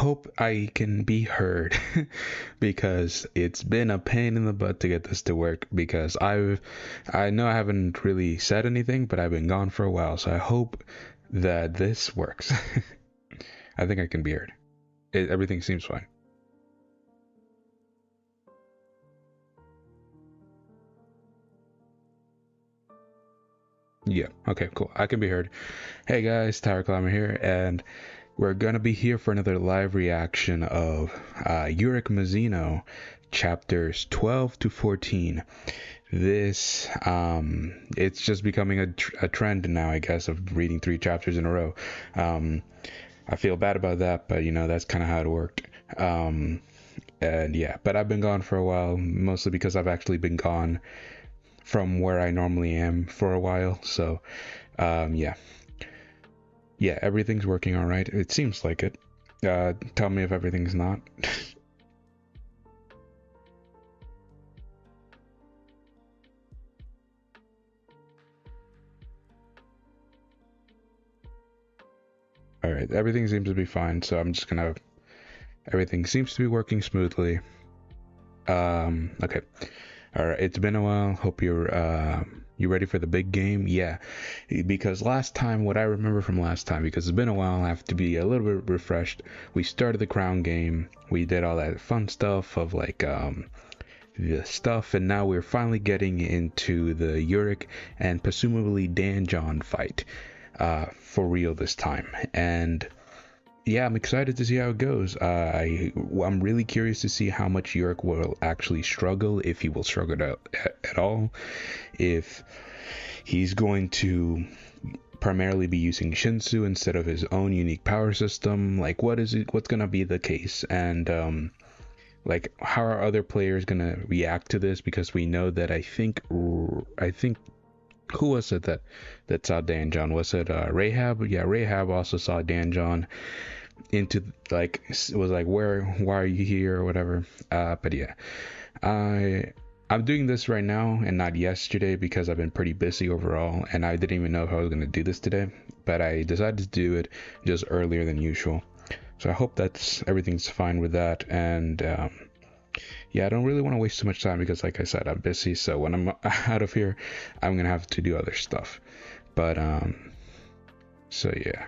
hope I can be heard because it's been a pain in the butt to get this to work because I know I haven't really said anything, but I've been gone for a while, so I hope that this works. I think I can be heard. Everything seems fine. Yeah, okay, cool. I can be heard. Hey guys, Tower Climber here, and we're gonna be here for another live reaction of Urek Mazino, chapters 12 to 14. This, it's just becoming a trend now, I guess, of reading 3 chapters in a row. I feel bad about that, but you know, that's kind of how it worked. And yeah, but I've been gone for a while, mostly because I've actually been gone from where I normally am for a while. So, yeah, everything's working all right. It seems like it. Tell me if everything's not. All right, everything seems to be fine. So I'm just gonna. Everything seems to be working smoothly. Okay. All right, it's been a while. Hope you're you ready for the big game? Yeah, because last time, what I remember from last time, because it's been a while, I have to be a little bit refreshed. We started the crown game. We did all that fun stuff of like the stuff, and now we're finally getting into the Urek and presumably Danjon fight for real this time. And yeah, I'm excited to see how it goes. I'm really curious to see how much Urek will actually struggle, if he will struggle at all, if he's going to primarily be using Shinsu instead of his own unique power system. Like, what's gonna be the case, and like, how are other players gonna react to this? Because we know that I think who was it that saw Danjon? Was it Rahab? Yeah, Rahab also saw Danjon into, like, was like, why are you here or whatever. But yeah, I'm doing this right now and not yesterday because I've been pretty busy overall, and I didn't even know if I was going to do this today, but I decided to do it just earlier than usual. So I hope everything's fine with that. And yeah, I don't really want to waste too much time because, like I said, I'm busy. So when I'm out of here, I'm gonna have to do other stuff. But so yeah,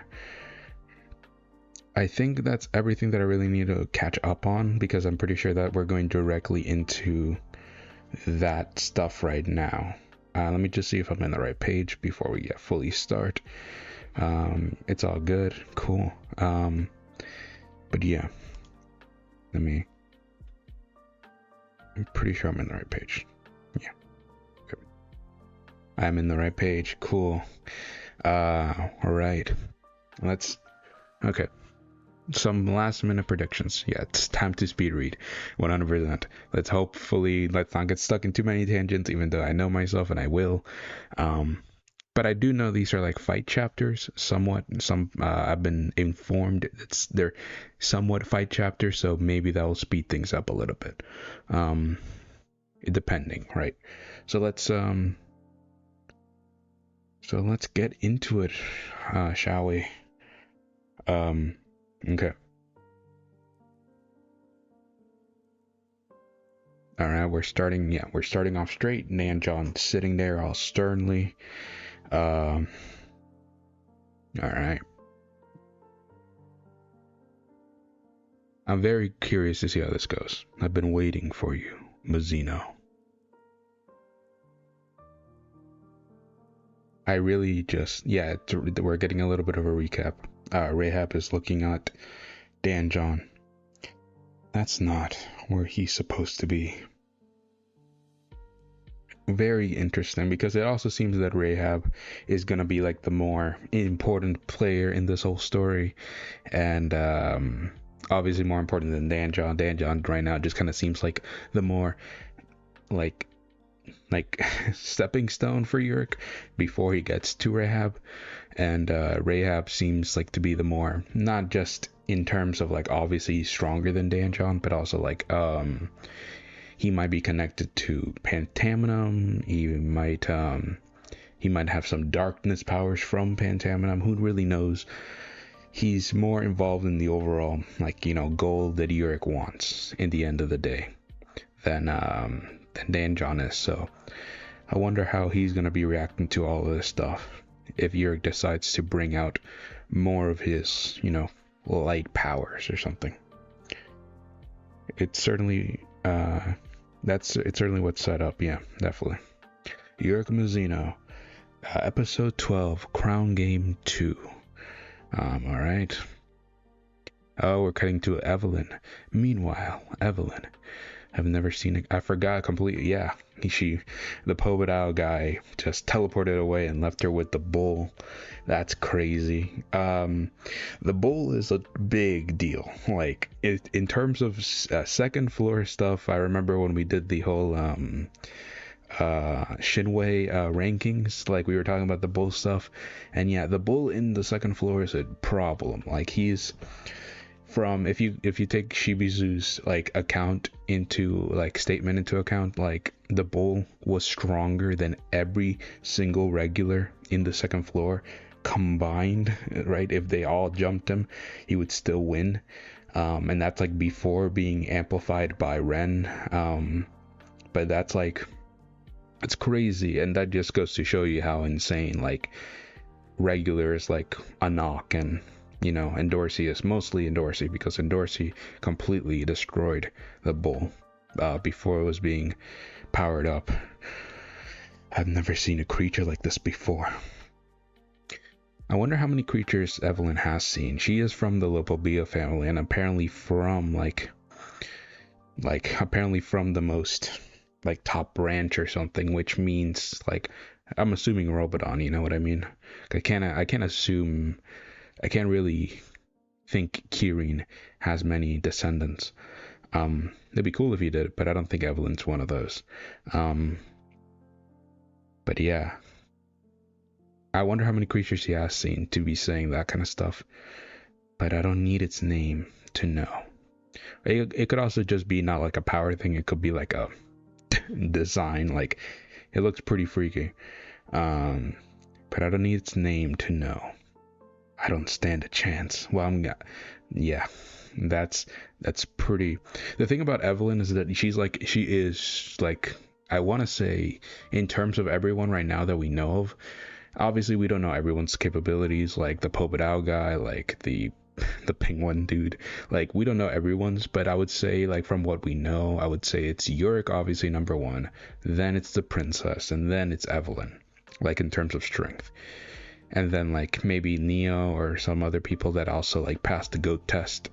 I think that's everything that I really need to catch up on, because I'm pretty sure that we're going directly into that stuff right now. Let me just see if I'm in the right page before we fully start. It's all good, cool. But yeah, I'm pretty sure I'm in the right page. Yeah, okay. I'm in the right page, cool. All right, okay, some last minute predictions. Yeah, it's time to speed read 100%. Let's not get stuck in too many tangents, even though I know myself and I will. But I do know these are like fight chapters, somewhat. I've been informed they're somewhat fight chapters, so maybe that will speed things up a little bit, depending, right? So let's get into it, shall we? Okay. All right, we're starting off straight. Danjon sitting there all sternly. All right. I'm very curious to see how this goes. I've been waiting for you, Mazino. I really we're getting a little bit of a recap. Rahab is looking at Danjon. That's not where he's supposed to be. Very interesting, because it also seems that Rahab is gonna be like the more important player in this whole story, and obviously more important than Danjon. Danjon right now just kind of seems like the more like stepping stone for Urek before he gets to Rahab, and Rahab seems like to be the more, not just in terms of like obviously stronger than Danjon, but also like he might be connected to Pentaminum. He might have some darkness powers from Pentaminum. Who really knows? he's more involved in the overall, like, goal that Urek wants in the end of the day than Dan John is. So I wonder how he's going to be reacting to all of this stuff if Urek decides to bring out more of his, light powers or something. It's certainly it's certainly what's set up. Yeah, definitely. Urek Mazino, episode 12, Crown Game 2. All right. Oh, we're cutting to Evelyn. Meanwhile, Evelyn, I've never seen it. I forgot completely. Yeah, the Pobedao guy just teleported away and left her with the bull. That's crazy. The bull is a big deal. Like, in terms of second floor stuff, I remember when we did the whole Shinwei rankings, like we were talking about the bull stuff, and yeah, the bull in the second floor is a problem. Like, he's from, if you take Shibizu's like account into like statement into account, like the bull was stronger than every single regular in the second floor combined, right? If they all jumped him, he would still win. And that's like before being amplified by Ren. But that's like, it's crazy, and that just goes to show you how insane like regular is like a knock, and Endorsey is mostly Endorsey, because Endorsey completely destroyed the bull before it was being powered up. I've never seen a creature like this before. I wonder how many creatures Evelyn has seen. She is from the Lopobia family, and apparently from apparently from the most like top branch or something, which means like, I'm assuming Robodon, you know what I mean? I can't assume, I can't really think Kirin has many descendants. It'd be cool if he did, but I don't think Evelyn's one of those. But yeah, I wonder how many creatures he has seen to be saying that kind of stuff. But I don't need its name to know. It could also just be not like a power thing. It could be like a design. Like, it looks pretty freaky. But I don't need its name to know. I don't stand a chance. Well, yeah, that's pretty. The thing about Evelyn is that she is like, I want to say, in terms of everyone right now that we know of, obviously we don't know everyone's capabilities, like the Pobedao guy, like the penguin dude, like we don't know everyone's, but I would say, like, from what we know, I would say it's Urek, obviously number one, then it's the princess, and then it's Evelyn, like in terms of strength. And then like maybe Neo or some other people that also like passed the GOAT test.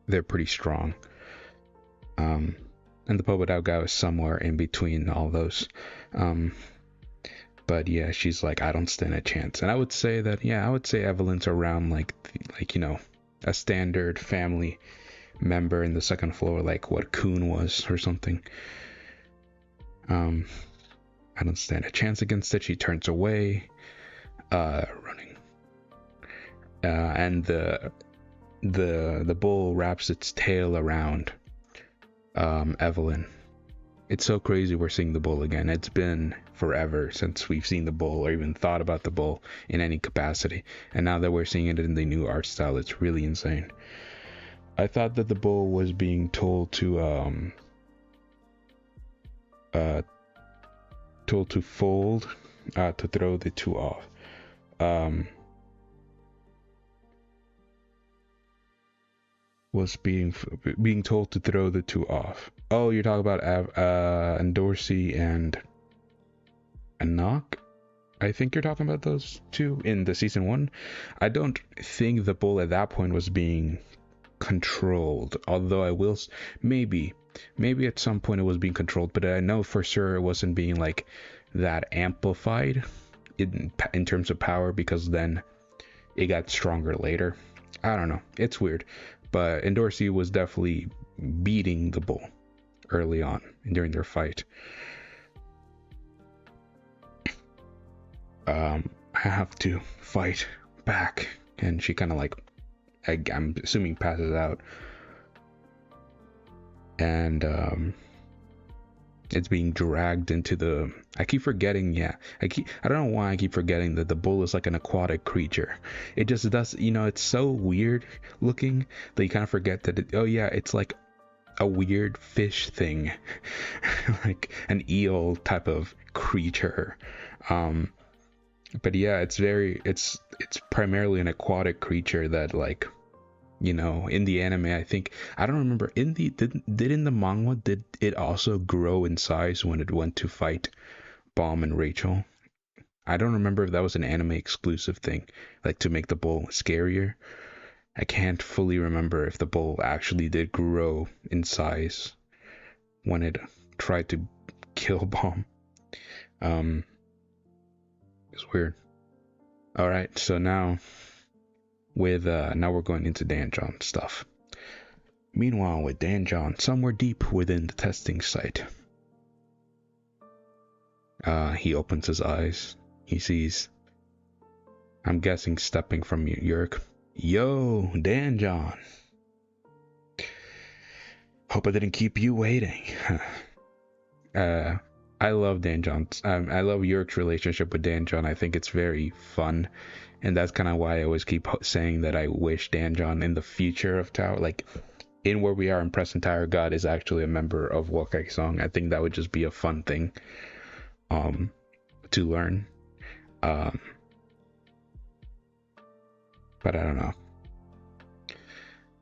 They're pretty strong. And the Pobedao guy was somewhere in between all those. But yeah, she's like, I don't stand a chance. And I would say that, yeah, I would say Evelyn's around like a standard family member in the second floor, like what Kun was or something. I don't stand a chance against it. She turns away, running. And the bull wraps its tail around Evelyn. It's so crazy we're seeing the bull again. It's been forever since we've seen the bull or even thought about the bull in any capacity. And now that we're seeing it in the new art style, it's really insane. I thought that the bull was being told to fold, to throw the two off. Was being told to throw the two off. Oh, you're talking about Endorsey and Knock? I think you're talking about those two in the season 1. I don't think the bull at that point was being controlled, although I will maybe at some point it was being controlled, but I know for sure it wasn't being like that amplified in terms of power, because then it got stronger later. I don't know, it's weird, but Endorsey was definitely beating the bull early on during their fight. I have to fight back, and she kind of like, I'm assuming, passes out. And it's being dragged into the. I keep forgetting. Yeah, I don't know why I keep forgetting that the bull is like an aquatic creature. It just does. It's so weird looking that you kind of forget that. Oh yeah, it's like a weird fish thing, like an eel type of creature. But yeah, it's primarily an aquatic creature that, like, in the anime, I think, I don't remember, did in the manga, did it also grow in size when it went to fight Bomb and Rachel? I don't remember if that was an anime exclusive thing, like to make the bull scarier. I can't fully remember if the bull actually did grow in size when it tried to kill Bomb. It's weird. All right, so now we're going into Danjon stuff. Meanwhile, with Danjon somewhere deep within the testing site, he opens his eyes. He sees, I'm guessing, stepping from Urek. Yo, Danjon. Hope I didn't keep you waiting. I love Danjon. I love Urek's relationship with Danjon. I think it's very fun. And that's kind of why I always keep saying that I wish Danjon in the future of Tower, like in where we are in present Tower God, is actually a member of Wokai Song. I think that would just be a fun thing to learn. But I don't know.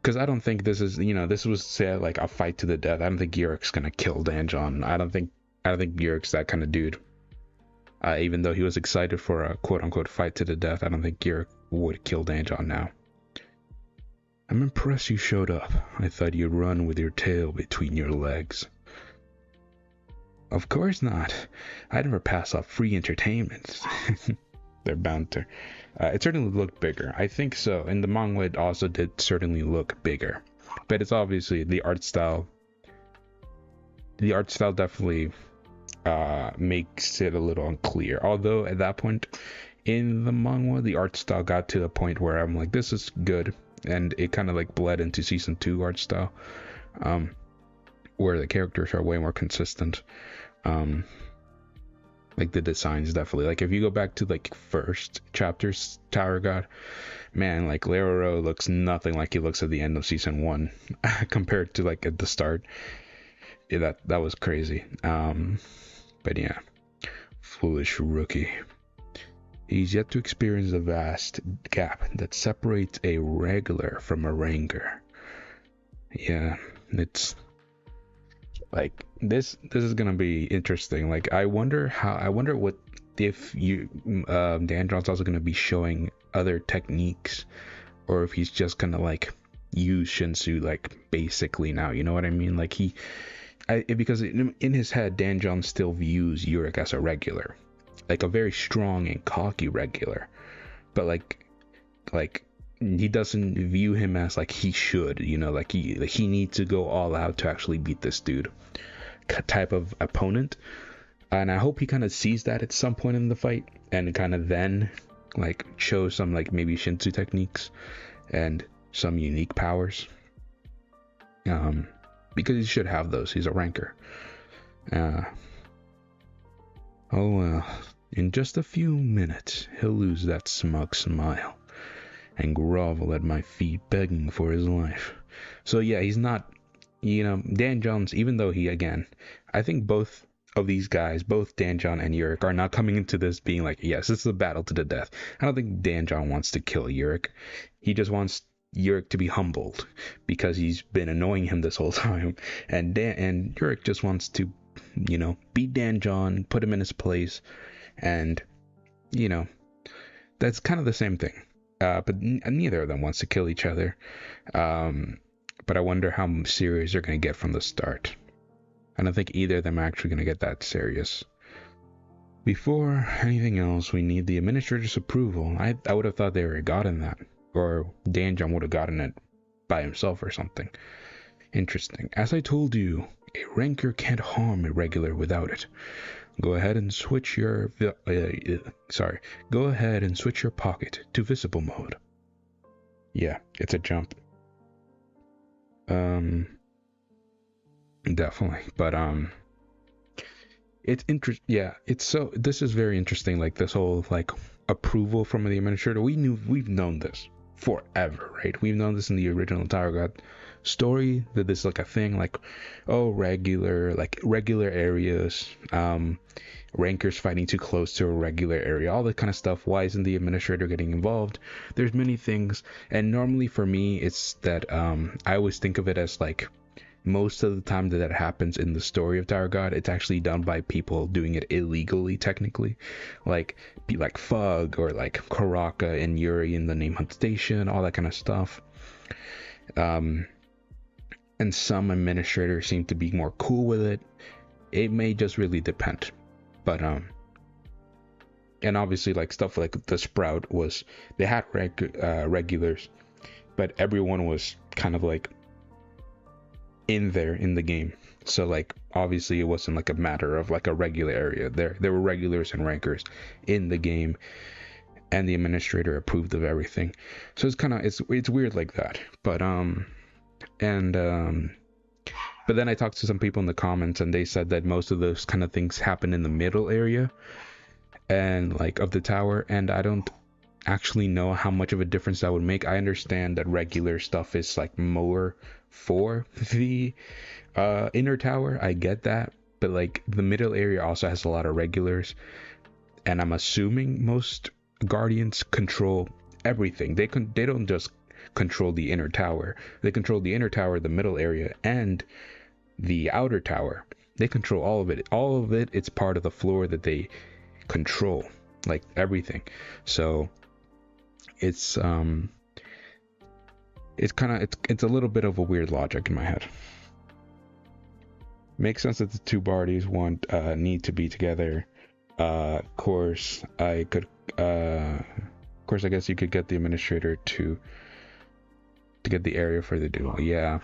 Because I don't think this is, this was say like a fight to the death. I don't think Urek's gonna kill Danjon. I don't think Urek's that kind of dude. Even though he was excited for a quote-unquote fight to the death, I don't think Urek would kill Danjon now. I'm impressed you showed up. I thought you'd run with your tail between your legs. Of course not. I never pass up free entertainment. They're bound to. It certainly looked bigger. I think so. In the manga, it also did certainly look bigger. But it's obviously the art style. The art style definitely makes it a little unclear. Although at that point in the manga, the art style got to a point where I'm like, this is good, and it kind of like bled into season 2 art style, where the characters are way more consistent. Like the designs definitely, like if you go back to like first chapters Tower God, man, like Leroro looks nothing like he looks at the end of season 1 compared to like at the start. Yeah, that was crazy. But yeah, foolish rookie. He's yet to experience the vast gap that separates a regular from a ranger. Yeah, it's like this is gonna be interesting. Like I wonder what if Danjon's also gonna be showing other techniques, or if he's just gonna like use Shinsu like basically now. You know what I mean? Like because in his head, Danjon still views Urek as a regular, like a very strong and cocky regular, but like he doesn't view him as like he should, like he needs to go all out to actually beat this dude type of opponent. And I hope he kind of sees that at some point in the fight, and kind of then like show some like maybe Shinsu techniques and some unique powers. Because he should have those. He's a ranker. Oh well, in just a few minutes, he'll lose that smug smile and grovel at my feet begging for his life. So yeah, he's not, Danjon's, even though I think both of these guys, both Danjon and Urek, are not coming into this being like, yes, this is a battle to the death. I don't think Danjon wants to kill Urek. He just wants Urek to be humbled because he's been annoying him this whole time, and Urek just wants to, beat Danjon, put him in his place, and that's kind of the same thing. But neither of them wants to kill each other. But I wonder how serious they're going to get from the start. I don't think either of them are actually going to get that serious. Before anything else, we need the administrator's approval. I would have thought they would have gotten that. Or Danjon would have gotten it by himself or something. Interesting. As I told you, a ranker can't harm a regular without it. Go ahead and switch your Go ahead and switch your pocket to visible mode. Yeah, it's a jump. Definitely. But it's interest. Yeah, it's so. This is very interesting. Like this whole like approval from the administrator. We've known this forever, right? We've known this in the original Tower God story that this is like a thing. Like, oh, regular areas. Rankers fighting too close to a regular area, all that kind of stuff. Why isn't the administrator getting involved? There's many things, and normally for me, it's that I always think of it as like most of the time that happens in the story of Tower God, it's actually done by people doing it illegally, technically, like be like Fug or like Karaka and Yuri in the Name Hunt Station, all that kind of stuff. And some administrators seem to be more cool with it. It may just really depend, but and obviously like stuff like the Sprout was, they had regulars, but everyone was kind of like in there in the game, so like obviously it wasn't like a matter of like a regular area. There were regulars and rankers in the game, and the administrator approved of everything. So it's kind of it's weird like that. But but then I talked to some people in the comments, and they said that most of those kind of things happen in the middle area and like of the tower, and I don't actually know how much of a difference that would make. I understand that regular stuff is like more for the inner tower, I get that, but like the middle area also has a lot of regulars, and I'm assuming most guardians control everything. They don't just control the inner tower, they control the inner tower, the middle area, and the outer tower. They control all of it. It's part of the floor that they control, like everything. So it's kind of it's a little bit of a weird logic in my head. Makes sense that the two parties need to be together. Of course I guess you could get the administrator to get the area for the duel. Yeah,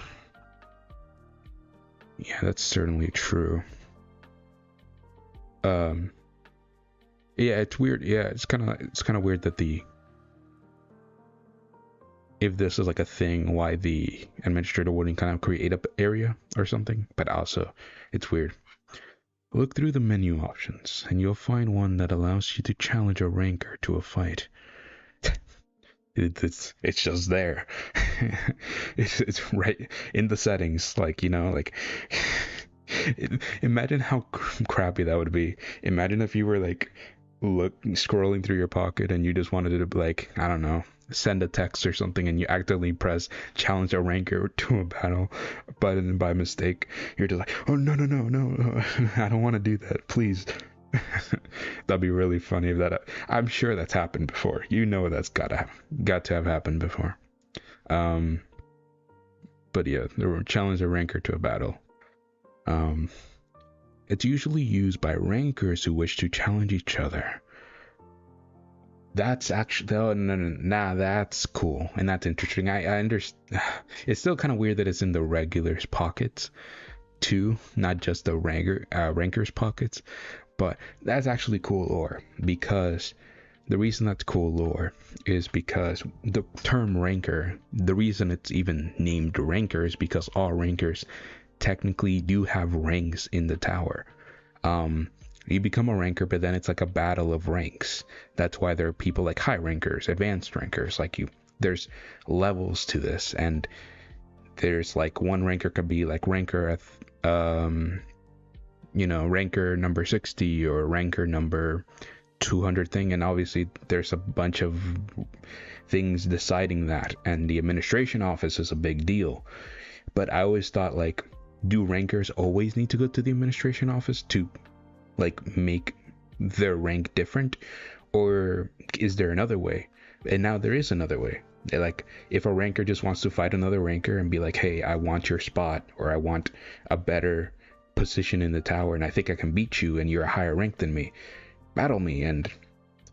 that's certainly true. Yeah, it's weird. Yeah, it's kind of weird that if this is like a thing, why the administrator wouldn't kind of create an area or something. But also, it's weird. Look through the menu options, and you'll find one that allows you to challenge a ranker to a fight. It's just there. it's right in the settings, like, you know, like imagine how crappy that would be. Imagine if you were like scrolling through your pocket and you just wanted to, like, I don't know, send a text or something, and you accidentally press challenge a ranker to a battle button by mistake. You're just like, oh no, I don't want to do that, please. That'd be really funny if that. I'm sure that's happened before. You know, that's got to have happened before. But yeah, the challenge a ranker to a battle. It's usually used by rankers who wish to challenge each other. That's actually, oh, no, that's cool and that's interesting. I understand. It's still kind of weird that it's in the regulars pockets too, not just the rankers pockets. But that's actually cool lore, because the reason that's cool lore is because the term ranker, the reason it's even named ranker is because all rankers technically do have ranks in the tower. You become a ranker, but then it's like a battle of ranks. That's why there are people like high rankers, advanced rankers, like you. There's levels to this, and there's like one ranker could be like ranker ranker number 60 or ranker number 200 thing, and obviously there's a bunch of things deciding that, and the administration office is a big deal. But I always thought, like, do rankers always need to go to the administration office to like make their rank different, or is there another way? And now there is another way. Like, if a ranker just wants to fight another ranker and be like, hey, I want your spot, or I want a better position in the tower, and I think I can beat you, and you're a higher rank than me, battle me, and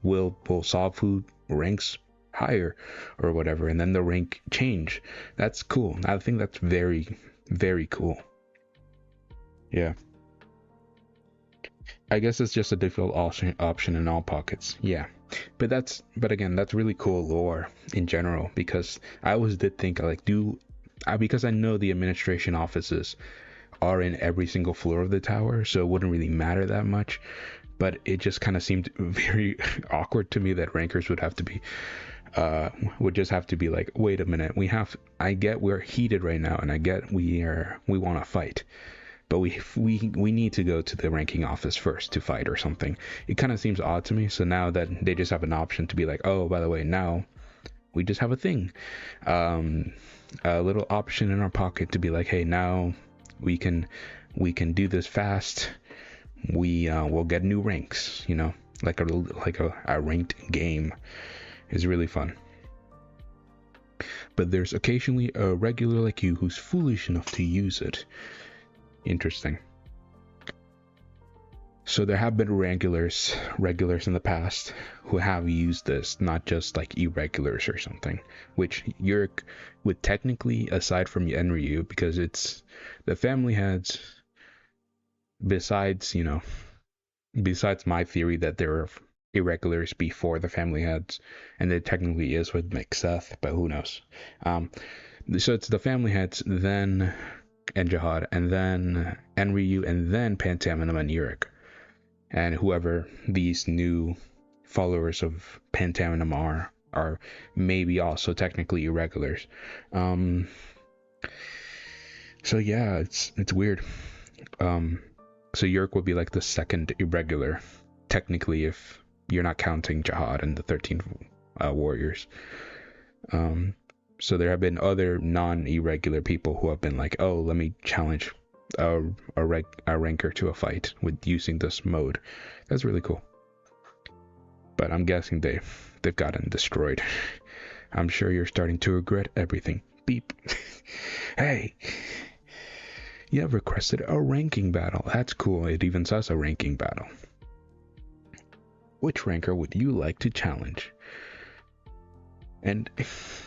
we'll solve who ranks higher or whatever, and then the rank change. That's cool. I think that's very, very cool. Yeah, I guess it's just a default option in all pockets. Yeah, but again, that's really cool lore in general, because I always did think, like, because I know the administration offices are in every single floor of the tower, so it wouldn't really matter that much. But it just kind of seemed very awkward to me that rankers would just have to be like, wait a minute, I get we're heated right now, and I get we want to fight, but we need to go to the ranking office first to fight or something. It kind of seems odd to me. So now that they just have an option to be like, oh, by the way, now we just have a thing, a little option in our pocket to be like, hey, now we can do this fast. We'll get new ranks, like a ranked game is really fun. But there's occasionally a regular like you who's foolish enough to use it. Interesting. So there have been regulars in the past who have used this, not just like irregulars or something, which Urek would technically, aside from Enryu, because it's the family heads, besides my theory that there are irregulars before the family heads, and it technically is with Seth, but who knows. So it's the family heads, then Enjihad, and then Enryu, and then Pantaminum and Urek. And whoever these new followers of Pantaminum are maybe also technically irregulars. So yeah, it's weird. So Urek would be like the second irregular, technically, if you're not counting Jihad and the 13 warriors. So there have been other non-irregular people who have been like, oh, let me challenge a ranker to a fight with using this mode. That's really cool. But I'm guessing they've gotten destroyed. I'm sure you're starting to regret everything. Beep. Hey, you have requested a ranking battle. That's cool. It even says a ranking battle. Which ranker would you like to challenge? And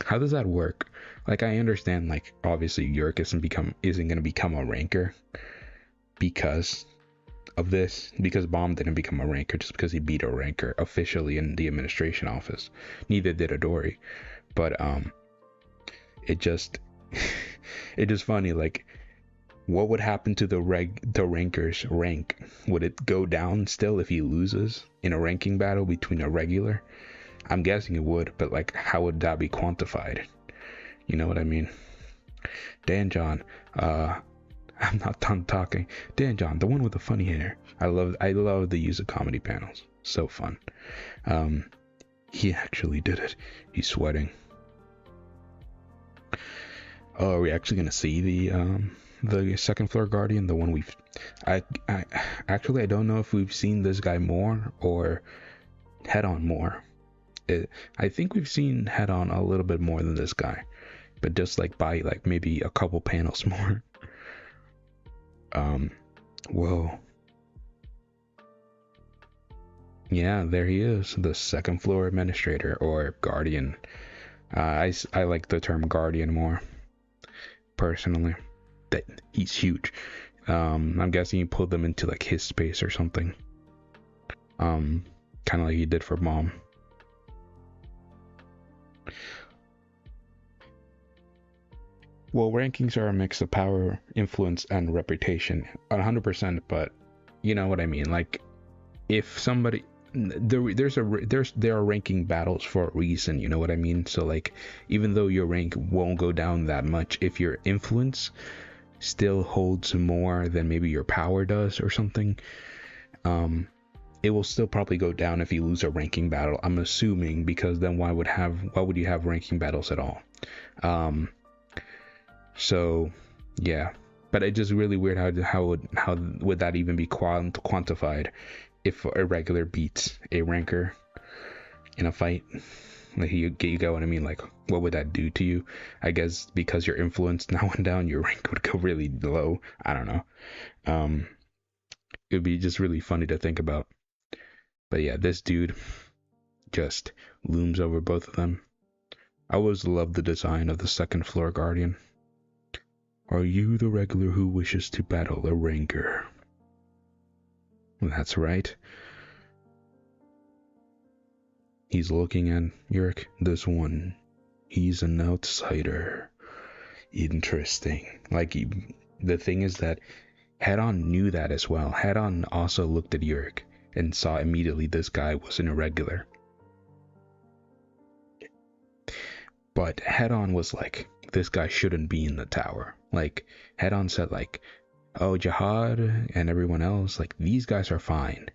how does that work? Like, I understand, like, obviously Urek isn't going to become a ranker because of this, because Bomb didn't become a ranker just because he beat a ranker officially in the administration office. Neither did Adori. But it just funny, like, what would happen to the ranker's rank? Would it go down still if he loses in a ranking battle between a regular? I'm guessing it would, but like, how would that be quantified? You know what I mean? Dan John, I'm not done talking. Dan John, the one with the funny hair. I love the use of comedy panels. So fun. He actually did it. He's sweating. Oh, are we actually gonna see the second floor guardian? The one I don't know if we've seen this guy more or head on more. I think we've seen head on a little bit more than this guy, but just like by like maybe a couple panels more. Whoa. Yeah, there he is, the second floor administrator or guardian. I like the term guardian more personally. That he's huge. I'm guessing he pulled them into like his space or something. Kind of like he did for Mom. Well, rankings are a mix of power, influence, and reputation, 100%. But you know what I mean. Like, if somebody there are ranking battles for a reason. You know what I mean. So like, even though your rank won't go down that much, if your influence still holds more than maybe your power does or something, it will still probably go down if you lose a ranking battle, I'm assuming, because then why would you have ranking battles at all? So yeah, but it's just really weird how would that even be quantified if a regular beats a ranker in a fight? Like, you get what I mean? Like, what would that do to you? I guess because your influence now went down, your rank would go really low. I don't know. It would be just really funny to think about. But yeah, this dude just looms over both of them. I always loved the design of the second floor guardian. Are you the regular who wishes to battle a ranker? That's right. He's looking at Urek. This one, he's an outsider. Interesting. Like, the thing is that Head-On knew that as well. Head-On also looked at Urek and saw immediately this guy was an irregular. But Head-On was like, this guy shouldn't be in the tower. Like, Head-On said like, oh, Jihad and everyone else, like, these guys are fine.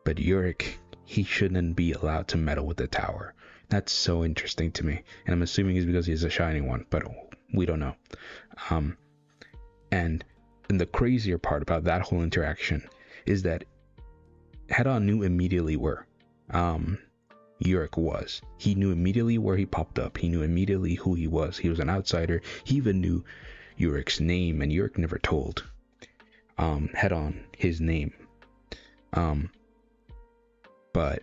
But Urek, he shouldn't be allowed to meddle with the tower. That's so interesting to me. And I'm assuming it's because he's a Shining One, but we don't know. And the crazier part about that whole interaction is that Head-On knew immediately where Urek was. He knew immediately where he popped up. He knew immediately who he was. He was an outsider. He even knew Urek's name, and Urek never told Head-On his name. But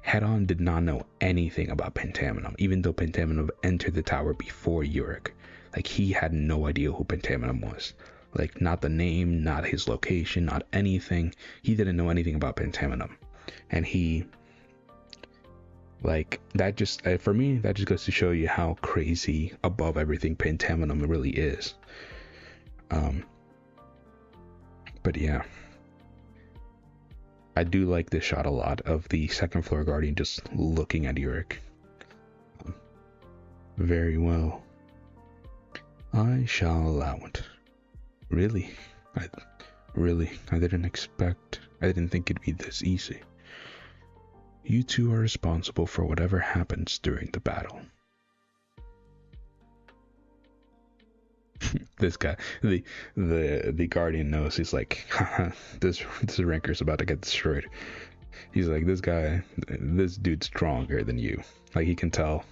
Head-On did not know anything about Pentaminum, even though Pentaminum entered the tower before Urek. Like, he had no idea who Pentaminum was. Like, not the name, not his location, not anything. He didn't know anything about Pentaminum. And he, like, that just, for me, that just goes to show you how crazy above everything Pentaminum really is. But yeah. I do like this shot a lot of the second floor guardian just looking at Urek. Very well. I shall allow it. Really? I didn't think it'd be this easy. You two are responsible for whatever happens during the battle. This guy, the guardian knows. He's like, haha, this ranker's about to get destroyed. He's like, this dude's stronger than you. Like, he can tell.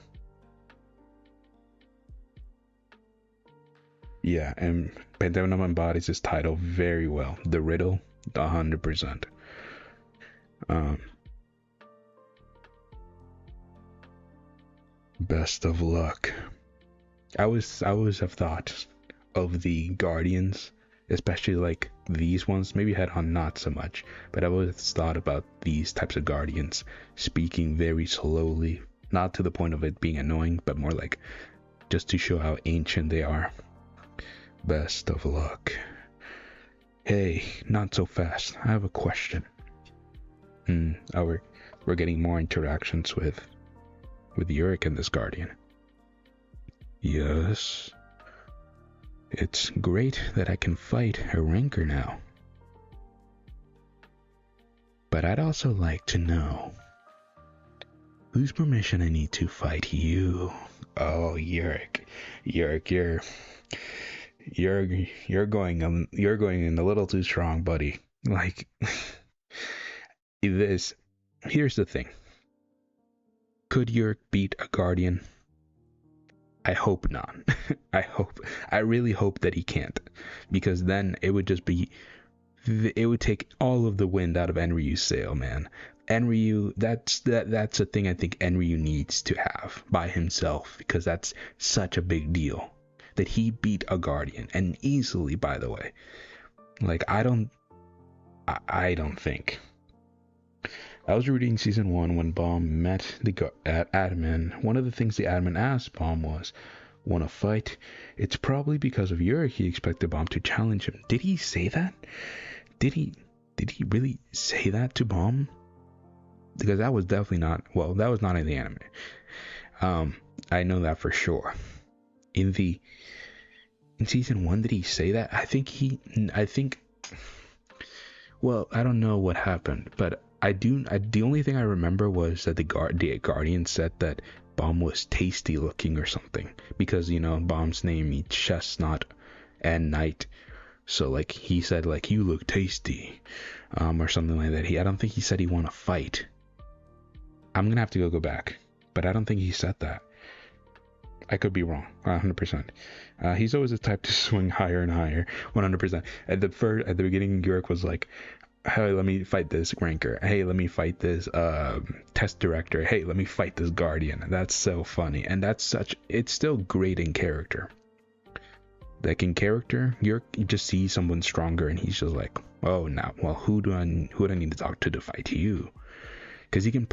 Yeah, and Pentaminum embodies his title very well. The riddle, 100%. Best of luck. I always have thought of the guardians, especially like these ones, maybe Head-On not so much, but I always thought about these types of guardians speaking very slowly, not to the point of it being annoying, but more like just to show how ancient they are. Best of luck. Hey, not so fast. I have a question. We're getting more interactions with Urek and this guardian. Yes. It's great that I can fight a ranker now. But I'd also like to know whose permission I need to fight you. Oh, Urek, you're going in a little too strong, buddy. Like, here's the thing. Could Urek beat a guardian? I hope not. I really hope that he can't, because then it would take all of the wind out of Enryu's sail, man. Enryu, that's a thing I think Enryu needs to have by himself, because that's such a big deal that he beat a guardian, and easily, by the way. Like, I don't think. I was reading season 1 when Baum met at admin. One of the things the admin asked Baum was, "Want to fight?" It's probably because of Urek he expected Baum to challenge him. Did he say that? Did he really say that to Baum? Because that was definitely not. Well, that was not in the anime. I know that for sure. In season 1, did he say that? I think. Well, I don't know what happened, but the only thing I remember was that the guardian said that Baum was tasty looking or something, because, you know, Baum's name means chestnut and knight, so like he said like, you look tasty, or something like that. I don't think he said he want to fight. I'm gonna have to go back, but I don't think he said that. I could be wrong, 100%. He's always the type to swing higher and higher, 100%. At the beginning, Urek was like, hey, let me fight this ranker. Hey, let me fight this test director. Hey, let me fight this guardian. That's so funny, and it's still great in character. Like, in character, you just see someone stronger, and he's just like, oh, now, well, who do I need to talk to fight you? Because he can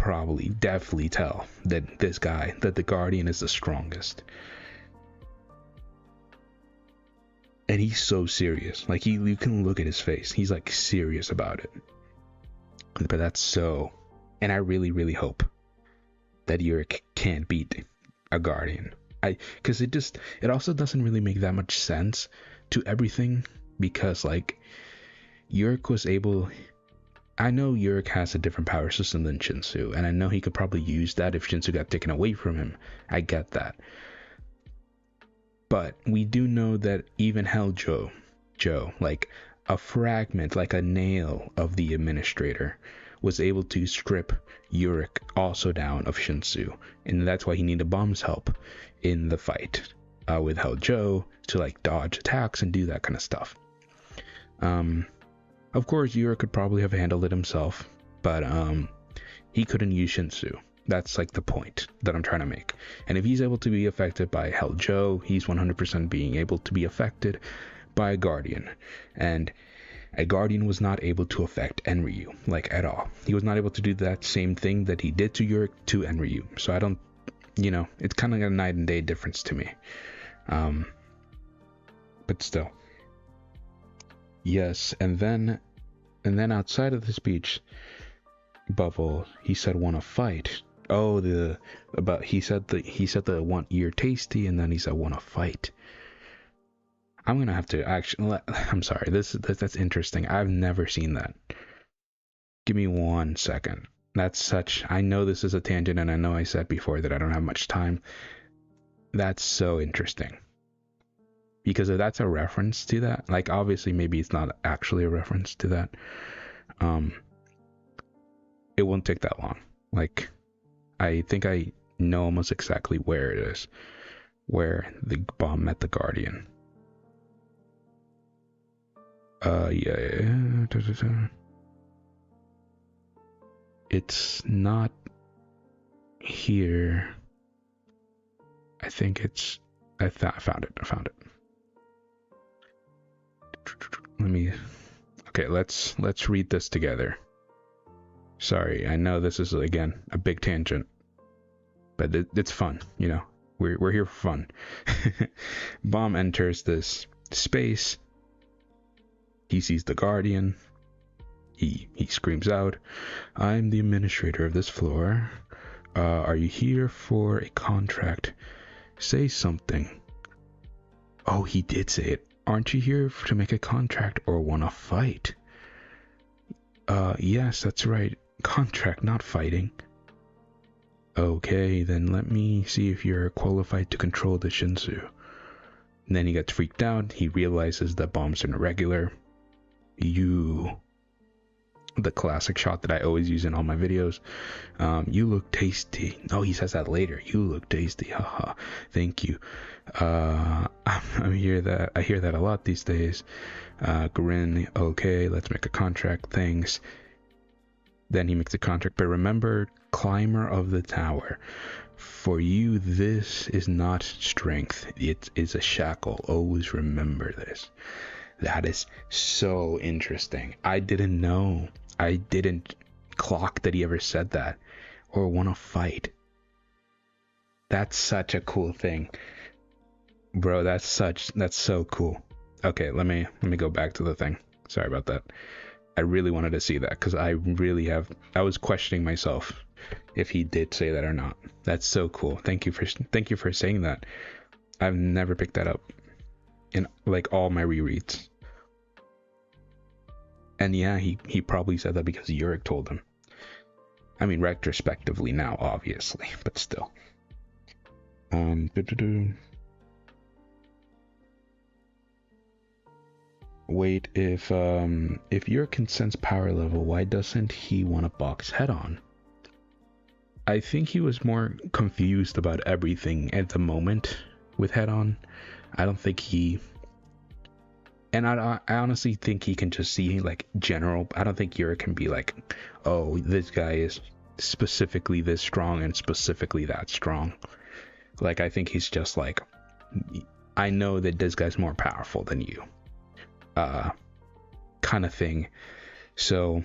definitely tell that the guardian is the strongest. And he's so serious. Like, you can look at his face. He's like serious about it. But that's so... And I really, really hope that Urek can't beat a Guardian. Because it also doesn't really make that much sense to everything. Because, like, Urek was able... I know Urek has a different power system than Shinsu, and I know he could probably use that if Shinsu got taken away from him. I get that. But we do know that even Hell Joe, like a fragment, like a nail of the Administrator, was able to strip Urek also down of Shinsu. And that's why he needed Bomb's help in the fight with Hell Joe to like dodge attacks and do that kind of stuff. Of course, Urek could probably have handled it himself, but he couldn't use Shinsu. That's like the point that I'm trying to make. And if he's able to be affected by Hell Joe, he's 100% being able to be affected by a Guardian. And a Guardian was not able to affect Enryu, like at all. He was not able to do that same thing that he did to Urek to Enryu. So I don't, it's kind of a night and day difference to me. But still. Yes, and then outside of the speech bubble, he said wanna fight. Oh, he said the want you're tasty, and then he said wanna fight. I'm gonna have to actually. I'm sorry. That's interesting. I've never seen that. Give me 1 second. That's such. I know this is a tangent, and I know I said before that I don't have much time. That's so interesting. Because if that's a reference to that, like obviously maybe it's not actually a reference to that. It won't take that long. Like, I think I know almost exactly where it is, where the bomb met the Guardian. Yeah. It's not here. I think it's. I found it. Okay, let's read this together. Sorry, I know this is again a big tangent, but it's fun, We're here for fun. Bomb enters this space. He sees the Guardian. He screams out, "I'm the administrator of this floor. Are you here for a contract? Say something." Oh, he did say it. "Aren't you here to make a contract or want to fight?" Yes, that's right. Contract, not fighting. Okay, then let me see if you're qualified to control the Shinsu. And then he gets freaked out. He realizes that Bomb's an irregular. The classic shot that I always use in all my videos. You look tasty. Oh, he says that later. You look tasty. Haha. Thank you. I hear that a lot these days. Grin. Okay, let's make a contract. Thanks. Then he makes a contract. But remember, climber of the tower. For you, this is not strength. It is a shackle. Always remember this. That is so interesting. I didn't know. I didn't clock that he ever said that or want to fight. That's such a cool thing. Bro, that's so cool. Okay, let me go back to the thing. Sorry about that. I really wanted to see that because I was questioning myself if he did say that or not. That's so cool. Thank you for saying that. I've never picked that up in like all my rereads. And yeah, he probably said that because Urek told him. I mean, retrospectively now, obviously, but still. Wait, if Urek can sense power level, why doesn't he want to box head on? I think he was more confused about everything at the moment with head on. I don't think he... And I honestly think he can just see like general. I don't think Urek can be like, oh, this guy is specifically this strong and specifically that strong. Like, I think he's just like, I know that this guy's more powerful than you. Kind of thing. So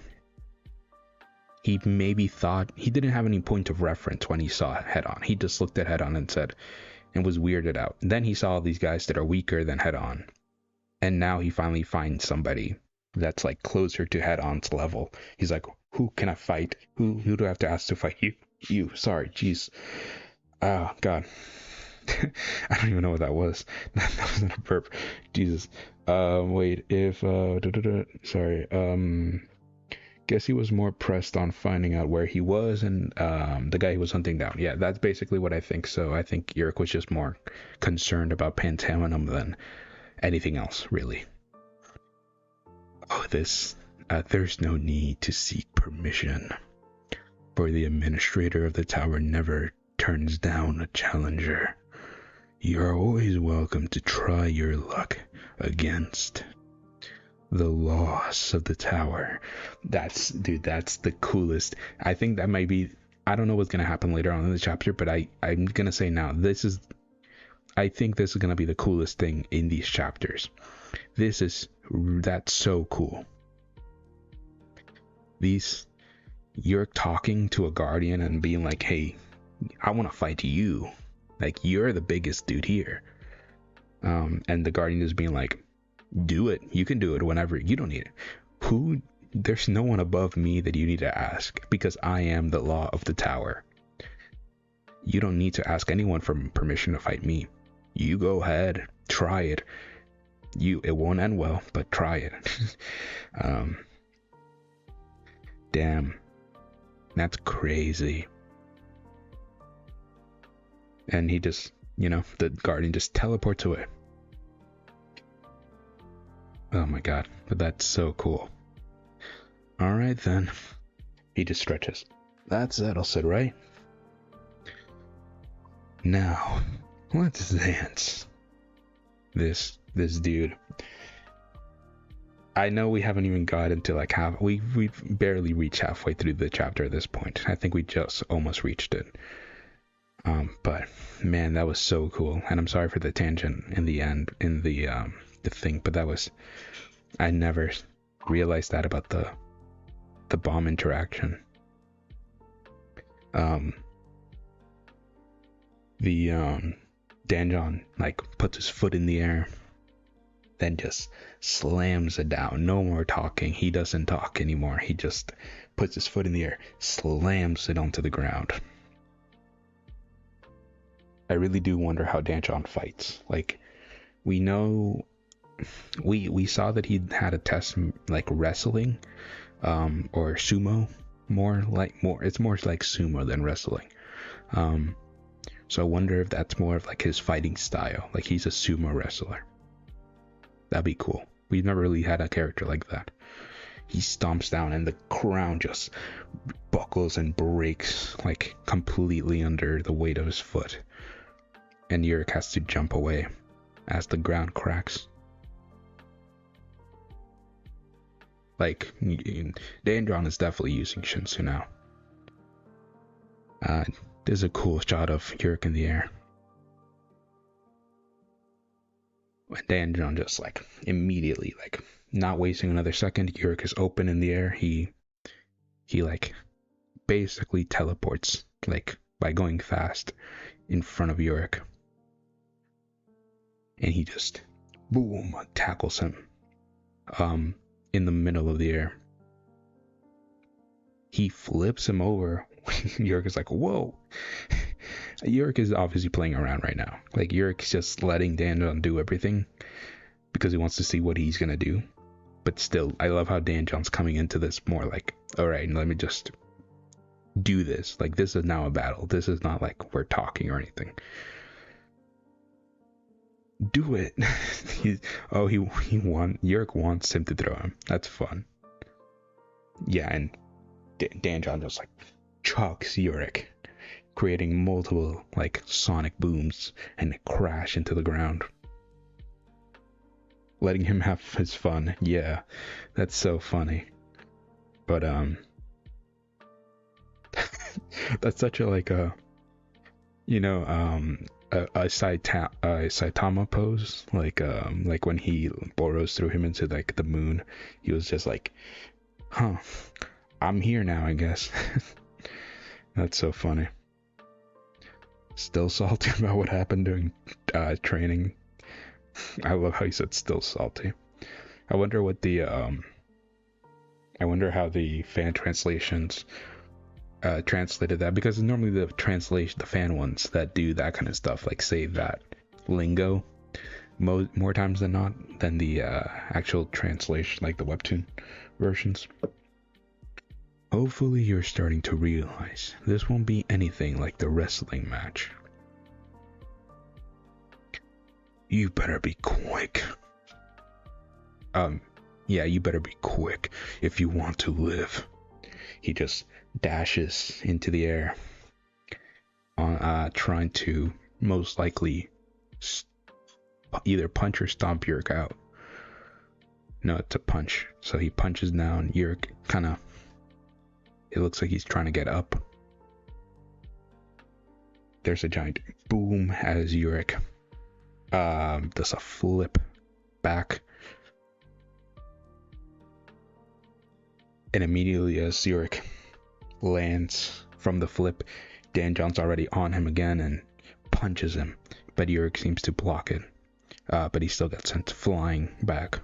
he maybe thought he didn't have any point of reference when he saw head on. He just looked at head on and was weirded out. And then he saw these guys that are weaker than head on. And now he finally finds somebody that's like closer to head-on's level. He's like, who can I fight? Who do I have to ask to fight you? You. Sorry, jeez. Oh God. I don't even know what that was. That wasn't a burp. Jesus. Wait. If sorry. Guess he was more pressed on finding out where he was and the guy he was hunting down. Yeah, that's basically what I think. So I think Urek was just more concerned about Pantaminum than anything else, really. Oh, there's no need to seek permission, for the administrator of the tower never turns down a challenger. You are always welcome to try your luck against the loss of the tower. That's the coolest. I think that might be, I don't know what's going to happen later on in the chapter, but I'm going to say now, I think this is going to be the coolest thing in these chapters. That's so cool. You're talking to a guardian and being like, hey, I want to fight you. Like, you're the biggest dude here. And the guardian is being like, do it. You can do it whenever. You don't need it. There's no one above me that you need to ask, because I am the law of the tower. You don't need to ask anyone for permission to fight me. You go ahead, try it. It won't end well, but try it. Damn, that's crazy. And he just, the guardian just teleports away. Oh my God, but that's so cool. All right then. He just stretches. That settles it, right? Now, let's dance. This dude. I know we haven't even gotten to like we've barely reached halfway through the chapter at this point. I think we just almost reached it. But man, that was so cool. And I'm sorry for the tangent in the end, in the thing, but I never realized that about the bomb interaction. Danjon like puts his foot in the air, then just slams it down. No more talking. He doesn't talk anymore. He just puts his foot in the air, slams it onto the ground. I really do wonder how Danjon fights. Like, we know, we saw that he had a test like wrestling, or sumo. It's more like sumo than wrestling. So I wonder if that's more of like his fighting style. Like, he's a sumo wrestler. That'd be cool. We've never really had a character like that. He stomps down and the ground just buckles and breaks like completely under the weight of his foot. And Urek has to jump away as the ground cracks. Like, Danjon is definitely using Shinsu now. There's a cool shot of Urek in the air. And Danjon just like immediately, like not wasting another second, Urek is open in the air. He like basically teleports like by going fast in front of Urek. And he just boom tackles him in the middle of the air. He flips him over. Urek is like, whoa. Urek is obviously playing around right now. Like, Urek's just letting Danjon do everything because he wants to see what he's gonna do. But still, I love how Danjon's coming into this more like, alright, let me just do this. Like, this is now a battle. This is not like we're talking or anything. Do it. Urek wants him to throw him. That's fun. Yeah, and Danjon just like chucks Urek, creating multiple like sonic booms, and crash into the ground, letting him have his fun. Yeah, that's so funny. But that's such a like a Saitama pose, like when he Boros threw him into like the moon. He was just like, huh, I'm here now, I guess. That's so funny. Still salty about what happened during training. I love how he said still salty. I wonder what the I wonder how the fan translations translated that, because normally the fan ones that do that kind of stuff like say that lingo more times than not than the actual translation, like the webtoon versions. Hopefully you're starting to realize this won't be anything like the wrestling match. You better be quick. Yeah, you better be quick if you want to live. He just dashes into the air, trying to most likely either punch or stomp Urek out. No, it's a punch. So he punches down. Urek kind of, it looks like he's trying to get up. There's a giant boom as Urek does a flip back. And immediately as Urek lands from the flip, Danjon's already on him again and punches him. But Urek seems to block it. But he still got sent flying back.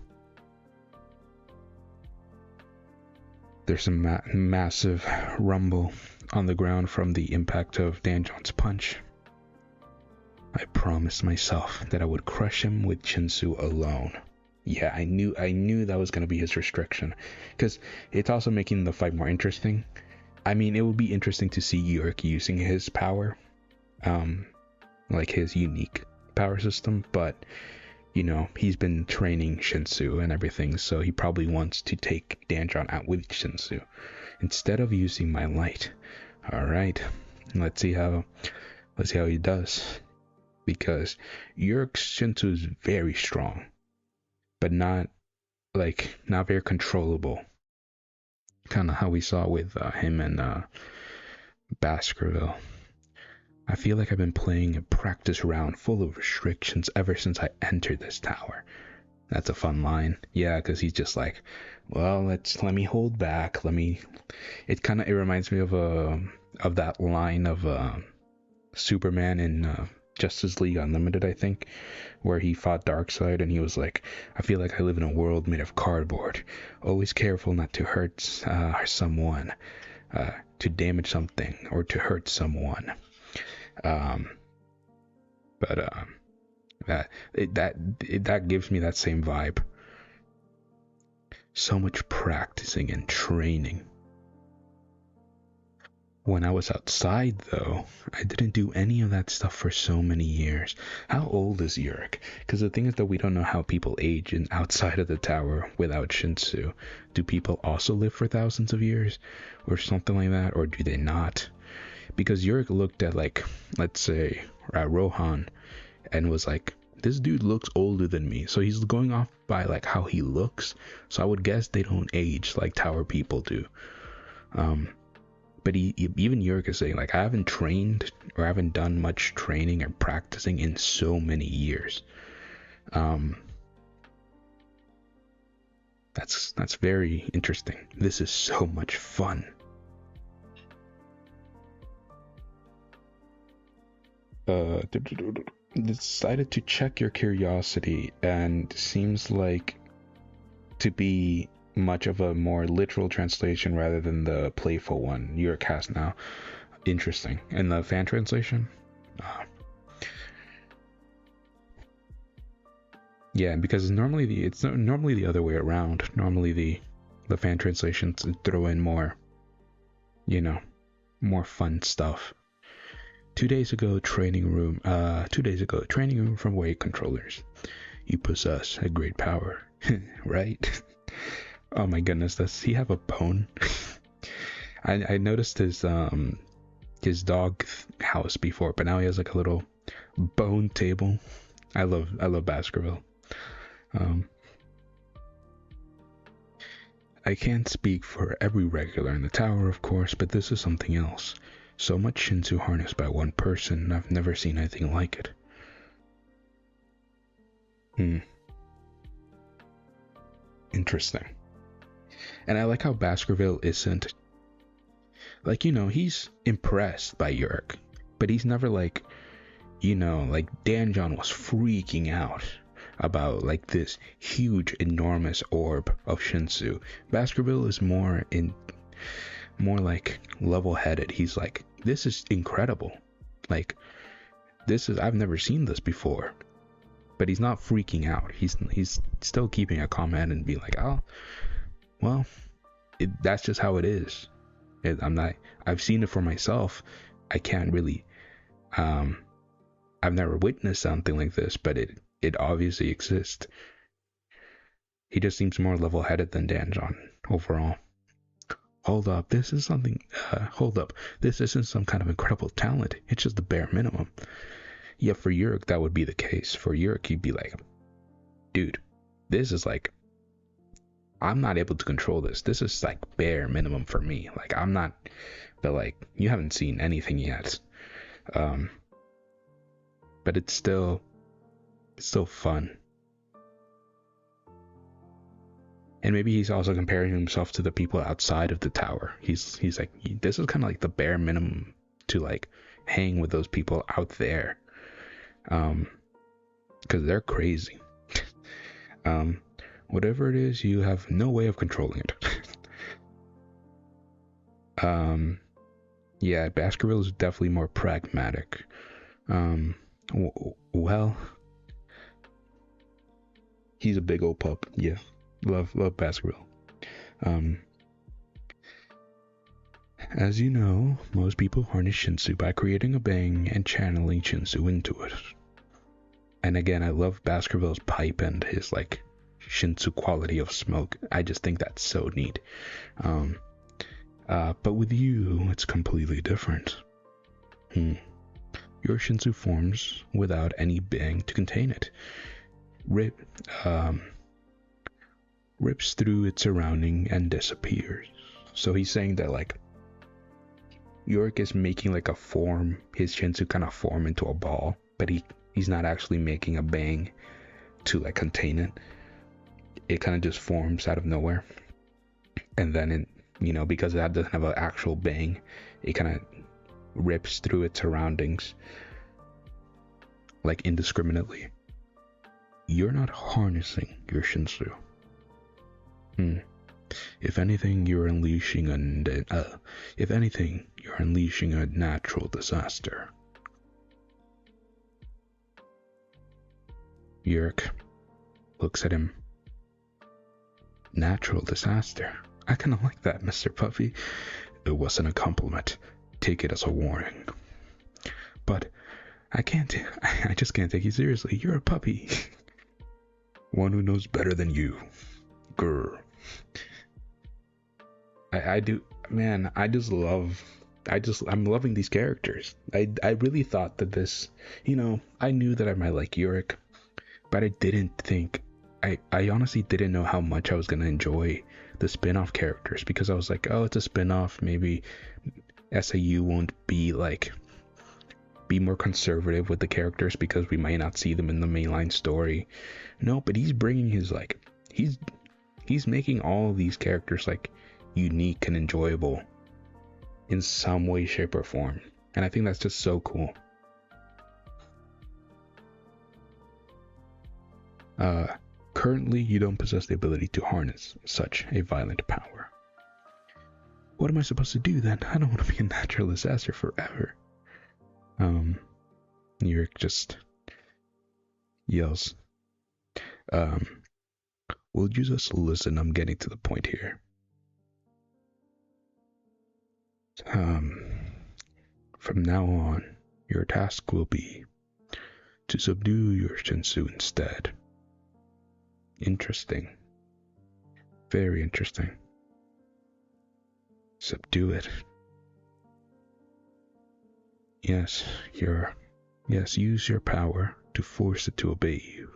There's a massive rumble on the ground from the impact of Danjon's punch. I promised myself that I would crush him with Shinsu alone. Yeah, I knew that was going to be his restriction, because it's also making the fight more interesting. I mean, it would be interesting to see Urek using his power, like his unique power system, but you know, he's been training Shinsu and everything, so he probably wants to take Danjon out with Shinsu instead of using my light. All right, let's see how he does, because Urek's Shinsu is very strong, but not very controllable. Kind of how we saw with him and Baskerville. I feel like I've been playing a practice round full of restrictions ever since I entered this tower. That's a fun line. Yeah, because he's just like, well, let me hold back. It reminds me of that line of Superman in Justice League Unlimited, I think, where he fought Darkseid and he was like, I feel like I live in a world made of cardboard. Always careful not to hurt someone, to damage something, or to hurt someone. That gives me that same vibe. So much practicing and training. When I was outside, though, I didn't do any of that stuff for so many years. How old is Urek? Because the thing is that we don't know how people age outside of the tower without Shinsu. Do people also live for thousands of years? Or something like that? Or do they not? Because Urek looked at, like, let's say, Rohan, and was like, this dude looks older than me. So he's going off by, like, how he looks. So I would guess they don't age like tower people do. But even Urek is saying, like, I haven't trained or I haven't done much training or practicing in so many years. That's very interesting. This is so much fun. Decided to check your curiosity, and seems like to be much of a more literal translation rather than the playful one Urek has now. Interesting. And the fan translation? Yeah, because it's normally the other way around. Normally the fan translations throw in more, more fun stuff. 2 days ago, training room from weight controllers. You possess a great power, right? Oh my goodness, does he have a bone? I noticed his dog house before, but now he has like a little bone table. I love Baskerville. I can't speak for every regular in the tower, of course, but this is something else. So much Shinsu harnessed by one person, I've never seen anything like it. Interesting. And I like how Baskerville isn't, like, he's impressed by Urek, but he's never like, like Danjon was freaking out about like this huge, enormous orb of Shinsu. Baskerville is more like level-headed. He's like, this is incredible. Like, I've never seen this before. But he's not freaking out. He's still keeping a calm head and being like, oh, well, that's just how it is. I've seen it for myself. I can't really, I've never witnessed something like this, but it obviously exists. He just seems more level-headed than Danjon overall. Hold up, this isn't some kind of incredible talent. It's just the bare minimum. Yeah, for Urek, that would be the case. For Urek, he'd be like, dude, this is like, I'm not able to control this. This is like bare minimum for me. Like, I'm not, but like, you haven't seen anything yet. But it's still fun. And maybe he's also comparing himself to the people outside of the tower. He's like, this is kind of like the bare minimum to like hang with those people out there. Because they're crazy. Whatever it is, you have no way of controlling it. Yeah, Baskerville is definitely more pragmatic. Well, he's a big old pup. Yeah, love Baskerville. As you know, most people harness Shinsu by creating a bang and channeling Shinsu into it. And again, I love Baskerville's pipe and his like Shinsu quality of smoke. I just think that's so neat. But with you, it's completely different. Your Shinsu forms without any bang to contain it. Rips through its surrounding and disappears. So he's saying that like Urek is making like a form, his Shinsu kind of form into a ball, but he's not actually making a bang to like contain it. It kind of just forms out of nowhere. And then because that doesn't have an actual bang, it kind of rips through its surroundings like indiscriminately. You're not harnessing your Shinsu. If anything, you're unleashing a natural disaster. Urek looks at him. Natural disaster. I kind of like that, Mr. Puffy. It wasn't a compliment. Take it as a warning. But I just can't take you seriously. You're a puppy. One who knows better than you. Grr. I'm loving these characters. I really thought that this, I knew that I might like Urek, but I honestly didn't know how much I was going to enjoy the spin-off characters, because I was like, oh, it's a spin-off, maybe SAU won't be more conservative with the characters because we might not see them in the mainline story. No, but he's bringing his he's making all of these characters unique and enjoyable in some way, shape, or form, and I think that's just so cool. Currently, you don't possess the ability to harness such a violent power. What am I supposed to do then? I don't want to be a natural disaster forever. Urek just yells, will you just listen? I'm getting to the point here. From now on, your task will be to subdue your Shinsu instead. Interesting. Very interesting. Subdue it. Yes, use your power to force it to obey you.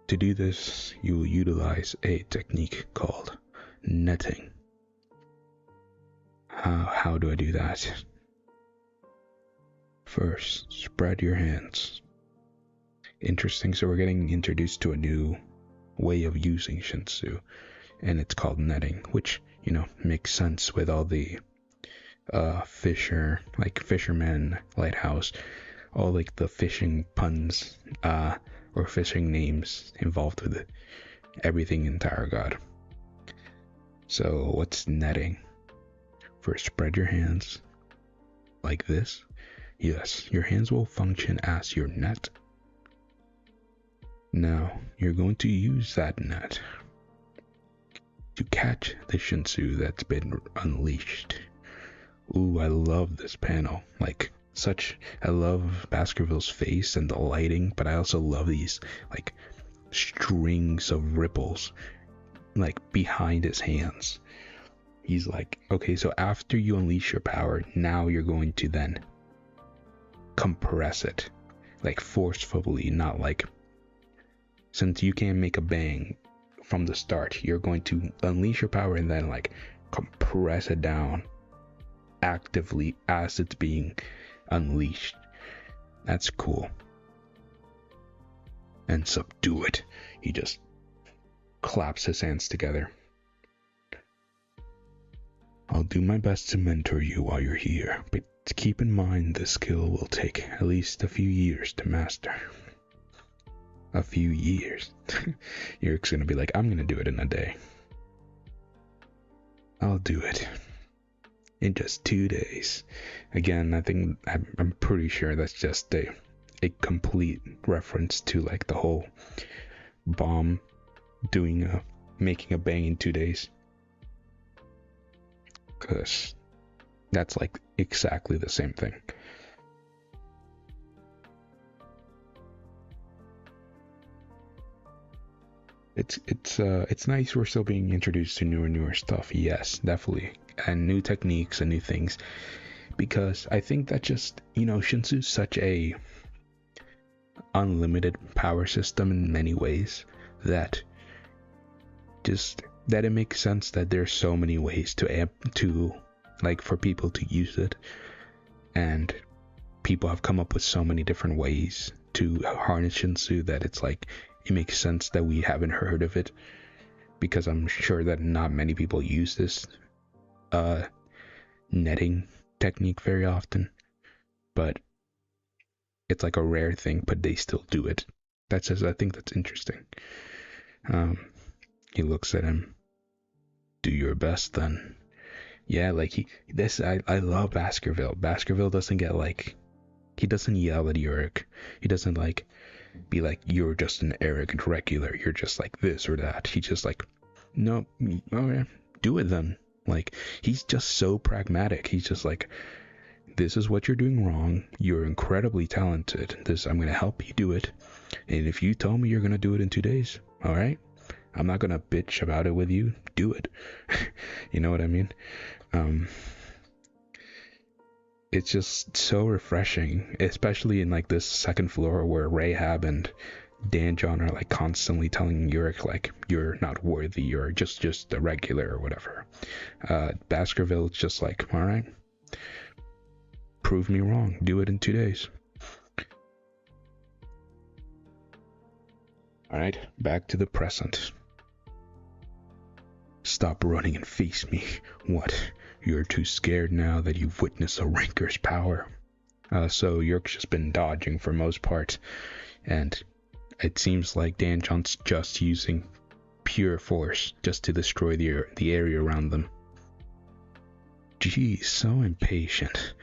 To do this, you will utilize a technique called netting. How do I do that? First, spread your hands. Interesting, so we're getting introduced to a new way of using Shinsu, and it's called netting, which, makes sense with all the fisherman lighthouse. all like the fishing puns, or fishing names involved with it. Everything in Tower God. So what's netting? First, spread your hands like this. Yes, your hands will function as your net. Now, you're going to use that net to catch the Shinsu that's been unleashed. Ooh, I love this panel. Like, I love Baskerville's face and the lighting, but I also love these, like, strings of ripples, like, behind his hands. He's like, okay, so after you unleash your power, now you're going to then compress it, like, forcefully, not like, since you can't make a bang from the start, you're going to unleash your power and then, like, compress it down actively as it's being unleashed. That's cool. And subdue it. He just claps his hands together. I'll do my best to mentor you while you're here, but keep in mind this skill will take at least a few years to master. A few years. Urek's gonna be like, I'm gonna do it in a day. I'll do it in just 2 days. Again, I'm pretty sure that's just a complete reference to like the whole bomb making a bang in 2 days. Cause that's like exactly the same thing. It's nice we're still being introduced to newer stuff. Yes, definitely. And new techniques and new things. Because I think that just, Shinsu's such a unlimited power system in many ways that it makes sense that there's so many ways for people to use it. And people have come up with so many different ways to harness Shinsu that it's like, it makes sense that we haven't heard of it, because I'm sure that not many people use this netting technique very often, but it's like a rare thing, but they still do it. I think that's interesting. He looks at him. Do your best then. Yeah, like I love Baskerville. Baskerville doesn't get like, he doesn't yell at Urek. He doesn't like be like, you're just an arrogant regular, you're just like this or that. He's just like, no, okay, do it then. Like, he's just so pragmatic. He's just like, this is what you're doing wrong, you're incredibly talented, I'm gonna help you do it, and if you tell me you're gonna do it in 2 days, all right, I'm not gonna bitch about it with you, do it. You know what I mean? It's just so refreshing, especially in like this second floor where Rahab and Danjon are like constantly telling Urek like, you're not worthy, you're just a regular or whatever. Baskerville's just like, all right, prove me wrong, do it in 2 days. All right, back to the present. Stop running and face me. What? You're too scared now that you've witnessed a ranker's power? So Urek's just been dodging for most part, and it seems like Danjon's just using pure force just to destroy the area around them. Geez, so impatient.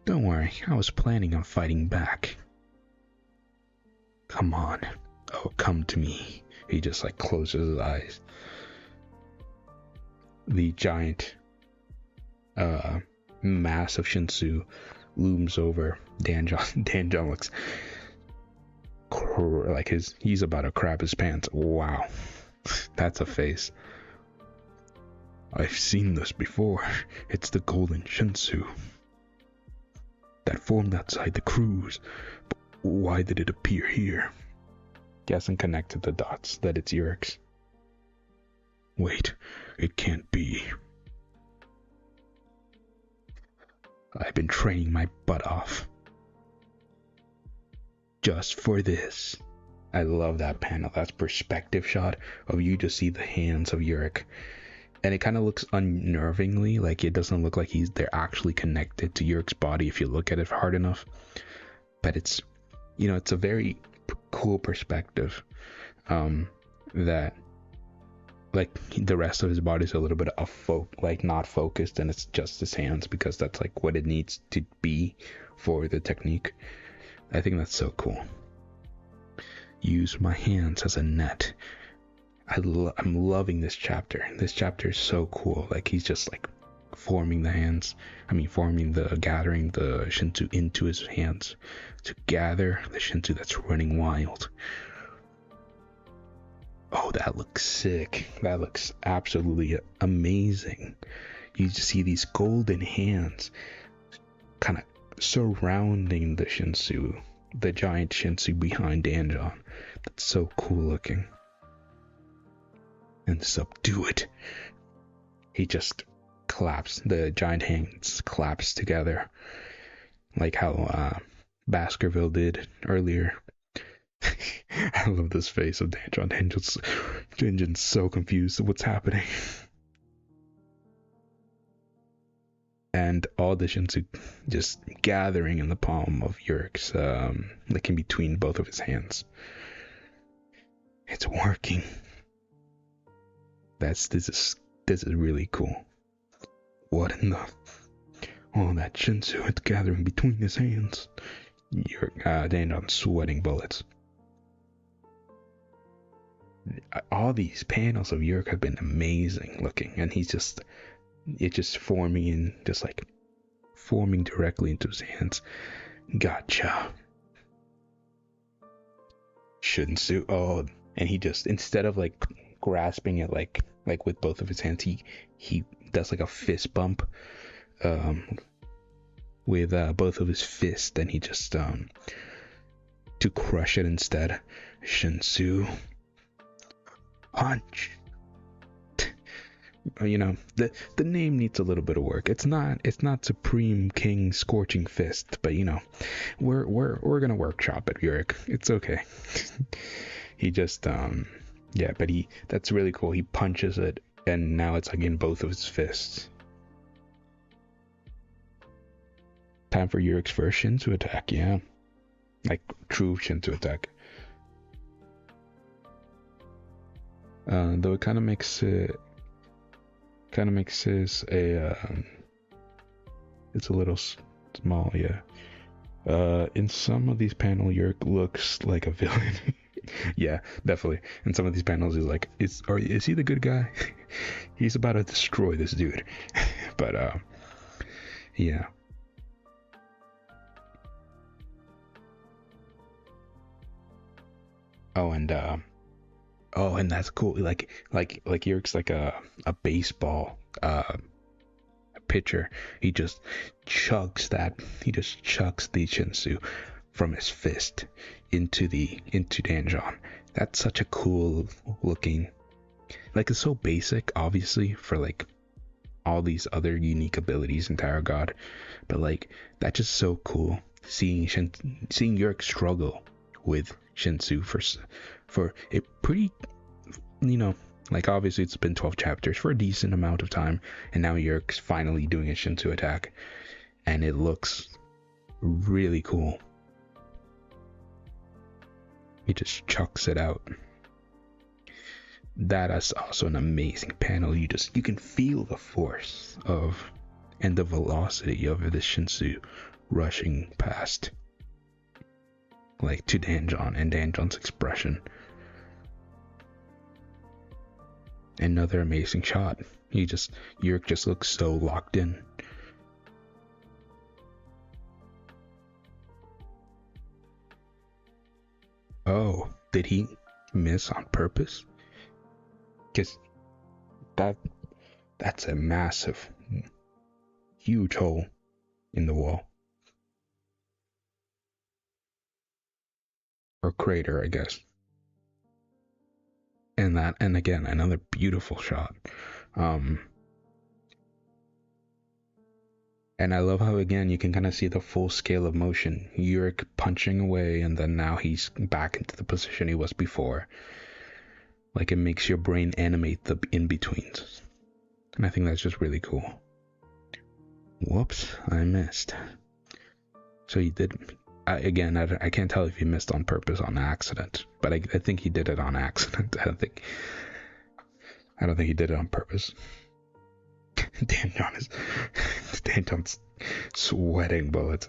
Don't worry, I was planning on fighting back. Come on. Oh, come to me. He just like closes his eyes. The giant mass of Shinsu looms over Danjon. Danjon looks like he's about to crap his pants. Wow, that's a face. I've seen this before. It's the golden Shinsu that formed outside the cruise. But why did it appear here? He hasn't connected the dots that it's Urek's. Wait, it can't be. I've been training my butt off just for this. I love that panel. That's perspective shot of you just see the hands of Urek, and it kind of looks unnervingly like it doesn't look like they're actually connected to Urek's body if you look at it hard enough. but it's, it's a very cool perspective, that like the rest of his body is a little bit like not focused, and it's just his hands because that's like what it needs to be for the technique. I think that's so cool. Use my hands as a net. I'm loving this chapter. This chapter is so cool. Like he's just like forming the hands. Gathering the Shinsu into his hands to gather the Shinsu that's running wild. Oh, that looks sick. That looks absolutely amazing. You just see these golden hands kind of surrounding the Shinsu, the giant Shinsu behind Danjon. That's so cool looking. And subdue it. He just claps. The giant hands collapse together, like how Baskerville did earlier. I love this face of Danjon. Danjon's so confused. What's happening? And all the Shinsu just gathering in the palm of Urek's, like in between both of his hands. It's working. This is really cool. What in the... Oh, that Shinsu is gathering between his hands. Danjon's sweating bullets. All these panels of Urek have been amazing looking, and it's just forming in, just like forming directly into his hands. Gotcha. Shinsu. Oh, and he just, instead of like grasping it like with both of his hands, he does like a fist bump with both of his fists, and he just to crush it instead. Shinsu punch. The name needs a little bit of work. It's not Supreme King Scorching Fist, but we're gonna workshop it, Urek. It's okay. He just but that's really cool. He punches it, and now it's like in both of his fists. Time for Urek's first Shinsu attack, yeah. Like true Shinsu attack. Though it kind of makes this it's a little small, yeah. In some of these panels, Urek looks like a villain. Yeah, definitely. In some of these panels, he's like, is he the good guy? He's about to destroy this dude. But yeah. And that's cool. Like Urek's like a baseball pitcher. He just chucks the Shinsu from his fist into Danjon. That's such a cool looking, like, it's so basic, obviously, for like all these other unique abilities in Tarot God, but like that's just so cool seeing Urek struggle with Shinsu for a pretty, like, obviously it's been 12 chapters for a decent amount of time, and now Urek's finally doing a Shinsu attack, and it looks really cool. He just chucks it out. That is also an amazing panel. You can feel the force and the velocity of the Shinsu rushing past, like, to Danjon, and Danjon's expression. Another amazing shot. Urek just looks so locked in. Oh, did he miss on purpose? Because that's a massive, huge hole in the wall. Or crater, I guess. And again, another beautiful shot. And I love how, again, you can kind of see the full scale of motion. Urek punching away, and then now he's back into the position he was before. Like, it makes your brain animate the in-betweens. And I think that's just really cool. Whoops, I missed. So he did... I can't tell if he missed on purpose on accident, but I think he did it on accident. I don't think he did it on purpose. Dan John's sweating bullets.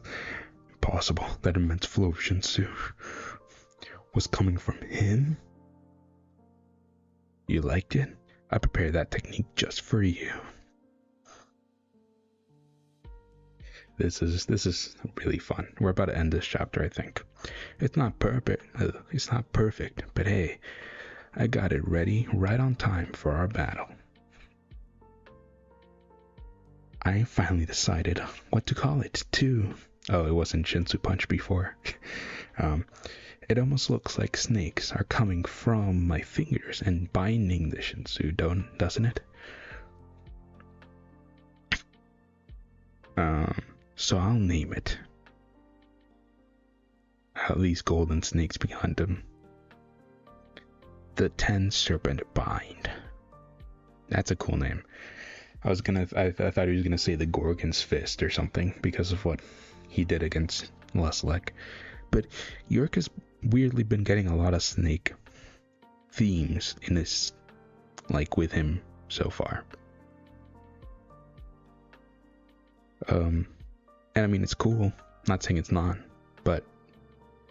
Impossible. That immense flow of Shinsu was coming from him. You liked it? I prepared that technique just for you. This is really fun. We're about to end this chapter, I think. It's not perfect, but hey, I got it ready right on time for our battle. I finally decided what to call it, too. Oh, it wasn't Shinsu Punch before. It almost looks like snakes are coming from my fingers and binding the Shinsu, doesn't it? So I'll name it. At least golden snakes behind them. The 10 Serpent Bind. That's a cool name. I thought he was gonna say the Gorgon's Fist or something because of what he did against Luslek. But Urek has weirdly been getting a lot of snake themes in this, like, with him so far. And I mean, it's cool. Not saying it's not, but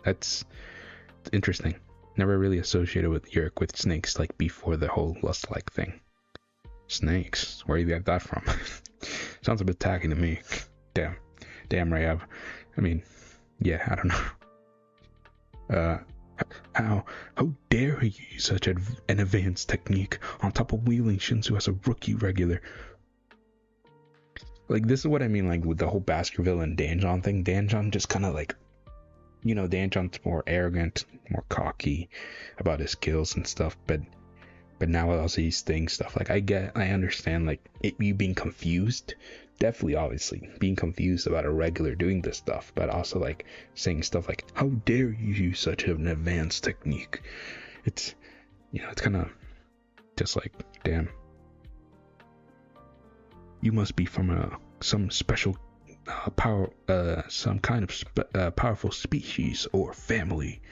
it's interesting. Never really associated with Urek with snakes, like, before the whole Lust-like thing. Snakes? Where do you get that from? Sounds a bit tacky to me. Damn, Rayav. I mean, yeah, I don't know. How dare he use such an advanced technique on top of wheeling Shinsu as a rookie regular? Like, this is what I mean, like, with the whole Baskerville and Danjon thing. Danjon just kind of, like, you know, Danjon's more arrogant, more cocky about his skills and stuff, but now also he's saying stuff, like, I understand, like, you being confused, definitely, obviously, being confused about a regular doing this stuff, but also, like, saying stuff like, how dare you use such an advanced technique? It's, you know, it's kind of just like, damn. You must be from some special power, some kind of powerful species or family.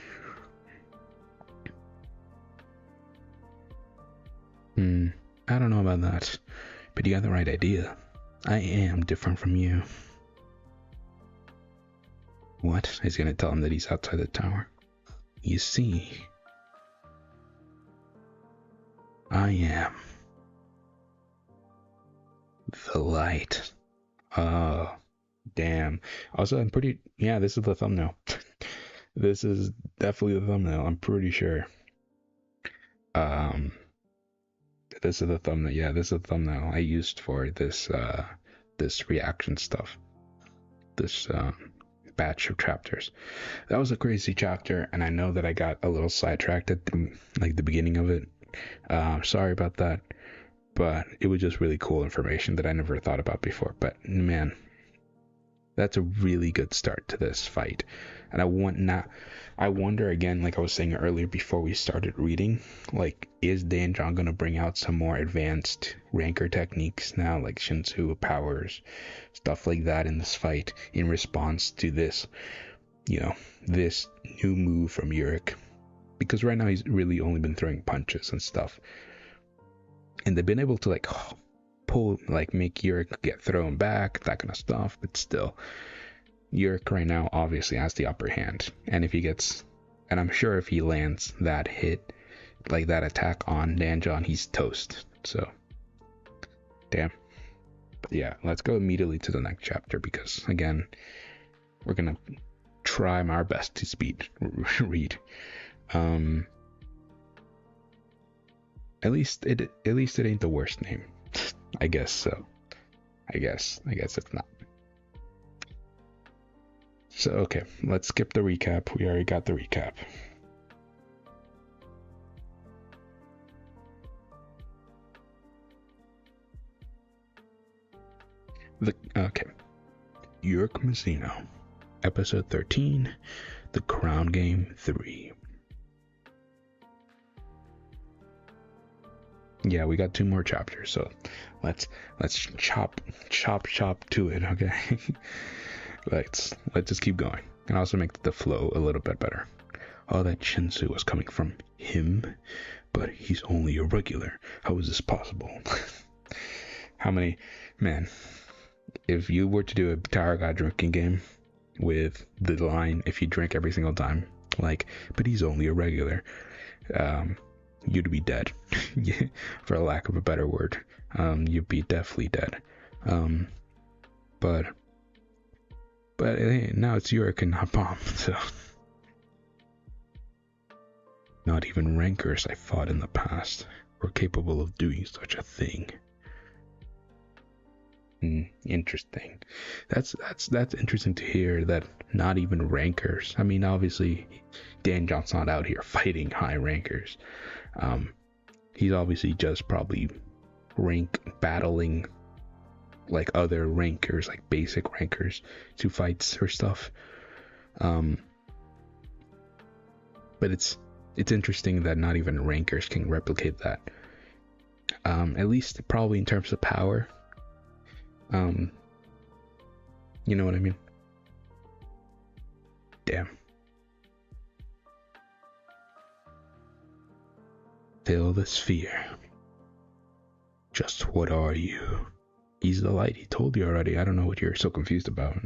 I don't know about that, but you got the right idea. I am different from you. What? He's gonna tell him that he's outside the tower. You see, I am the light. Oh, damn. Also, this is the thumbnail. This is definitely the thumbnail, I'm pretty sure. This is the thumbnail. Yeah, this is the thumbnail I used for this this reaction stuff. This batch of chapters. That was a crazy chapter, and I know that I got a little sidetracked at the beginning of it. Sorry about that, but it was just really cool information that I never thought about before. But man, that's a really good start to this fight. And I wonder again, like I was saying earlier before we started reading, like, is Danjon gonna bring out some more advanced Ranker techniques now, like Shinsu powers, stuff like that in this fight, in response to this, you know, this new move from Urek? Because right now he's really only been throwing punches and stuff. And they've been able to, like, pull, like, make Urek get thrown back, that kind of stuff, but still, Urek right now obviously has the upper hand, and I'm sure if he lands that hit, like that attack on Danjon, he's toast. So, damn. But yeah, let's go immediately to the next chapter, because again, we're gonna try our best to speed read. At least it ain't the worst name. I guess so. I guess it's not. So, okay, let's skip the recap. We already got the recap. Okay. Urek Mazino, Episode 13, The Crown Game 3. Yeah, we got 2 more chapters, so let's chop to it, okay? Let's just keep going. and also make the flow a little bit better. All that Shinsu was coming from him, but he's only a regular. How is this possible? How many... Man, if you were to do a Tower God drinking game with the line, if you drink every single time, like, but he's only a regular, you'd be dead. For a lack of a better word. You'd be definitely dead. But hey, now it's Urek and not Bomb, so... Not even rankers I fought in the past were capable of doing such a thing. Interesting. That's interesting to hear that not even rankers. I mean, obviously, Danjon's not out here fighting high rankers. He's obviously just probably battling like other rankers, like basic rankers, to fights or stuff. But it's interesting that not even rankers can replicate that. At least probably in terms of power. You know what I mean? Damn. Fill the sphere. Just what are you? He's the light. He told you already. I don't know what you're so confused about.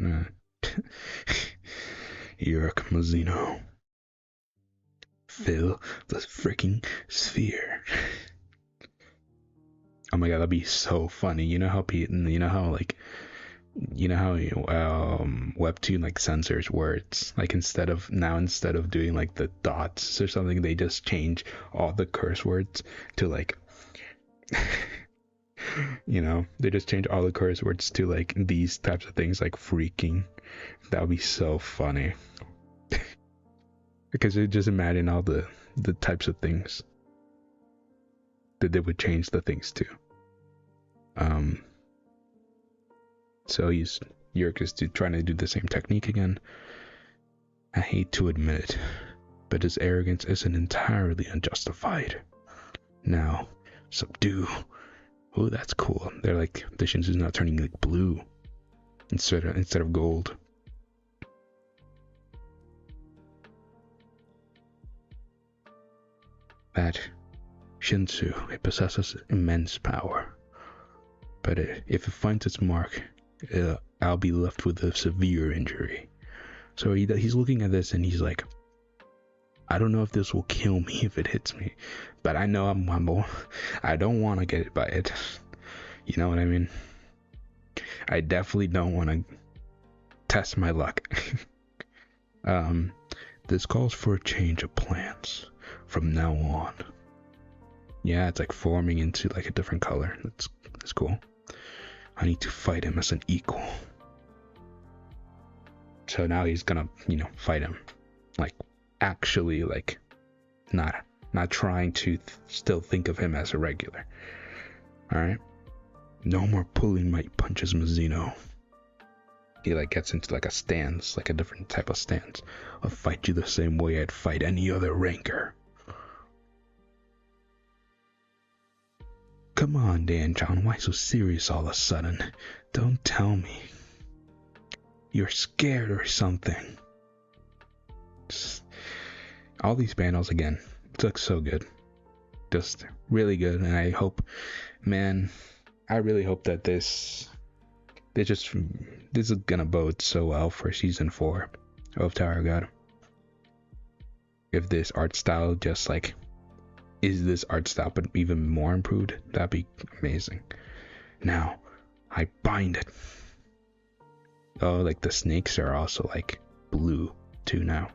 Urek Mazino. Fill the freaking sphere. Oh my god, that'd be so funny. You know how Webtoon like censors words. Like instead of doing like the dots or something, they just change all the curse words to like they just change all the curse words to like these types of things, like freaking. That would be so funny. Because you just imagine all the types of things that they would change the things to. So Urek is trying to do the same technique again. I hate to admit it, but his arrogance isn't entirely unjustified. Now, subdue. Oh, that's cool. They're like, the Shinsu's now turning like blue instead of gold. That Shinsu, it possesses immense power. But if it finds its mark, I'll be left with a severe injury. So he's looking at this and he's like, I don't know if this will kill me if it hits me, but I know I'm humble. I don't want to get it by it. You know what I mean? I definitely don't want to test my luck. This calls for a change of plans from now on. Yeah, it's like forming into like a different color. That's cool. I need to fight him as an equal. So now he's gonna, fight him. Like, actually, like, not trying to still think of him as a regular. Alright? No more pulling my punches, Mazino. He like gets into like a stance, like a different type of stance. I'll fight you the same way I'd fight any other ranker. Come on, Danjon, why so serious all of a sudden? Don't tell me you're scared or something. All these panels again, it looks so good. Just really good, and I hope, man, I really hope that this is gonna bode so well for season 4 of Tower God. If this art style just like is this art style but even more improved, that'd be amazing. Now I bind it. Oh, like the snakes are also like blue too now.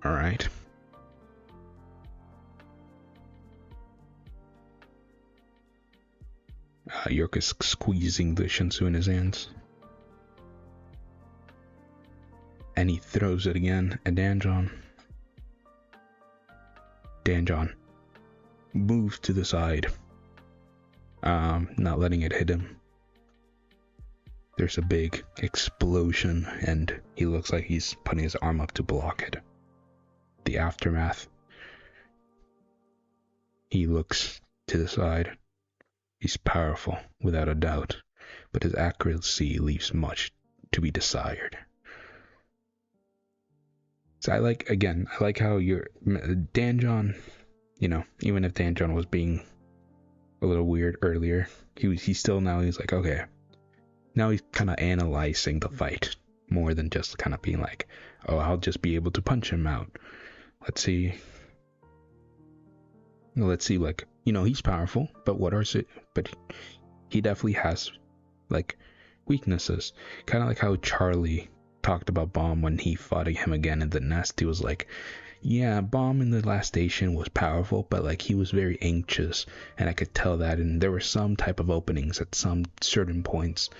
All right. Urek is squeezing the Shinsu in his hands. And he throws it again at Danjon. Danjon moves to the side, not letting it hit him. There's a big explosion, and he looks like he's putting his arm up to block it. The aftermath. He looks to the side. He's powerful, without a doubt, but his accuracy leaves much to be desired. So I like how you're Danjon, even if Danjon was being a little weird earlier, he's still now he's like, okay, now he's kind of analyzing the fight more than just kind of being like, oh, I'll just be able to punch him out. Let's see, like, he's powerful, but but he definitely has like weaknesses, kind of like how Charlie talked about Bomb when he fought him again in the nest. He was like, yeah, Bomb in the last station was powerful, but like he was very anxious, and I could tell that, and there were some type of openings at some certain points,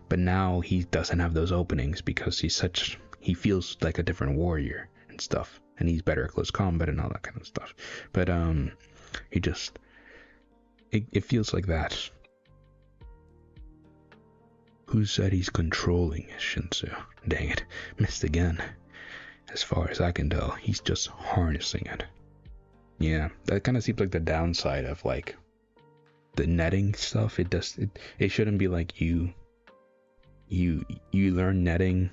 but now he doesn't have those openings because he feels like a different warrior and stuff, and he's better at close combat and all that kind of stuff. But it feels like that. Who said he's controlling Shinsu? Dang it, missed again. As far as I can tell, he's just harnessing it. Yeah, that kind of seems like the downside of like the netting stuff. It shouldn't be like you learn netting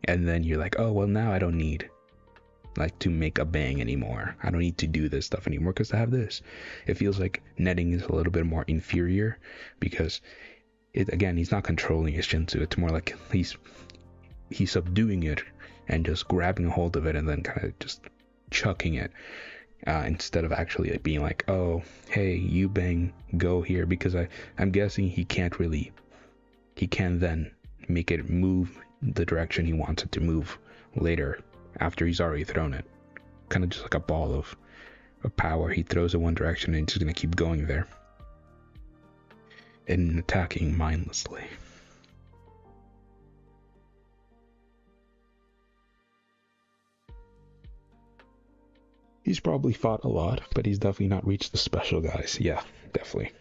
and then you're like, oh well, now I don't need like to make a bang anymore. I don't need to do this stuff anymore because I have this. It feels like netting is a little bit more inferior because he's not controlling his Shinsu. It's more like he's subduing it and just grabbing a hold of it and then kind of just chucking it instead of actually being like, oh, hey, you bang, go here, because I'm guessing he can then make it move the direction he wants it to move later after he's already thrown it. Kind of just like a ball of power. He throws it one direction and it's just going to keep going there and attacking mindlessly. He's probably fought a lot, but he's definitely not reached the special guys. Yeah, definitely.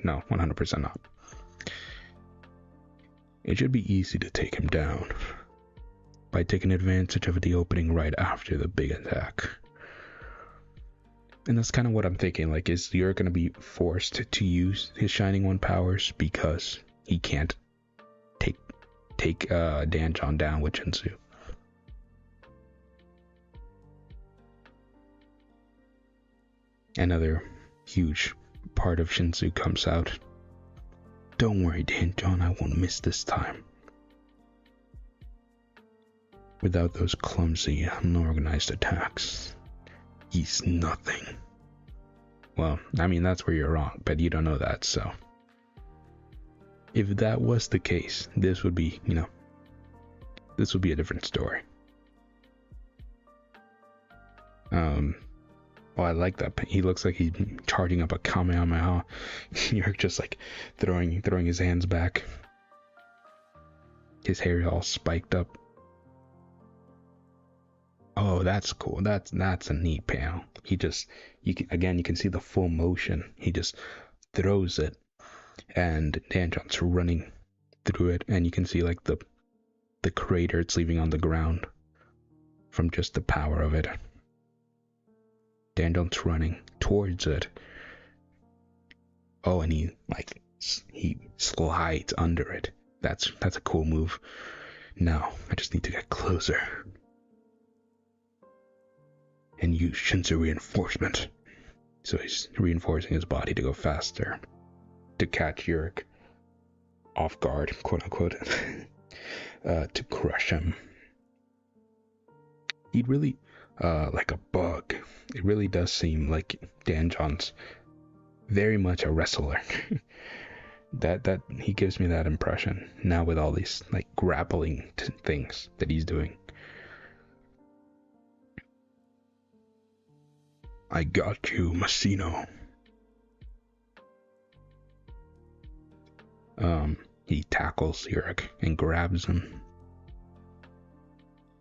No, 100% not. It should be easy to take him down by taking advantage of the opening right after the big attack. And that's kind of what I'm thinking, like, is Urek going to be forced to use his Shining One powers because he can't take Danjon down with Shinsu? Another huge part of Shinsu comes out. Don't worry, Danjon, I won't miss this time. Without those clumsy, unorganized attacks, he's nothing. Well, I mean, that's where you're wrong, but you don't know that, so. If that was the case, this would be, this would be a different story. Well, I like that. He looks like he's charging up a Kamehameha. You're just like throwing his hands back. His hair all spiked up. Oh, that's cool. That's a neat panel. You can see the full motion. He just throws it, and Danjon's running through it, and you can see like the crater it's leaving on the ground from just the power of it. Danjon's running towards it. Oh, and he slides under it. That's a cool move. Now I just need to get closer and use Shinsu reinforcement. So he's reinforcing his body to go faster, to catch Urek off guard, quote unquote, to crush him. He'd really, like a bug. It really does seem like Danjon's very much a wrestler. that he gives me that impression now with all these like grappling things that he's doing. I got you, Mazino. He tackles Urek and grabs him.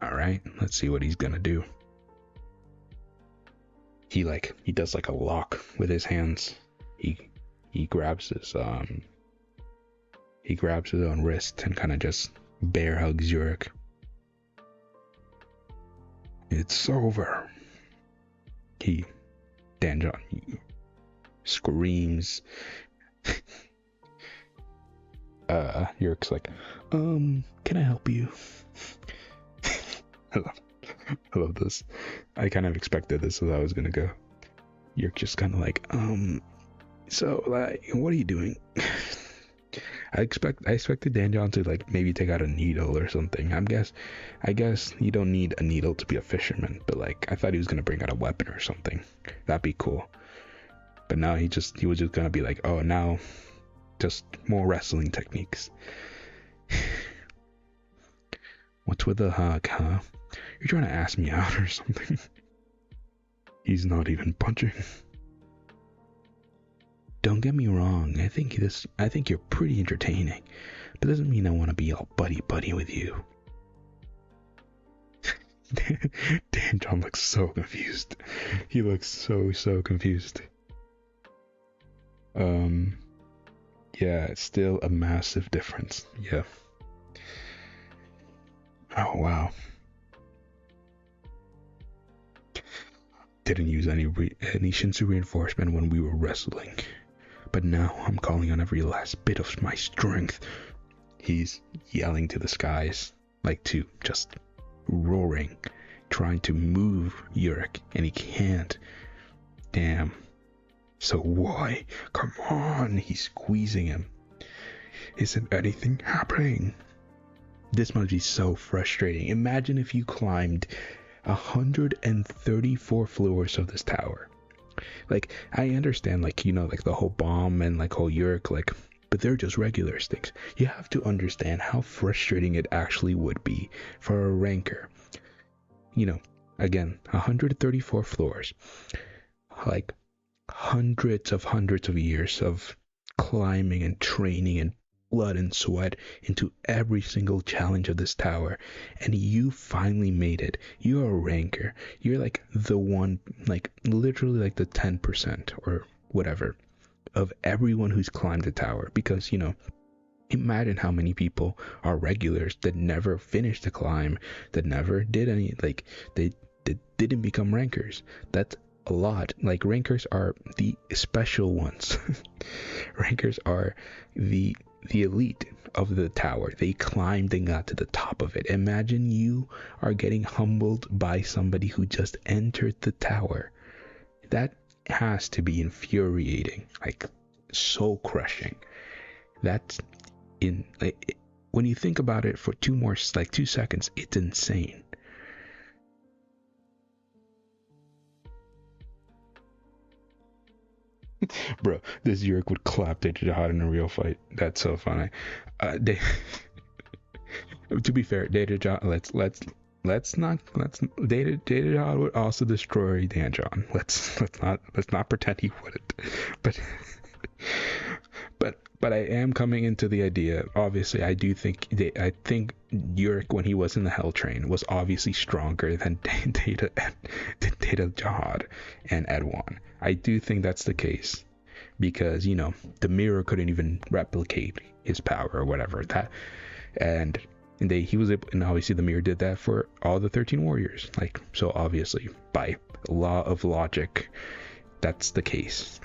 Alright, let's see what he's gonna do. He does like a lock with his hands. He grabs his own wrist and kind of just bear hugs Urek. It's over. Danjon screams Yurek's like, can I help you? I love this. I kind of expected this as I was gonna go. Yurek just kind of like, so like, what are you doing? I expected Dan John to like maybe take out a needle or something. I guess you don't need a needle to be a fisherman, but like I thought he was gonna bring out a weapon or something. That'd be cool. But now he was just gonna be like, oh, now just more wrestling techniques. What's with the hug, huh? You're trying to ask me out or something? He's not even punching. Don't get me wrong, I think you're pretty entertaining, but doesn't mean I want to be all buddy with you. Dan John looks so confused. He looks so confused. Yeah, it's still a massive difference. Yeah. Oh wow. Didn't use any Shinsu reinforcement when we were wrestling. But now I'm calling on every last bit of my strength. He's yelling to the skies, like to just roaring, trying to move Urek, and he can't. Damn. So why? Come on, he's squeezing him. Isn't anything happening? This must be so frustrating. Imagine if you climbed 134 floors of this tower. Like, I understand, like, you know, like the whole bomb and like whole Urek, like, but they're just regular sticks. You have to understand how frustrating it actually would be for a ranker. You know, again, 134 floors, like hundreds of years of climbing and training and blood and sweat into every single challenge of this tower, and you finally made it. You're a ranker. You're like the one, like literally like the 10% or whatever of everyone who's climbed the tower, because you know, imagine how many people are regulars that never finished the climb, that never did any, like they didn't become rankers. That's a lot. Like, rankers are the special ones. Rankers are the elite of the tower. They climbed and got to the top of it. Imagine you are getting humbled by somebody who just entered the tower. That has to be infuriating, like soul crushing. That's in, like, when you think about it for 2 seconds, it's insane. Bro, this Urek would clap Data Jihad in a real fight. That's so funny. To be fair, Data Jihad, let's not Data Jihad would also destroy Dan John. Let's not pretend he wouldn't. But I am coming into the idea. Obviously, I think Urek, when he was in the Hell Train, was obviously stronger than Data Jihad and Edwan. I do think that's the case, because you know the mirror couldn't even replicate his power or whatever that, and he was able, and obviously the mirror did that for all the 13 warriors. Like, so obviously by law of logic, that's the case.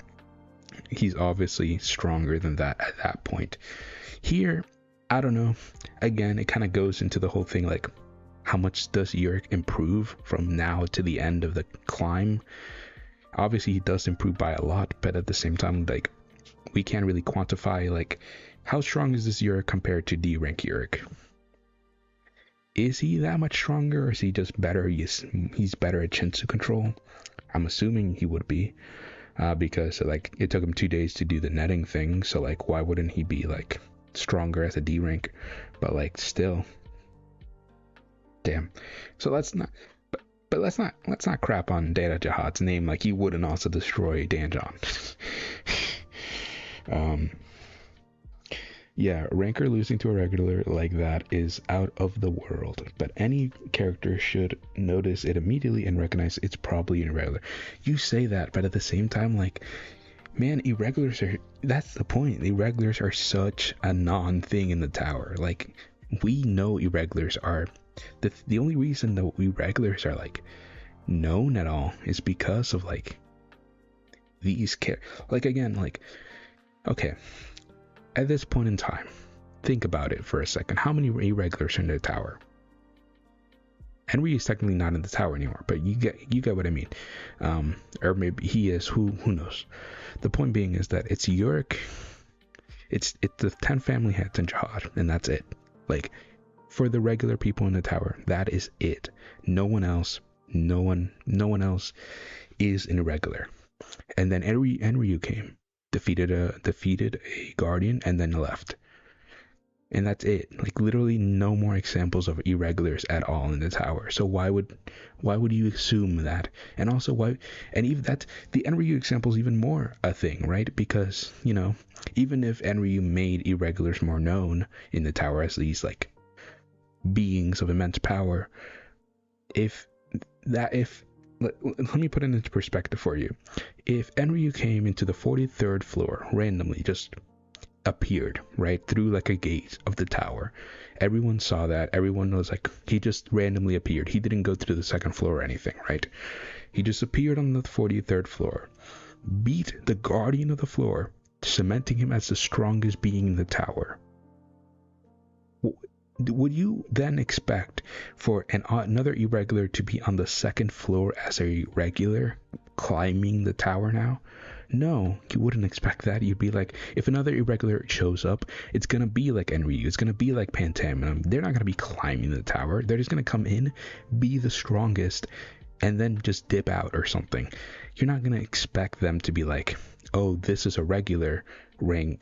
He's obviously stronger than that at that point. Here, I don't know. Again, it kind of goes into the whole thing, like, how much does Urek improve from now to the end of the climb? Obviously, he does improve by a lot, but at the same time, like, we can't really quantify, like, how strong is this Urek compared to D-rank Urek? Is he that much stronger, or is he just better? He's better at Shinsu control. I'm assuming he would be. Because like it took him 2 days to do the netting thing, so like why wouldn't he be like stronger as a D rank? But like still, damn. So let's not crap on Data Jihad's name. Like, he wouldn't also destroy Dan John. Yeah, ranker losing to a regular like that is out of the world, but any character should notice it immediately and recognize it's probably irregular. You say that, but at the same time, like, man, irregulars are, that's the point. Irregulars are such a non-thing in the tower. Like, we know irregulars are, the only reason that irregulars are, like, known at all is because of, like, these like, again, like, Okay, at this point in time, think about it for a second. How many irregulars are in the tower? Henry is technically not in the tower anymore, but you get what I mean. Or maybe he is. Who knows? The point being is that it's Urek. It's the 10 family heads and Jihad, and that's it. Like, for the regular people in the tower, that is it. No one else. No one else is an irregular. And then Enryu came, defeated a guardian, and then left. And that's it. Like, literally no more examples of irregulars at all in the tower. So why would you assume that? And also why? And even that, the Enryu example is even more a thing, right? Because, you know, even if Enryu made irregulars more known in the tower as these like beings of immense power, let me put it into perspective for you. If Enryu came into the 43rd floor randomly, just appeared right through like a gate of the tower, everyone saw that. Everyone was like, he just randomly appeared. He didn't go to the second floor or anything, right? He just appeared on the 43rd floor, beat the guardian of the floor, cementing him as the strongest being in the tower. Would you then expect for another irregular to be on the second floor as a regular climbing the tower now? No, you wouldn't expect that. You'd be like, if another irregular shows up, it's going to be like Enryu. It's going to be like Pantam. They're not going to be climbing the tower. They're just going to come in, be the strongest, and then just dip out or something. You're not going to expect them to be like, oh, this is a regular ring.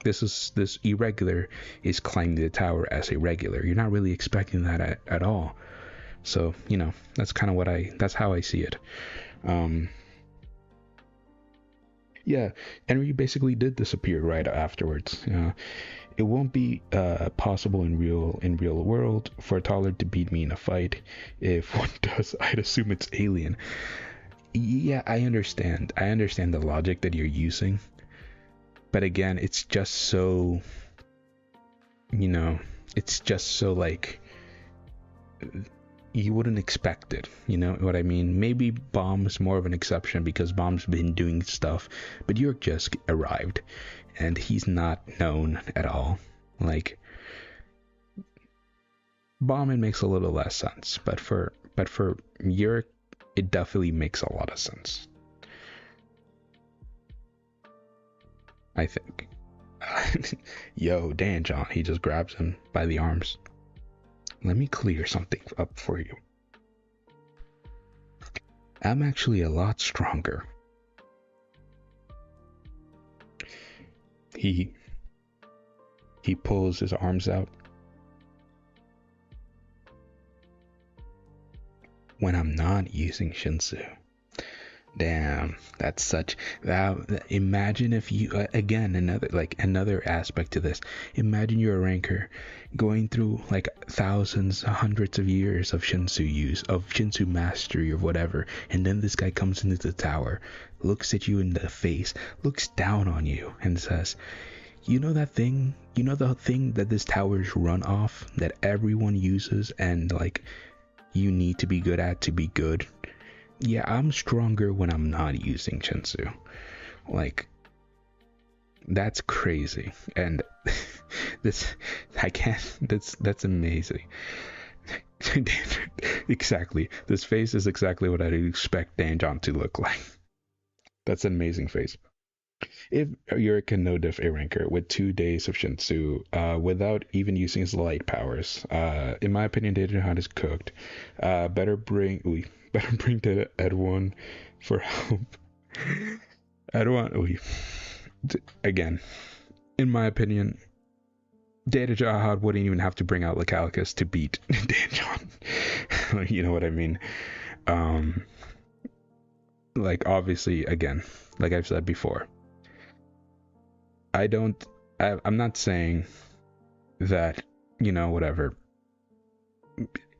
This irregular is climbing the tower as a regular. You're not really expecting that at all. So, you know, that's kind of that's how I see it. Yeah, Enryu basically did disappear right afterwards. It won't be possible in real world for a toddler to beat me in a fight. If one does, I'd assume it's alien. Yeah, I understand. I understand the logic that you're using. But again, it's just so, you know, it's just so like, you wouldn't expect it, you know what I mean? Maybe Bomb's more of an exception because Bomb's been doing stuff, but Urek just arrived and he's not known at all. Like, Bomb, it makes a little less sense, but for Urek, it definitely makes a lot of sense, I think. Yo, Dan John, he just grabs him by the arms. Let me clear something up for you. I'm actually a lot stronger. He pulls his arms out. When I'm not using Shinsu. Damn, that's such that. Imagine if you again another aspect to this. Imagine you're a ranker going through like thousands, hundreds of years of Shinsu use, of Shinsu mastery or whatever, and then this guy comes into the tower, looks at you in the face, looks down on you, and says, "You know that thing? You know the thing that this tower's run off that everyone uses and like you need to be good at to be good." Yeah, I'm stronger when I'm not using Shinsu. Like, that's crazy. And that's amazing. Exactly. This face is exactly what I'd expect Danjon to look like. That's an amazing face. If Urek can no diff a ranker with 2 days of Shinsu, without even using his light powers, in my opinion, Danjon is cooked. Better bring to Edwin for help. Edwin, again, in my opinion, Data Jahad wouldn't even have to bring out Lecalicus to beat Danjon. You know what I mean? Like, obviously, again, like I've said before, I'm not saying that, you know, whatever.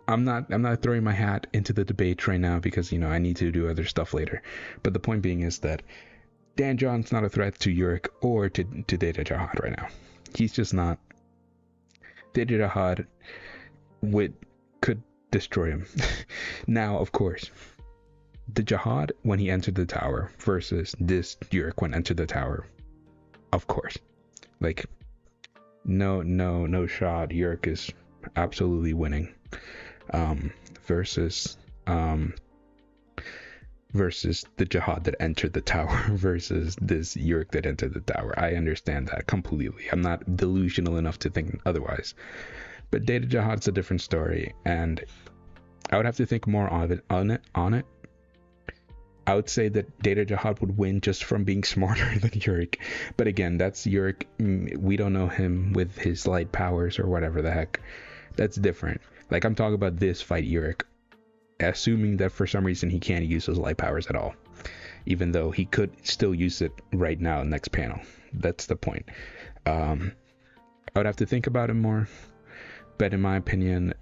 I'm not throwing my hat into the debate right now because, you know, I need to do other stuff later. But the point being is that Dan John's not a threat to Urek or to Data Jahad right now. He's just not. Data Jahad could destroy him. Now, of course, the Jahad when he entered the tower versus this Urek when entered the tower. of course. Like, no shot. Urek is absolutely winning. Versus versus the Jihad that entered the tower versus this Urek that entered the tower. I understand that completely. I'm not delusional enough to think otherwise. But Data Jihad's a different story, and I would have to think more on it. I would say that Data Jihad would win just from being smarter than Urek. But again, that's Urek. We don't know him with his light powers or whatever the heck. That's different. Like, I'm talking about this fight Urek, assuming that for some reason he can't use his light powers at all, even though he could still use it right now next panel. That's the point. I would have to think about it more, but in my opinion,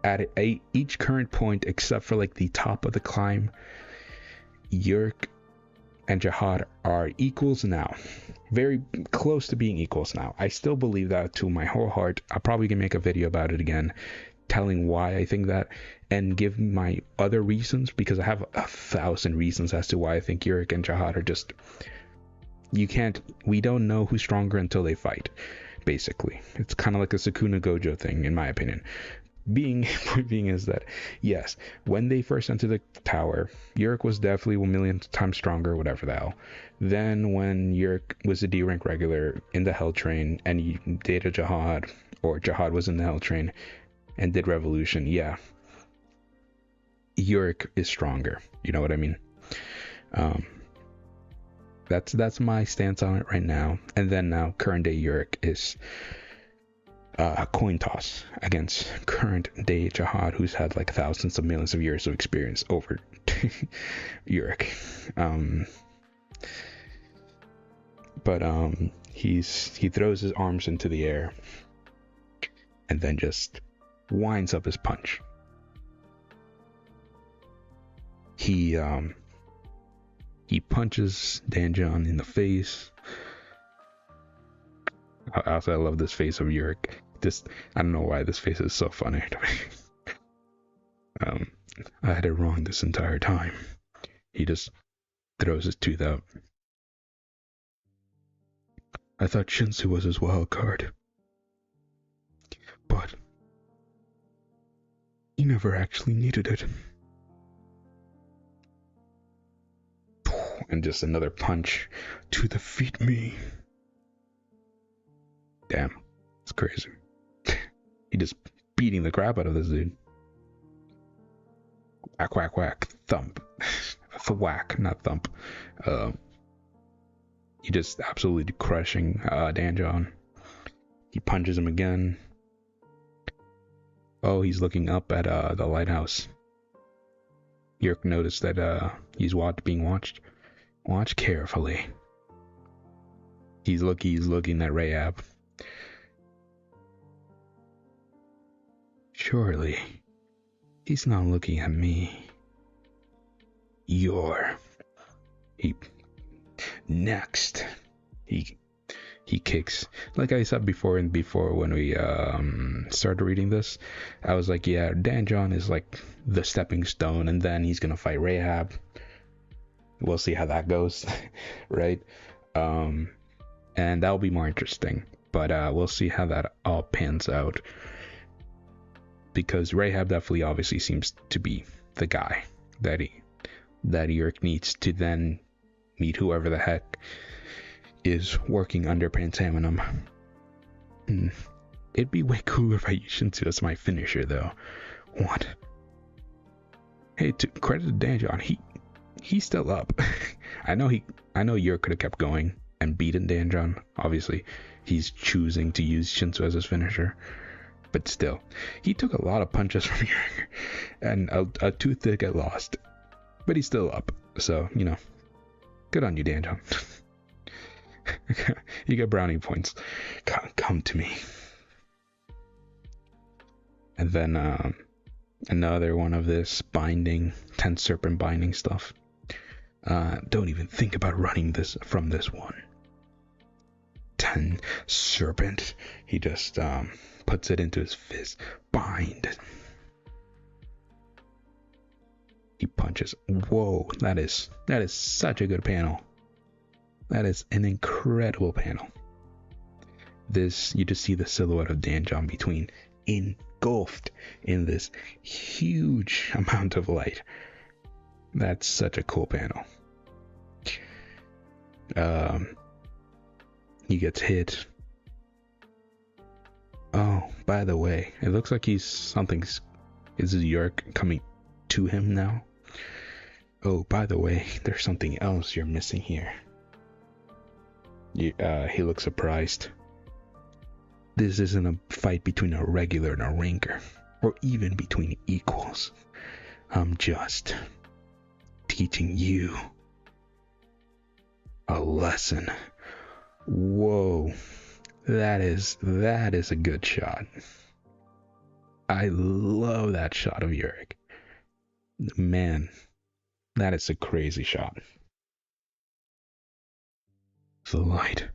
at each current point except for like the top of the climb, Urek and Jihad are equals now, very close to being equals now. I still believe that to my whole heart. I'll probably gonna make a video about it again, telling why I think that and give my other reasons, because I have 1,000 reasons as to why I think Urek and Jihad are just, we don't know who's stronger until they fight. Basically, it's kind of like a Sukuna Gojo thing, in my opinion. Point being is that, yes, when they first entered the tower, Urek was definitely 1,000,000 times stronger, whatever the hell. Then when Urek was a D rank regular in the Hell Train and Data Jihad, or Jihad was in the Hell Train and did Revolution, yeah, Urek is stronger. You know what I mean? That's my stance on it right now. And then now, current day Urek is a coin toss against current day Jihad, who's had like thousands of millions of years of experience over Urek. But he throws his arms into the air and then just winds up his punch. He punches Danjon in the face. I love this face of Urek. I don't know why this face is so funny to me. I had it wrong this entire time. He just throws his tooth out. I thought Shinsu was his wild card, but he never actually needed it. And just another punch to defeat me. Damn, it's crazy. He just beating the crap out of this dude. Whack, whack, whack, thump. Whack, not thump. He just absolutely crushing Danjon. He punches him again. Oh, he's looking up at the lighthouse. Urek noticed that he's being watched. Watch carefully. He's looking at Rahab. Surely, he's not looking at me. Next. He kicks. Like I said before when we started reading this, I was like, yeah, Danjon is like the stepping stone, and then he's gonna fight Rahab. We'll see how that goes, right? And that'll be more interesting. But we'll see how that all pans out. Because Rahab definitely obviously seems to be the guy that Urek needs to then meet whoever the heck is working under Pentaminum. It'd be way cooler if I used Shinsu as my finisher though. What? Hey, to credit to Danjon, he's still up. I know Urek could have kept going and beaten Danjon. Obviously, he's choosing to use Shinsu as his finisher. But still, he took a lot of punches from Urek, and a tooth did get lost. But he's still up, so, you know, good on you, Danjon. You get brownie points. Come to me. And then another one of this 10 serpent binding stuff. Don't even think about running from this one. 10 serpent. He just puts it into his fist. Bind. He punches. Whoa, that is such a good panel. That is an incredible panel. This, you just see the silhouette of Danjon between, engulfed in this huge amount of light. That's such a cool panel. He gets hit. Oh, by the way, it looks like is Urek coming to him now? Oh, by the way, there's something else you're missing here. He looks surprised. This isn't a fight between a regular and a ranker, or even between equals. I'm just teaching you a lesson. Whoa, that is a good shot. I love that shot of Urek. Man, that is a crazy shot. The light,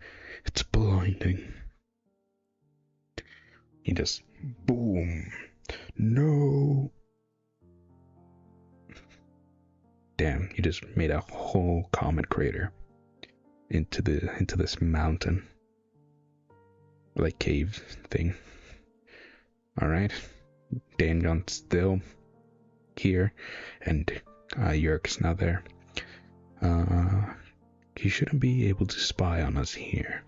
it's blinding. He just, boom. No. Damn, he just made a whole comet crater into this mountain, like cave thing. All right, Danjon's still here, and Urek's not there. He shouldn't be able to spy on us here.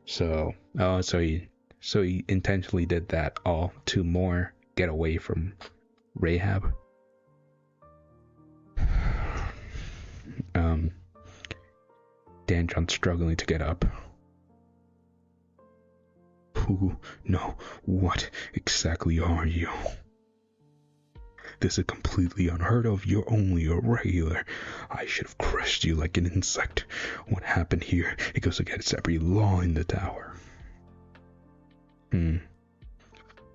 So he intentionally did that all to more get away from Rahab. Danjon's struggling to get up. Who? No, what exactly are you? This is completely unheard of. You're only a regular. I should have crushed you like an insect. What happened here? It goes against every law in the tower.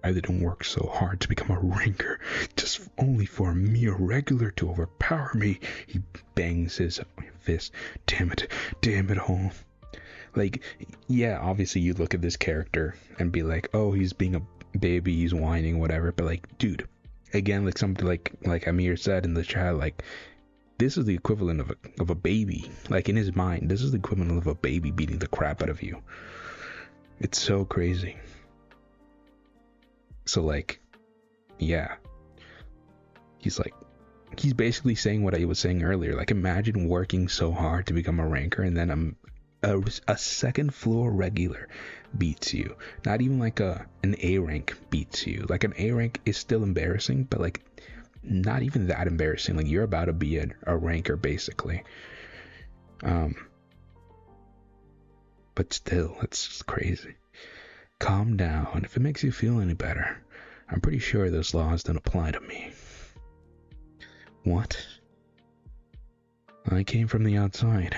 I didn't work so hard to become a ranker, just only for a mere regular to overpower me. He bangs his fist. Damn it all. Like, yeah, obviously you look at this character and be like, oh, he's being a baby, he's whining, whatever. But like, dude, again, like something like Amir said in the chat, like, this is the equivalent of a baby. Like, in his mind, this is the equivalent of a baby beating the crap out of you. It's so crazy. So like, yeah, he's basically saying what I was saying earlier. Like, imagine working so hard to become a ranker, and then a second floor regular beats you. Not even like an A rank beats you. Like, an A rank is still embarrassing, but like not even that embarrassing. Like, you're about to be a ranker basically. But still, it's just crazy. Calm down. If it makes you feel any better, I'm pretty sure those laws don't apply to me. What? I came from the outside.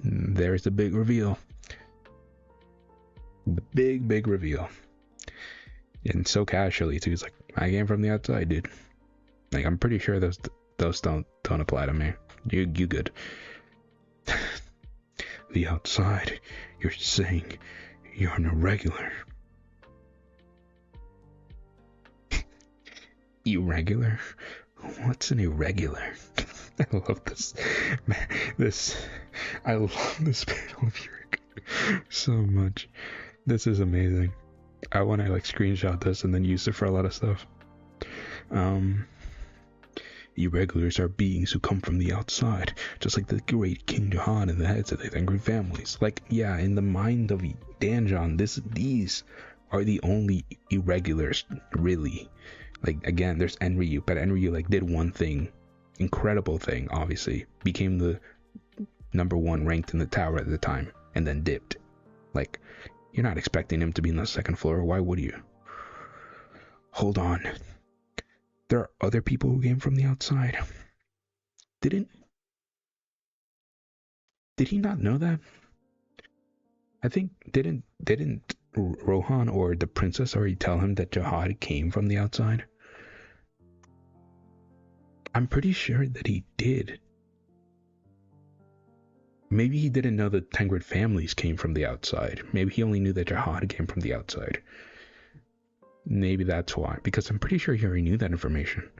There's the big reveal. The big reveal. And so casually too. He's like, I came from the outside, dude. Like, I'm pretty sure those don't apply to me. You good. The outside. You're saying you're an irregular. Irregular? What's an irregular? I love this. Man, I love this panel of Urek so much. This is amazing. I want to like screenshot this and then use it for a lot of stuff. Irregulars are beings who come from the outside, just like the great King Jahan and the heads of the angry families. Like, yeah, in the mind of Danjon, these are the only irregulars, really. Like, again, there's Enryu, but Enryu like did one thing, incredible thing, obviously, became the #1 ranked in the tower at the time, and then dipped. Like, you're not expecting him to be in the second floor. Why would you? Hold on. There are other people who came from the outside. Did he not know that? I think didn't Rohan or the princess already tell him that Jihad came from the outside? I'm pretty sure that he did. Maybe he didn't know that Tengrid families came from the outside. Maybe he only knew that Jihad came from the outside. Maybe that's why, because I'm pretty sure he already knew that information.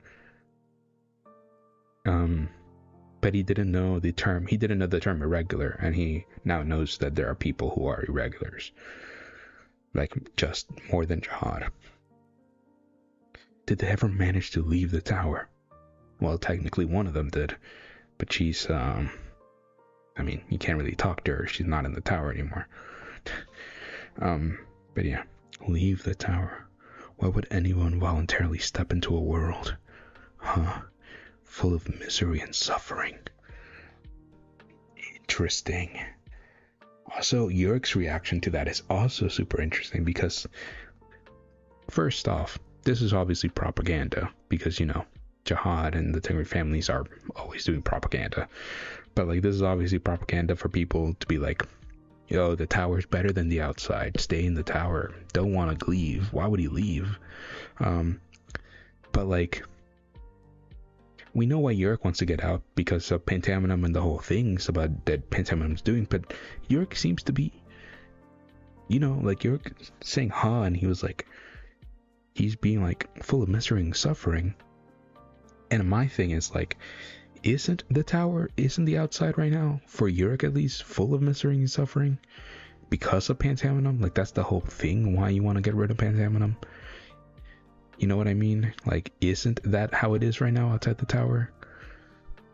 but he didn't know the term. He didn't know the term irregular, and he now knows that there are people who are irregulars, like just more than jihad. Did they ever manage to leave the tower? Well, technically one of them did, but she's I mean, you can't really talk to her. She's not in the tower anymore. But yeah, leave the tower. Why would anyone voluntarily step into a world, full of misery and suffering? Interesting. Also, Urek's reaction to that is also super interesting because, first off, this is obviously propaganda because, you know, jihad and the Tengri families are always doing propaganda. But, like, this is obviously propaganda for people to be like, yo, the tower's better than the outside. Stay in the tower. Don't want to leave. Why would he leave? But, like, we know why Urek wants to get out because of Pentaminum and the whole things about that Pentaminum's doing. But Urek seems to be, you know, like, Urek saying ha, and he was like, he's being, like, full of misery and suffering. And my thing is, like, isn't the outside right now, for Urek at least, full of misery and suffering because of Pentaminum? Like, that's the whole thing, why you want to get rid of Pentaminum. You know what I mean? Like, isn't that how it is right now outside the tower?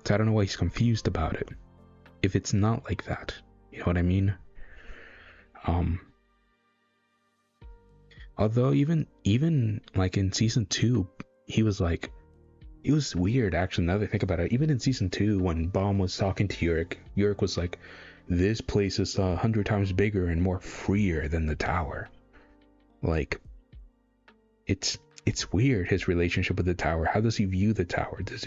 So I don't know why he's confused about it, if it's not like that. You know what I mean? Although even like in season 2, he was like, it was weird actually now that I think about it. Even in season 2, when Baum was talking to Urek was like, this place is 100 times bigger and more freer than the tower. Like, it's weird, his relationship with the tower. How does he view the tower? Does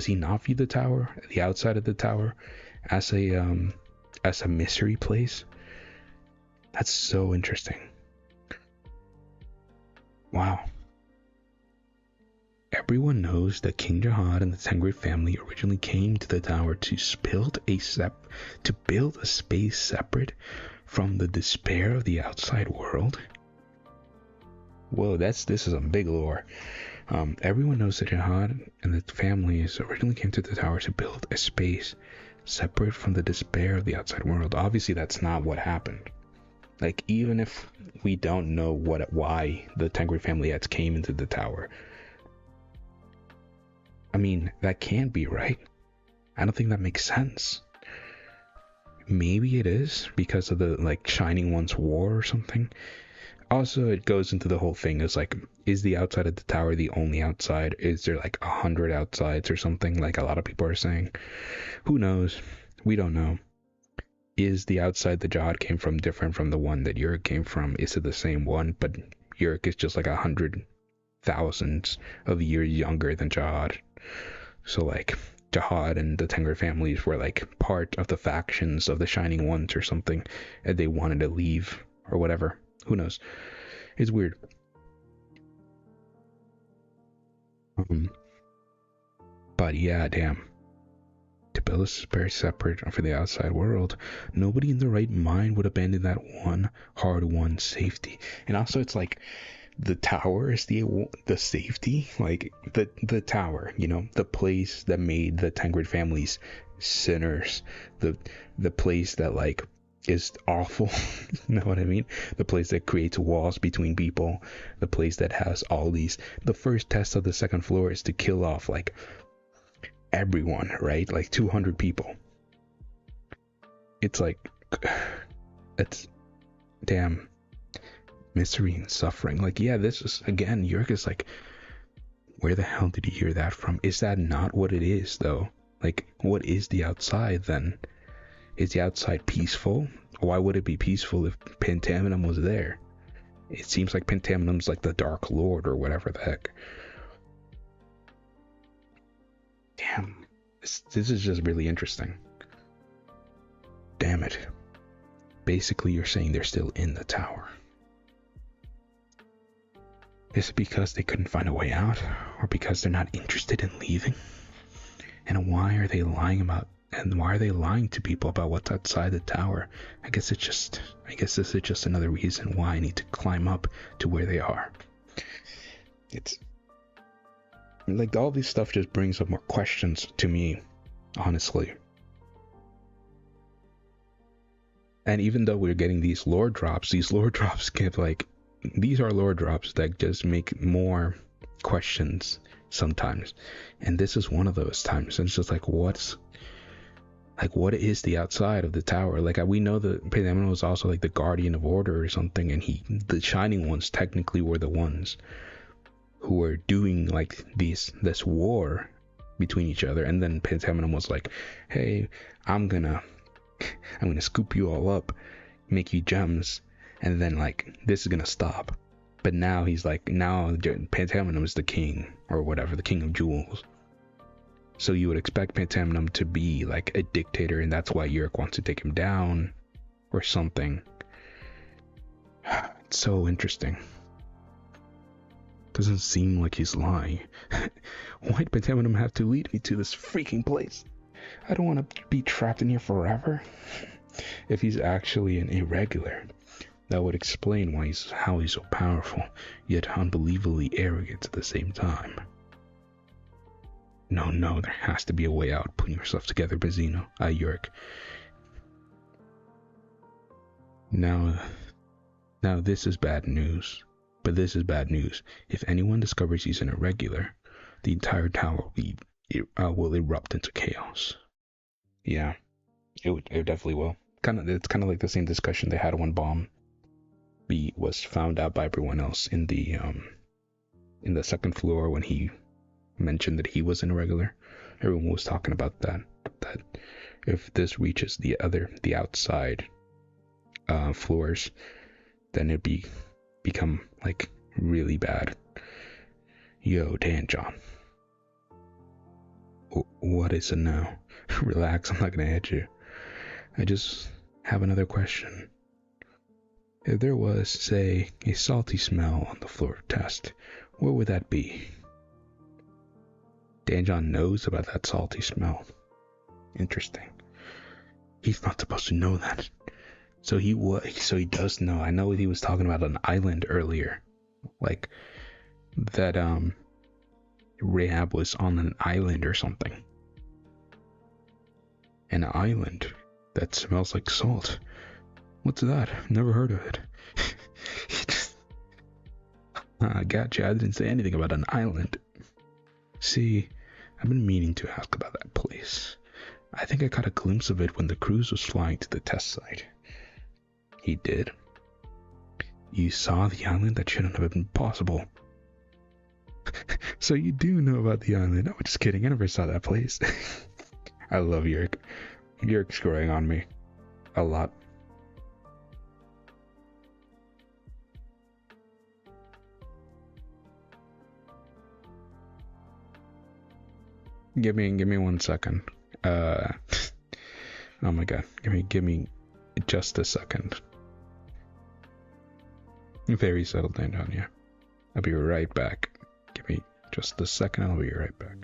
he not view the tower, the outside of the tower, as a mystery place? That's so interesting. Wow. Everyone knows that King Jihad and the Tengri family originally came to the tower to build a space separate from the despair of the outside world. Whoa, this is some big lore. Everyone knows that Jihad and the families originally came to the tower to build a space separate from the despair of the outside world. Obviously, that's not what happened. Like, even if we don't know why the Tengri family heads came into the tower, I mean, that can't be right. I don't think that makes sense. Maybe it is because of the, like, Shining One's war or something. Also, it goes into the whole thing. It's like, is the outside of the tower the only outside? Is there like 100 outsides or something, like a lot of people are saying? Who knows? We don't know. Is the outside the Jihad came from different from the one that Urek came from? Is it the same one, but Urek is just like 100,000 of years younger than Jihad? So, like, Jihad and the Tengri families were like part of the factions of the Shining Ones or something, and they wanted to leave or whatever. Who knows? It's weird. But yeah, damn. To build a space separate for the outside world, nobody in the right mind would abandon that one hard-won safety. And also, it's like, the tower is the safety, like the tower, you know, the place that made the Tengrid families sinners, the place that, like, is awful. You know what I mean? The place that creates walls between people, the place that has all these. The first test of the second floor is to kill off, like, everyone, right? Like 200 people. It's like, it's damn misery and suffering. Like, yeah, this is, again, Urek is like, where the hell did he hear that from? Is that not what it is, though? Like, what is the outside then? Is the outside peaceful? Why would it be peaceful if Pentaminum was there? It seems like Pentaminum's like the Dark Lord or whatever the heck. Damn, this is just really interesting. Damn it. Basically, you're saying they're still in the tower. Is it because they couldn't find a way out, or because they're not interested in leaving? And why are they lying to people about what's outside the tower? I guess this is just another reason why I need to climb up to where they are. It's like all this stuff just brings up more questions to me honestly. And even though we're getting these lore drops give like, these are lore drops that just make more questions sometimes. And this is one of those times. And it's just like, what is the outside of the tower? Like, we know that Paimon was also like the guardian of order or something, and the Shining Ones technically were the ones who were doing like this war between each other. And then Paimon was like, hey, I'm gonna scoop you all up, make you gems, and then like this is gonna stop. But now he's like, now Pantamenum is the king or whatever, the king of jewels. So you would expect Pantamenum to be like a dictator, and that's why Urek wants to take him down or something. It's so interesting. Doesn't seem like he's lying. Why'd Pantamenum have to lead me to this freaking place? I don't want to be trapped in here forever. If he's actually an irregular, that would explain how he's so powerful, yet unbelievably arrogant at the same time. No, there has to be a way out. Putting yourself together, Mazino. Urek. Now this is bad news. But this is bad news. If anyone discovers he's an irregular, the entire tower will erupt into chaos. Yeah, it definitely will. It's kind of like the same discussion they had when Bomb was found out by everyone else in the second floor when he mentioned that he was an irregular. Everyone was talking about that if this reaches the outside floors, then it'd become like really bad. Yo, Dan John. What is it now? Relax, I'm not gonna hit you. I just have another question. If there was, say, a salty smell on the floor of test, where would that be? Dan John knows about that salty smell. Interesting. He's not supposed to know that. So he does know. I know he was talking about an island earlier. Like that Rahab was on an island or something. An island that smells like salt. What's that? Never heard of it. I gotcha. I didn't say anything about an island. See, I've been meaning to ask about that place. I think I caught a glimpse of it when the cruise was flying to the test site. He did? You saw the island? That shouldn't have been possible. So you do know about the island. No, just kidding. I never saw that place. I love Urek. Urek's growing on me. A lot. Give me 1 second. Oh my god. Give me just a second. Very settled down, yeah. I'll be right back. Give me just a second, I'll be right back.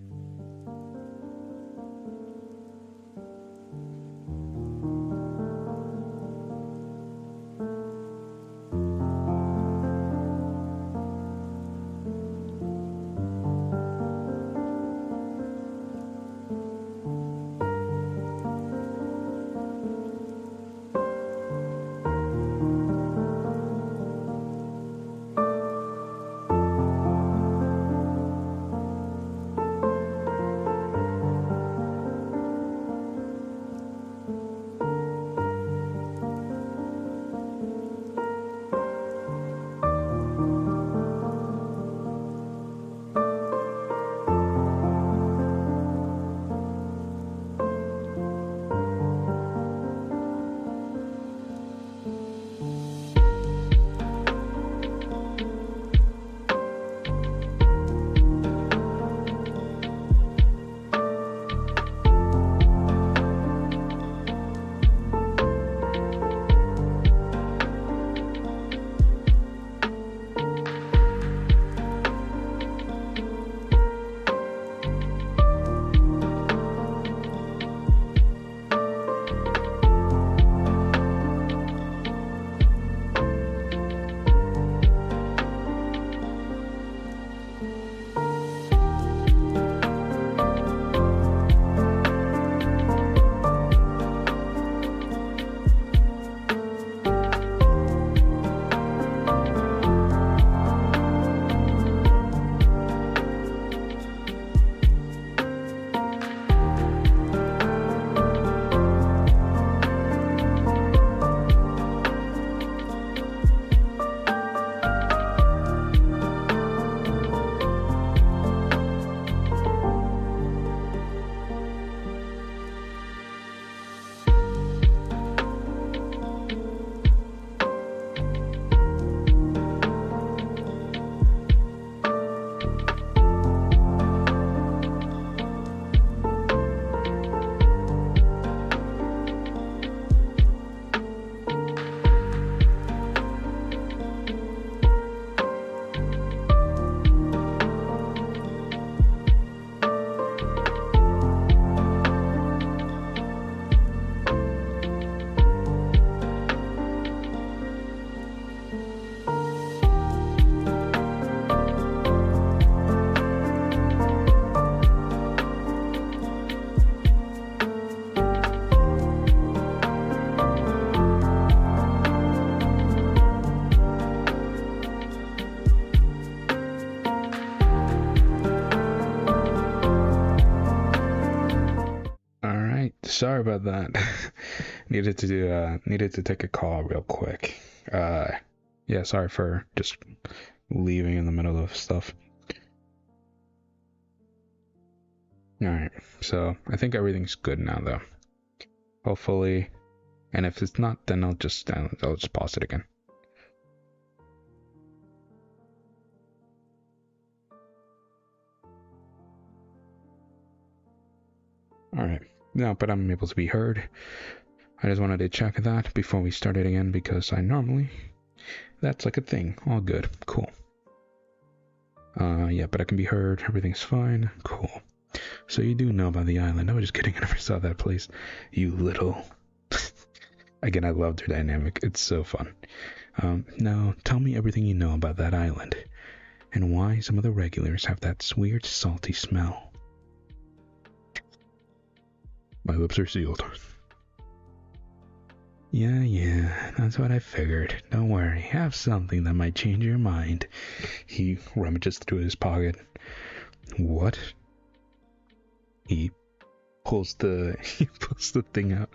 sorry about that. needed to take a call real quick. Yeah, sorry for just leaving in the middle of stuff. Alright, so I think everything's good now though. Hopefully, and if it's not, then I'll just pause it again. Alright, no, but I'm able to be heard. I just wanted to check that before we started again because that's like a thing. All good, cool. Yeah, but I can be heard, everything's fine, cool. So you do know about the island. I was just kidding, I never saw that place. You little... Again, I loved her dynamic, it's so fun. Now, tell me everything you know about that island. And why some of the regulars have that weird salty smell. My lips are sealed. Yeah, that's what I figured. Don't worry, have something that might change your mind. He rummages through his pocket. What? He pulls the thing out.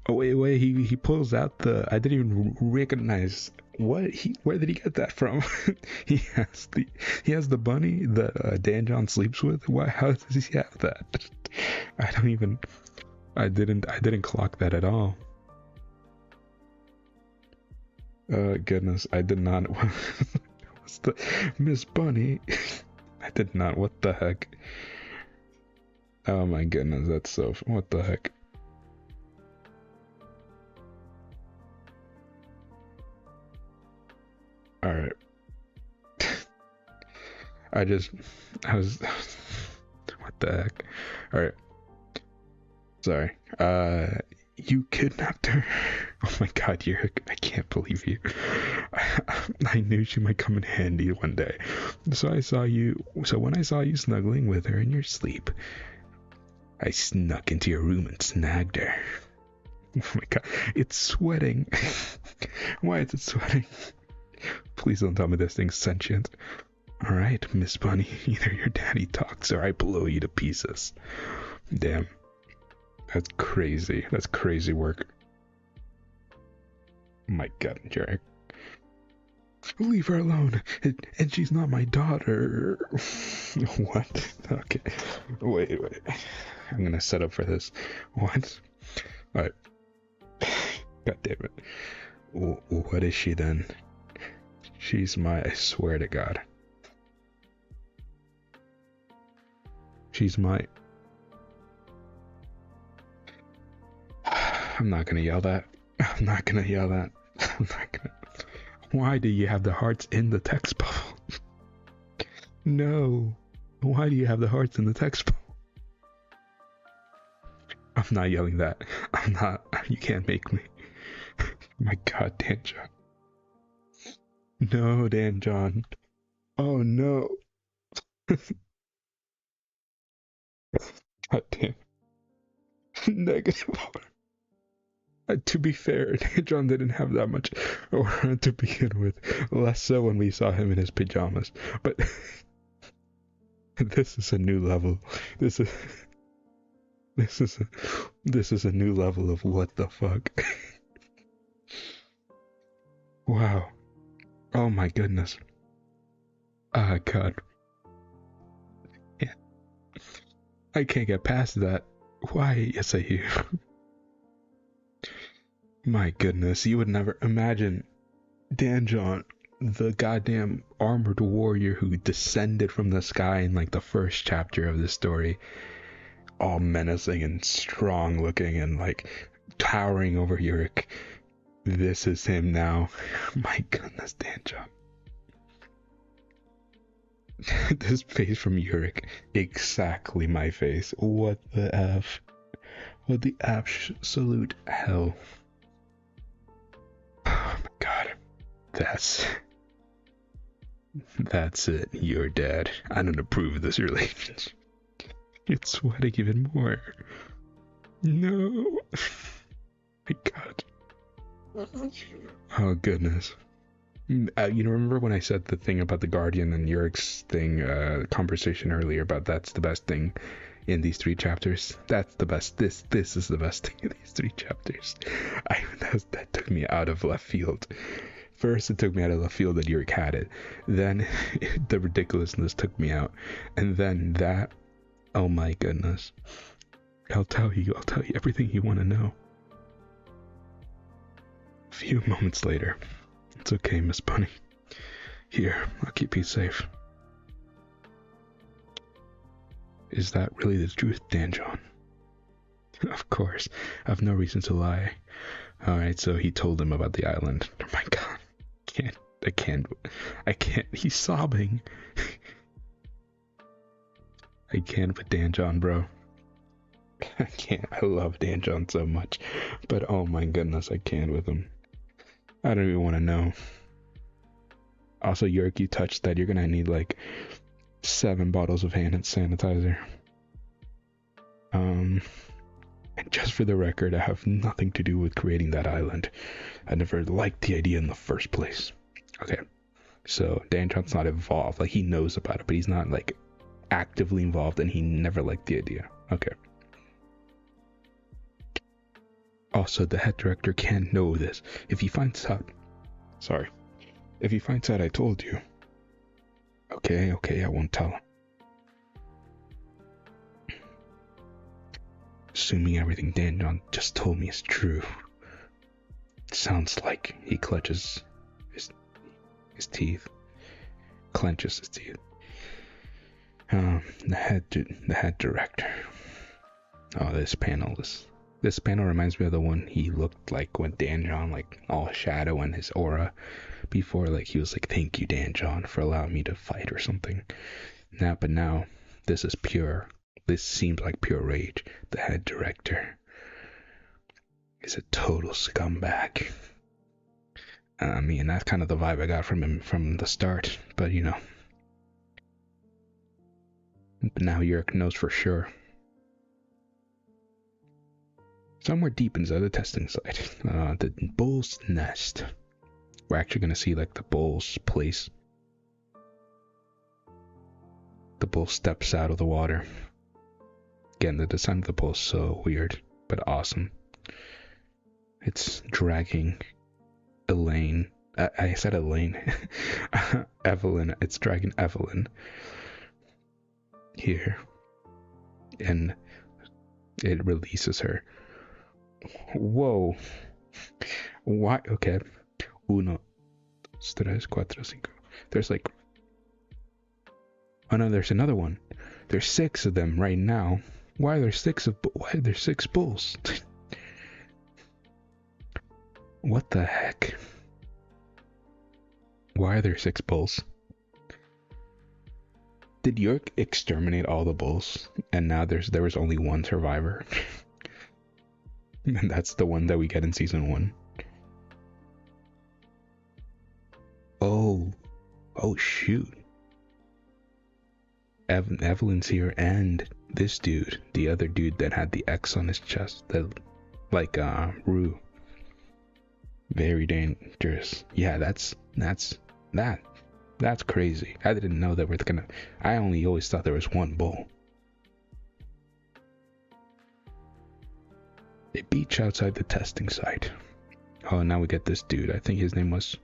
Oh, wait, he pulls out the... I didn't even recognize... Where did he get that from? he has the bunny that Dan John sleeps with? Why? How does he have that? I didn't clock that at all. Goodness, I did not... What's the... Miss Bunny? I did not, what the heck? Oh my goodness, that's so... What the heck? Alright. I was... What the heck? Alright. Sorry. You kidnapped her. Oh my god, Urek, I can't believe you. I knew she might come in handy one day. So when I saw you snuggling with her in your sleep, I snuck into your room and snagged her. Oh my god, it's sweating. Why is it sweating? Please don't tell me this thing's sentient. Alright, Miss Bunny, either your daddy talks or I blow you to pieces. Damn. That's crazy. That's crazy work. My god, Urek. Leave her alone. And she's not my daughter. What? Okay. Wait. I'm gonna set up for this. What? Alright. God damn it. What is she then? She's I swear to God. She's my... I'm not gonna yell that. Why do you have the hearts in the text bubble? No. Why do you have the hearts in the text bubble? I'm not yelling that. I'm not. You can't make me. My god, Dan John. No, Dan John. Oh no. God damn. Negative. To be fair, John didn't have that much aura to begin with, less so when we saw him in his pajamas. But this is a new level. This is a new level of what the fuck. Wow. Oh my goodness. Ah, God. Yeah. I can't get past that. Why? Yes, I hear. My goodness, you would never imagine Dan John, the goddamn armored warrior who descended from the sky in like the first chapter of this story, all menacing and strong looking and like towering over Urek. This is him now. My goodness, Dan John. This face from Urek, exactly my face. What the F? What the absolute hell? Oh my god. That's it. You're dead. I don't approve of this relationship. It's sweating even more. No. My god. Oh goodness. Remember when I said the thing about the Guardian and Urek's thing, conversation earlier about that's the best thing in these 3 chapters. That's the best. This is the best thing in these 3 chapters. That took me out of left field. First, it took me out of left field that Urek had it. Then, the ridiculousness took me out. And then that, oh my goodness. I'll tell you everything you want to know. A few moments later. It's okay, Miss Bunny. Here, I'll keep you safe. Is that really the truth, Dan John? Of course, I've no reason to lie. Alright, so he told him about the island. Oh my god. I can't. He's sobbing. I can't with Dan John, bro. I can't. I love Dan John so much. But oh my goodness, I can't with him. I don't even want to know. Also, Urek, you touched that. You're gonna need like 7 bottles of hand sanitizer. And just for the record, I have nothing to do with creating that island. I never liked the idea in the first place. Okay, so Dan John's not involved. Like, he knows about it, but he's not like actively involved, and he never liked the idea. Okay. Also, the head director can't know this. If he finds out, if he finds out I told you. Okay, I won't tell him. Assuming everything Dan John just told me is true. It sounds like he clutches his teeth. Clenches his teeth. The head director. Oh, this panel reminds me of the one he looked like when Dan John, like all shadow and his aura before, like he was like, thank you, Dan John, for allowing me to fight or something. But now this is pure. This seems like pure rage. The head director is a total scumbag. I mean, that's kind of the vibe I got from him from the start, but you know. But now Urek knows for sure. Somewhere deep inside the testing site, the bull's nest. We're actually going to see like the bull's place. The bull steps out of the water. Again, the design of the bull is so weird, but awesome. It's dragging Elaine. I said Elaine. Evelyn. It's dragging Evelyn here. And it releases her. Whoa. Why? Okay. 1, 2, 3, 4, 5. There's like... Oh no, there's another one. There's 6 of them right now. Why are there 6 bulls? What the heck? Why are there 6 bulls? Did Urek exterminate all the bulls? And now there was only 1 survivor? And that's the one that we get in season 1. Oh shoot. Evelyn's here, and this dude, the other dude that had the X on his chest, like Rue. Very dangerous. Yeah, that's crazy. I didn't know that we're gonna. I always thought there was 1 bull. A beach outside the testing site. Oh, now we get this dude. I think his name was.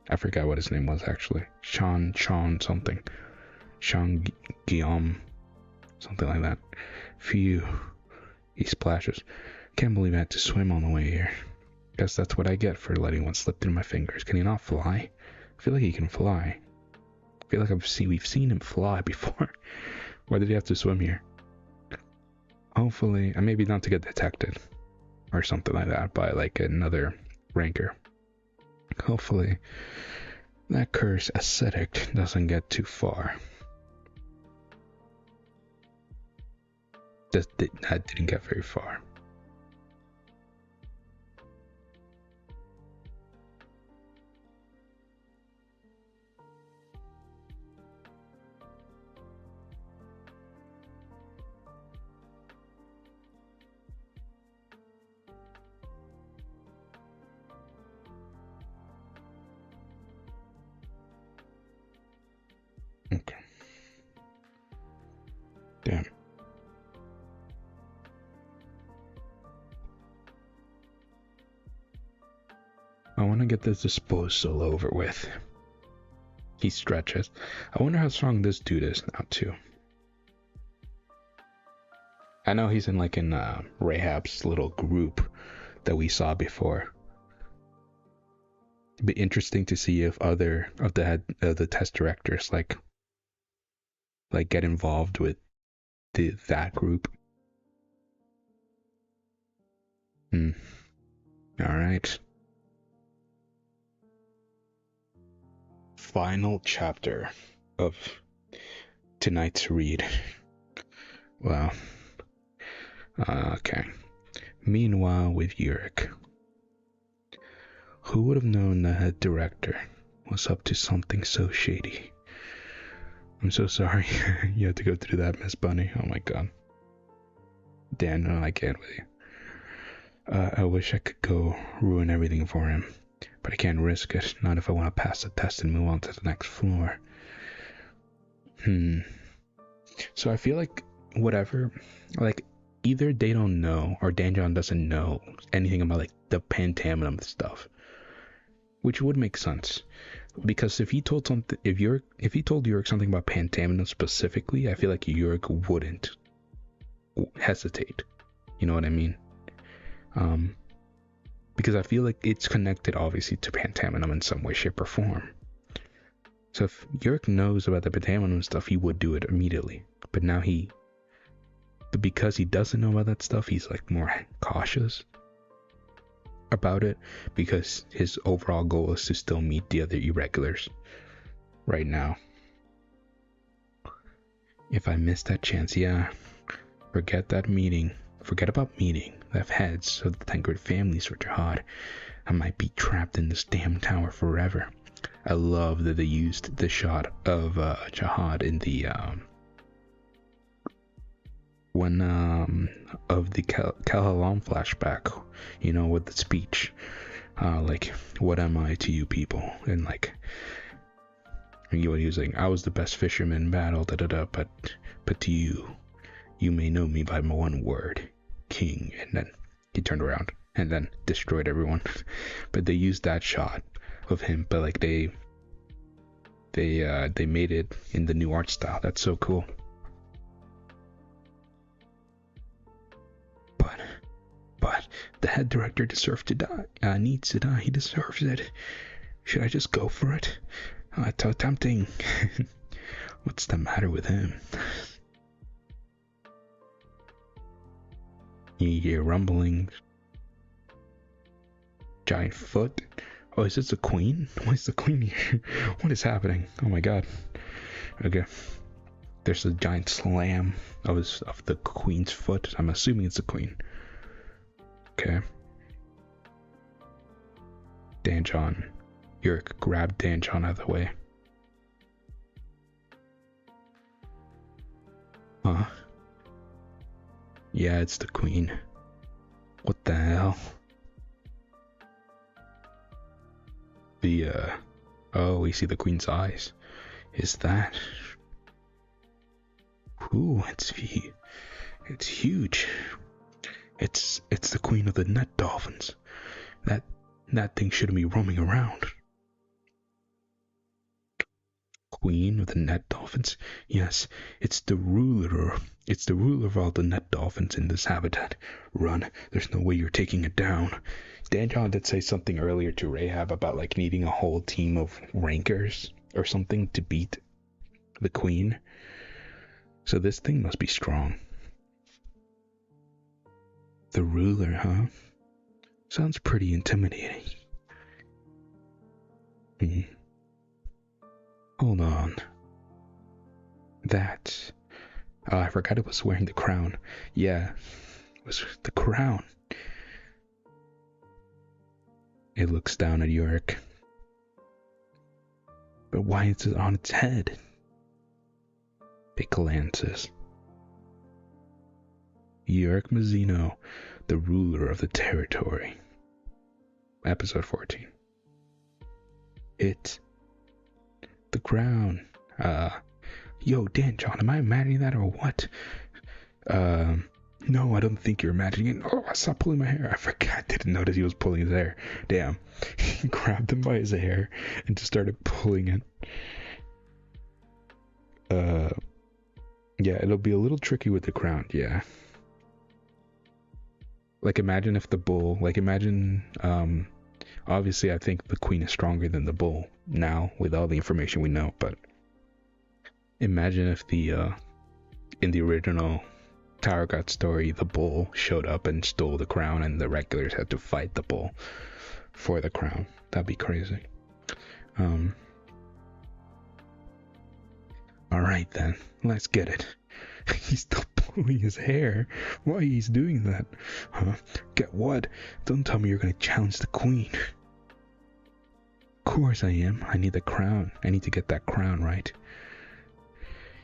I forgot what his name was actually. Sean something. Sean Guillaume, something like that. Phew. He splashes. Can't believe I had to swim on the way here. Guess that's what I get for letting one slip through my fingers. Can he not fly? I feel like he can fly. I feel like we've seen him fly before. Why did he have to swim here? Hopefully, maybe not to get detected or something like that by like another ranker. Hopefully, that cursed ascetic doesn't get too far. That didn't get very far. Okay. Damn. want to get this disposal over with. He stretches. I wonder how strong this dude is now, too. I know he's in Rahab's little group that we saw before. It'd be interesting to see if other of the test directors like get involved with that group. All right. Final chapter of tonight's read. Wow. Okay. Meanwhile, with Urek. Who would have known the head director was up to something so shady? I'm so sorry you had to go through that, Miss Bunny. Oh my god. Dan, no, I can't with you. I wish I could go ruin everything for him, but I can't risk it, not if I want to pass the test and move on to the next floor. So I feel like whatever, either they don't know or Danjon doesn't know anything about the pentaminum stuff, which would make sense. Because if he told told Urek something about pentaminum specifically, I feel like Urek wouldn't hesitate. You know what I mean? Because I feel like it's connected obviously to pentaminum in some way, shape, or form. So if Urek knows about the pentaminum stuff, he would do it immediately. But now because he doesn't know about that stuff, he's more cautious about it, because his overall goal is to still meet the other irregulars right now. If I miss that chance, yeah, forget about meeting the heads of the 10 great families for Jihad. I might be trapped in this damn tower forever. I love that they used the shot of Jihad in the of the Kalalam flashback, with the speech, what am I to you people, and he was saying, I was the best fisherman in battle, but to you may know me by my one word, king. And then he turned around and then destroyed everyone. But they used that shot of him, but they made it in the new art style. That's so cool. But the head director deserves to die. Needs to die. He deserves it. Should I just go for it? It's so tempting. What's the matter with him? You hear rumblings. Giant foot. Oh, is this the queen? Why is the queen here? What is happening? Oh my god. Okay. There's a giant slam of the queen's foot. I'm assuming it's the queen. Okay. Danjon. Urek grabbed Danjon out of the way. Huh? Yeah, it's the queen. What the hell? Oh, we see the queen's eyes. Is that? Ooh, it's huge. It's the queen of the net dolphins. That thing shouldn't be roaming around. Queen of the net dolphins? Yes, it's the ruler of all the net dolphins in this habitat. Run, there's no way you're taking it down. Danjon did say something earlier to Rahab about needing a whole team of rankers or something to beat the queen. So this thing must be strong. The ruler, huh? Sounds pretty intimidating. Hold on. I forgot it was wearing the crown. Yeah, it was the crown. It looks down at Urek. But why is it on its head? It glances. Urek Mazino, the ruler of the territory. Episode 14. It's the crown. Yo, Danjon, am I imagining that or what? No, I don't think you're imagining it. Oh, stop pulling my hair. I forgot. Didn't notice he was pulling his hair. Damn. He grabbed him by his hair and just started pulling it. Yeah, it'll be a little tricky with the crown, yeah. Like, imagine if the bull, obviously I think the queen is stronger than the bull now with all the information we know, but imagine if in the original Tower God story, the bull showed up and stole the crown and the regulars had to fight the bull for the crown. That'd be crazy. Alright then, let's get it. He's still pulling his hair. Why he's doing that? Huh? Get what? Don't tell me you're gonna challenge the queen. Of course I am. I need the crown. I need to get that crown right.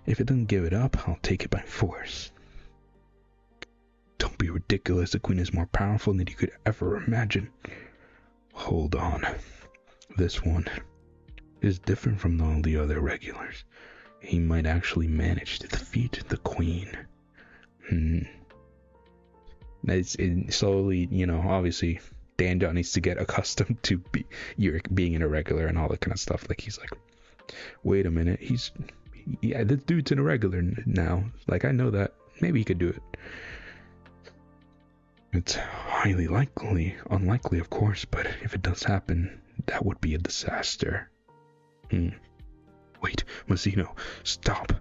If it doesn't give it up, I'll take it by force. Don't be ridiculous. The queen is more powerful than you could ever imagine. Hold on. This one is different from all the other regulars. He might actually manage to defeat the queen. It's slowly, obviously, Dan needs to get accustomed to Urek being an irregular and all that kind of stuff. Like, he's like, wait a minute, yeah, this dude's an irregular now. Like, I know that. Maybe he could do it. It's highly unlikely, of course, but if it does happen, that would be a disaster. Wait, Mazino, stop.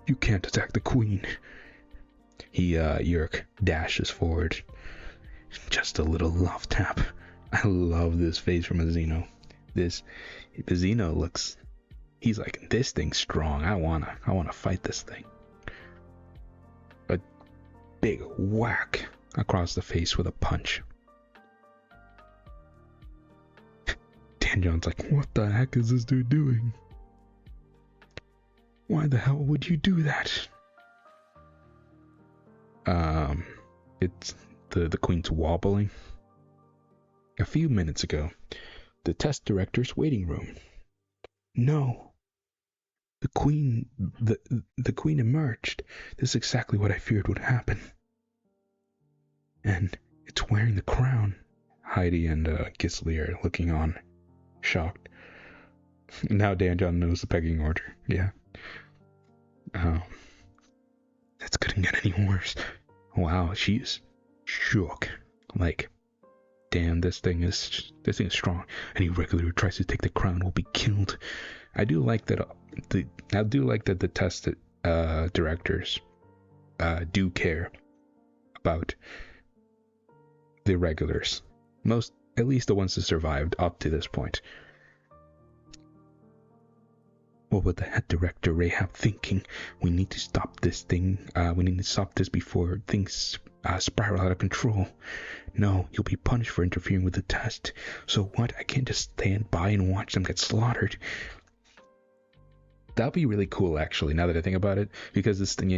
You can't attack the queen. Urek dashes forward. Just a little love tap. I love this face from Mazino. Mazino looks, he's like, this thing's strong. I wanna fight this thing. A big whack across the face with a punch. Danjon's like, what the heck is this dude doing? Why the hell would you do that? It's the queen's wobbling. A few minutes ago, the test director's waiting room. No. The queen emerged. This is exactly what I feared would happen. And it's wearing the crown. Heidi and Gisli are looking on, shocked. Now Danjon knows the pecking order. Yeah. This couldn't get any worse. Wow, she's shook. Like, damn, this thing is strong. Any regular who tries to take the crown will be killed. I do like that. The test directors do care about the regulars. At least the ones that survived up to this point. What would the head director Rahab thinking? We need to stop this thing. We need to stop this before things spiral out of control. No, you'll be punished for interfering with the test. So what? I can't just stand by and watch them get slaughtered. That'd be really cool, actually, now that I think about it. Because this thing,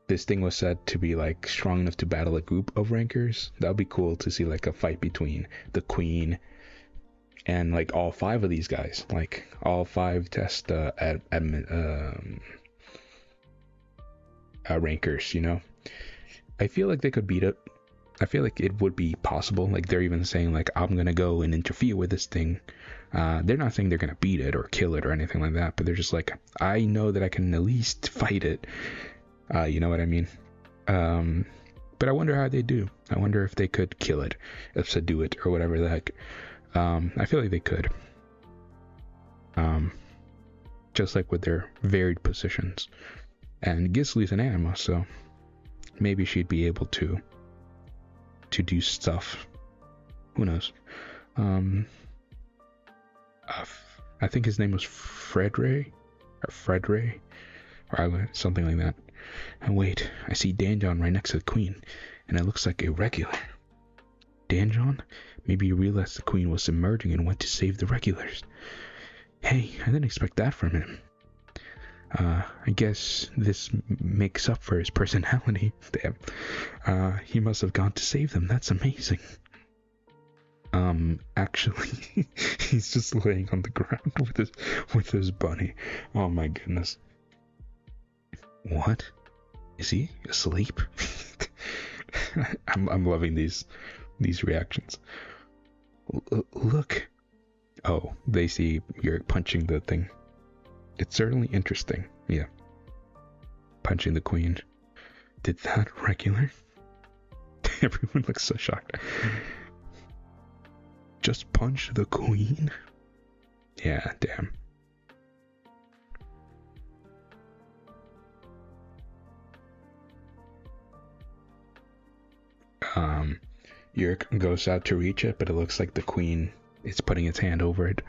this thing was said to be, like, strong enough to battle a group of rankers. That'd be cool to see, like, a fight between the queen and, like, all 5 of these guys. Like, all 5 test rankers, I feel like they could beat it. I feel like it would be possible. Like, they're even saying, like, I'm gonna go and interfere with this thing. They're not saying they're gonna beat it or kill it or anything like that, but they're just like, I know that I can at least fight it. You know what I mean? But I wonder how they do. I wonder if they could kill it, if subdue it, or whatever the heck. I feel like they could. Just like with their varied positions. And Gisli's an anima, so maybe she'd be able to do stuff. Who knows? I think his name was Fredray, or something like that. And wait, I see Danjon right next to the queen, and it looks like a regular. Danjon? Maybe you realized the queen was emerging and went to save the regulars. Hey, I didn't expect that from him. I guess this makes up for his personality. Damn. He must have gone to save them. That's amazing. Actually, he's just laying on the ground with his bunny. Oh my goodness. What? Is he asleep? I'm loving these reactions. Look. Oh, they see you're punching the thing. It's certainly interesting. Yeah. Punching the queen. Did that regular? Everyone looks so shocked. Just punch the queen? Yeah, damn. Urek goes out to reach it, but it looks like the queen is putting its hand over it.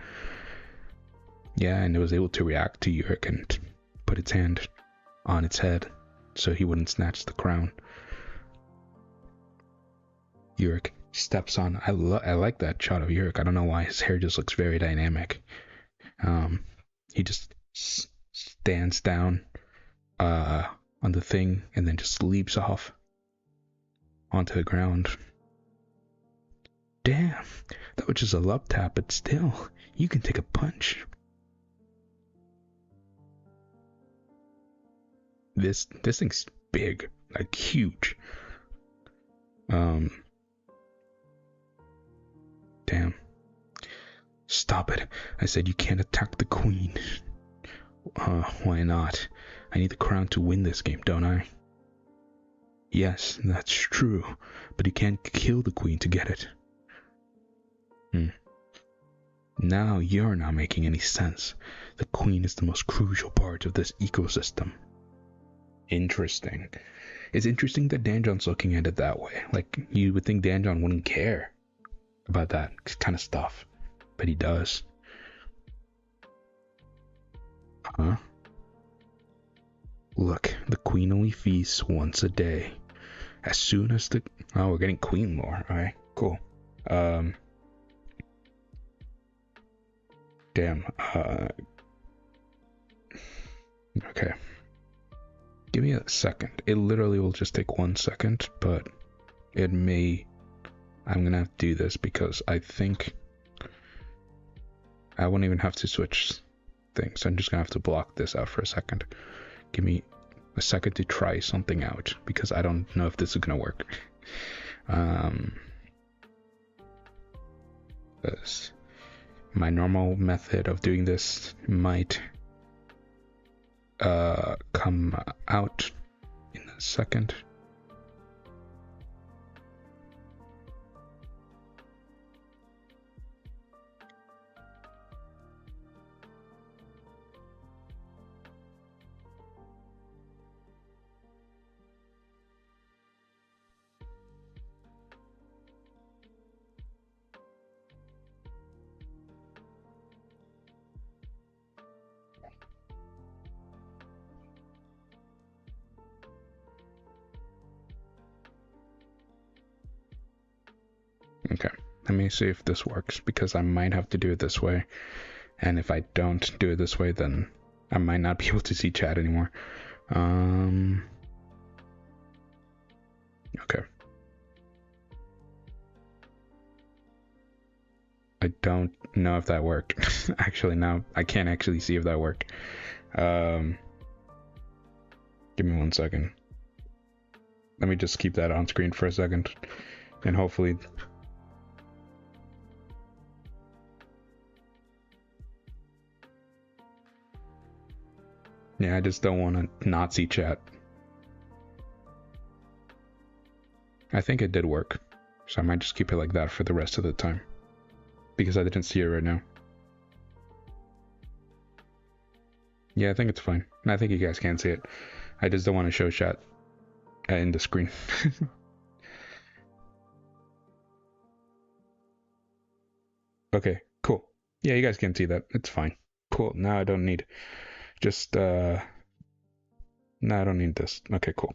Yeah, and it was able to react to Urek and put its hand on its head so he wouldn't snatch the crown. Urek steps on. I like that shot of Urek. I don't know why his hair just looks very dynamic. He just stands down on the thing and then just leaps off onto the ground. Damn, that was just a love tap, but still, you can take a punch. This thing's big, like huge. Damn. Stop it. I said you can't attack the queen. Why not? I need the crown to win this game, don't I? Yes, that's true, but you can't kill the queen to get it. Now you're not making any sense. The queen is the most crucial part of this ecosystem. Interesting. It's interesting that Danjon's looking at it that way. Like, you would think Danjon wouldn't care about that kind of stuff, but he does. Huh? Look, the queen only feasts once a day. As soon as the... Oh, we're getting queen lore. Alright, cool. Damn. Okay. Give me a second. It literally will just take 1 second, but it may... I'm gonna have to do this because I think I won't even have to switch things. I'm just gonna have to block this out for a second. Give me a second to try something out because I don't know if this is gonna work. This, my normal method of doing this might come out in a second. Okay, let me see if this works because I might have to do it this way, and if I don't do it this way, then I might not be able to see chat anymore. Okay. I don't know if that worked. Actually, no, I can't actually see if that worked. Give me 1 second. Let me just keep that on screen for a second, and hopefully... Yeah, I just don't want to not see chat. I think it did work, so I might just keep it like that for the rest of the time, because I didn't see it right now. Yeah, I think it's fine. I think you guys can see it. I just don't want to show chat in the screen. Okay, cool. Yeah, you guys can see that. It's fine. Cool. Now I don't need... Just, no, I don't need this. Okay, cool.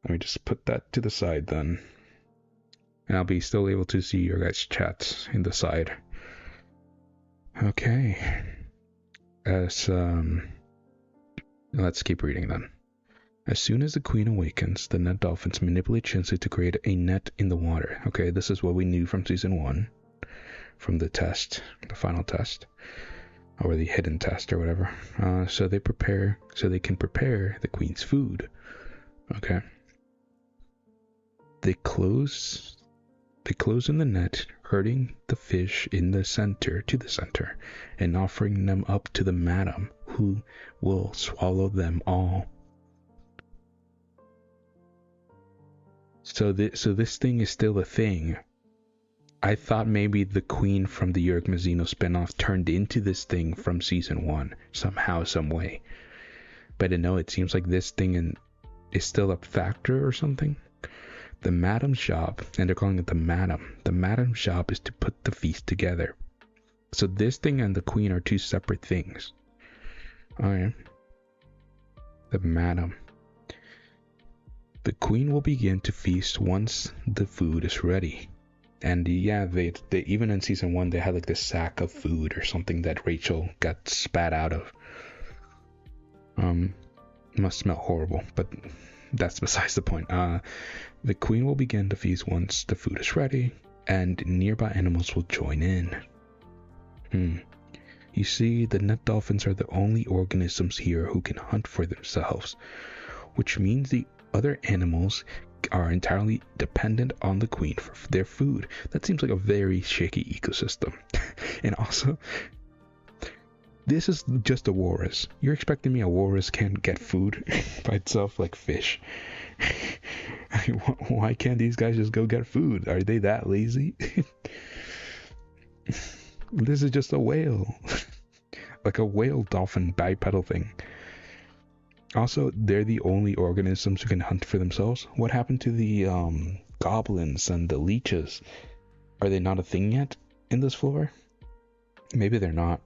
Let me just put that to the side then. And I'll be still able to see your guys' chats in the side. Okay. Let's keep reading then. As soon as the queen awakens, the net dolphins manipulate Shinsei to create a net in the water. Okay, this is what we knew from season 1. From the test, the final test. Or the hidden test or whatever. So they can prepare the queen's food. Okay. They close in the net, herding the fish in the center and offering them up to the madam, who will swallow them all. So this thing is still a thing. I thought maybe the queen from the Urek Mazino spinoff turned into this thing from season 1 somehow, some way. But no, it seems like this thing is still a factor or something. The madam's job, and they're calling it the madam's job is to put the feast together. So this thing and the queen are two separate things. Okay. The madam. The queen will begin to feast once the food is ready. And yeah, they even in season 1 they had like this sack of food or something that Rachel got spat out of. It must smell horrible, but that's besides the point. The queen will begin to feast once the food is ready, and nearby animals will join in. You see, the nut dolphins are the only organisms here who can hunt for themselves, which means the other animals are entirely dependent on the queen for their food. That seems like a very shaky ecosystem. And also, this is just a walrus. You're expecting me a walrus can't get food by itself like fish? Why can't these guys just go get food? Are they that lazy? This is just a whale. Like a whale dolphin bipedal thing. Also, they're the only organisms who can hunt for themselves. What happened to the goblins and the leeches? Are they not a thing yet in this floor? Maybe they're not.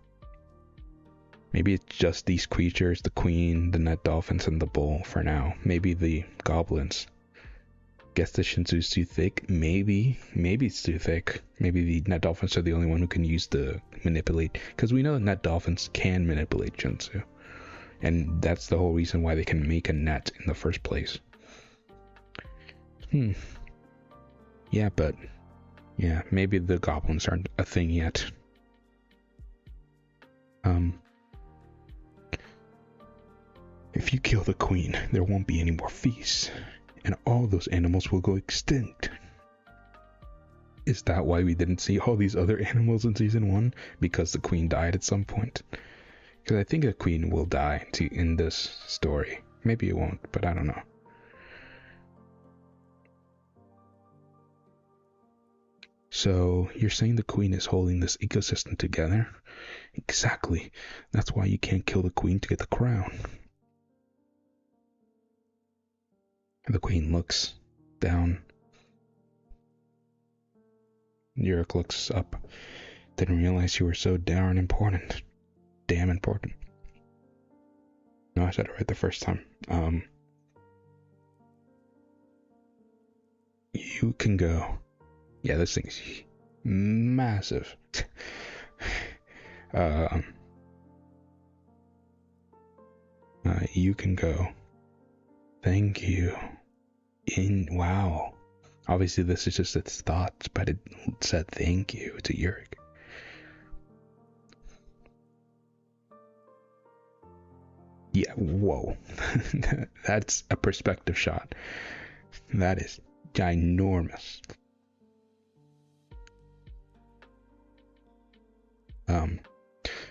Maybe it's just these creatures, the queen, the nut dolphins, and the bull for now. Maybe the goblins. Guess the Shinsu's too thick? Maybe it's too thick. Maybe the nut dolphins are the only one who can use the manipulate. Because we know that nut dolphins can manipulate Shinsu. And that's the whole reason why they can make a net in the first place. Yeah, but... yeah, maybe the goblins aren't a thing yet. If you kill the queen, there won't be any more feasts. And all those animals will go extinct. Is that why we didn't see all these other animals in season 1? Because the queen died at some point? Because I think the queen will die in this story. Maybe it won't, but I don't know. So, you're saying the queen is holding this ecosystem together? Exactly. That's why you can't kill the queen to get the crown. The queen looks down. Urek looks up. Didn't realize you were so darn important. Damn important. No, I said it right the first time. You can go. Yeah, this thing's massive. You can go. Thank you. Wow. Obviously this is just its thoughts, but it said thank you to Urek. Yeah, whoa. That's a perspective shot. That is ginormous.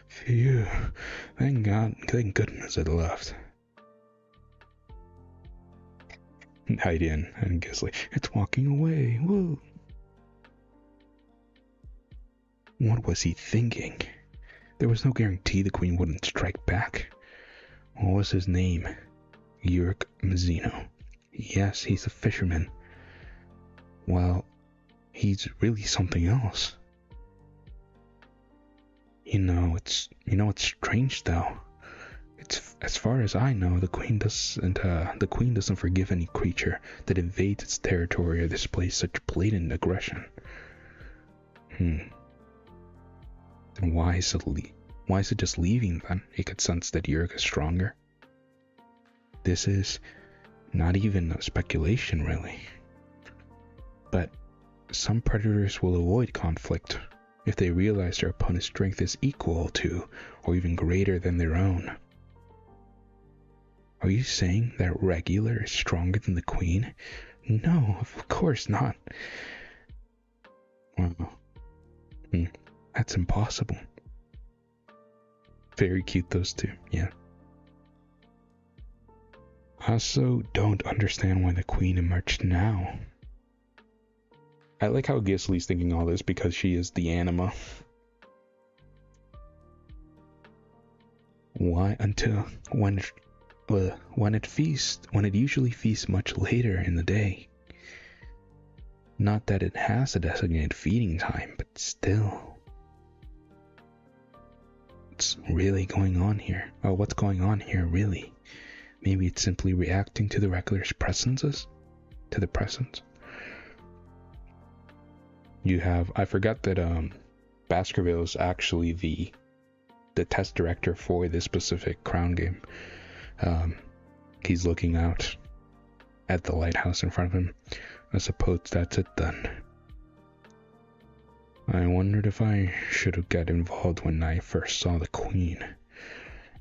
Phew. Thank goodness it left. Heidi and Gisley. It's walking away. Woo. What was he thinking? There was no guarantee the queen wouldn't strike back. What was his name? Urek Mazino. Yes, he's a fisherman. Well, he's really something else. You know, it's strange though. It's, as far as I know, the queen doesn't forgive any creature that invades its territory or displays such blatant aggression. Then why is it just leaving then? He could sense that Urek is stronger. This is not even a speculation, really. But some predators will avoid conflict if they realize their opponent's strength is equal to or even greater than their own. Are you saying that regular is stronger than the queen? No, of course not. Wow. That's impossible. Very cute, those two, yeah. I also don't understand why the queen emerged now. I like how Gisli's thinking all this because she is the anima. Why until when it usually feasts much later in the day. Not that it has a designated feeding time, but still. What's really going on here? Oh, what's going on here, really? Maybe it's simply reacting to the regular's presences? To the presence? You have... I forgot that Baskerville is actually the test director for this specific Crown game. He's looking out at the lighthouse in front of him. I suppose that's it then. I wondered if I should have got involved when I first saw the queen,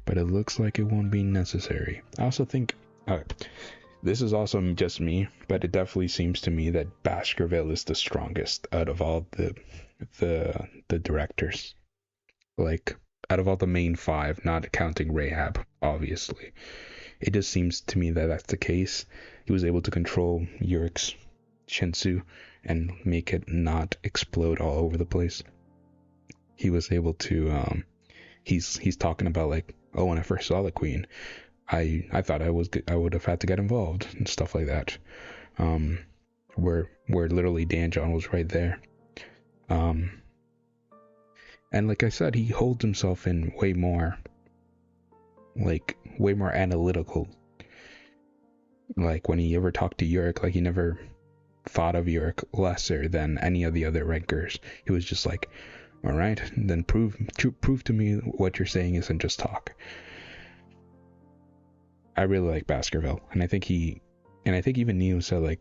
but it looks like it won't be necessary. I also think, this is also just me, but it definitely seems to me that Baskerville is the strongest out of all the directors. Like, out of all the main five, not counting Rahab, obviously. It just seems to me that that's the case. He was able to control Urek's Shinsu and make it not explode all over the place. He was able to, he's talking about like, oh, when I first saw the queen, I thought I would have had to get involved and stuff like that. Where literally Danjon was right there. And like I said, he holds himself in way more analytical. Like when he ever talked to Urek, like he never thought of Urek lesser than any of the other rankers. He was just like, all right, then prove to me what you're saying isn't just talk. I really like Baskerville, and I think even Neo said, like,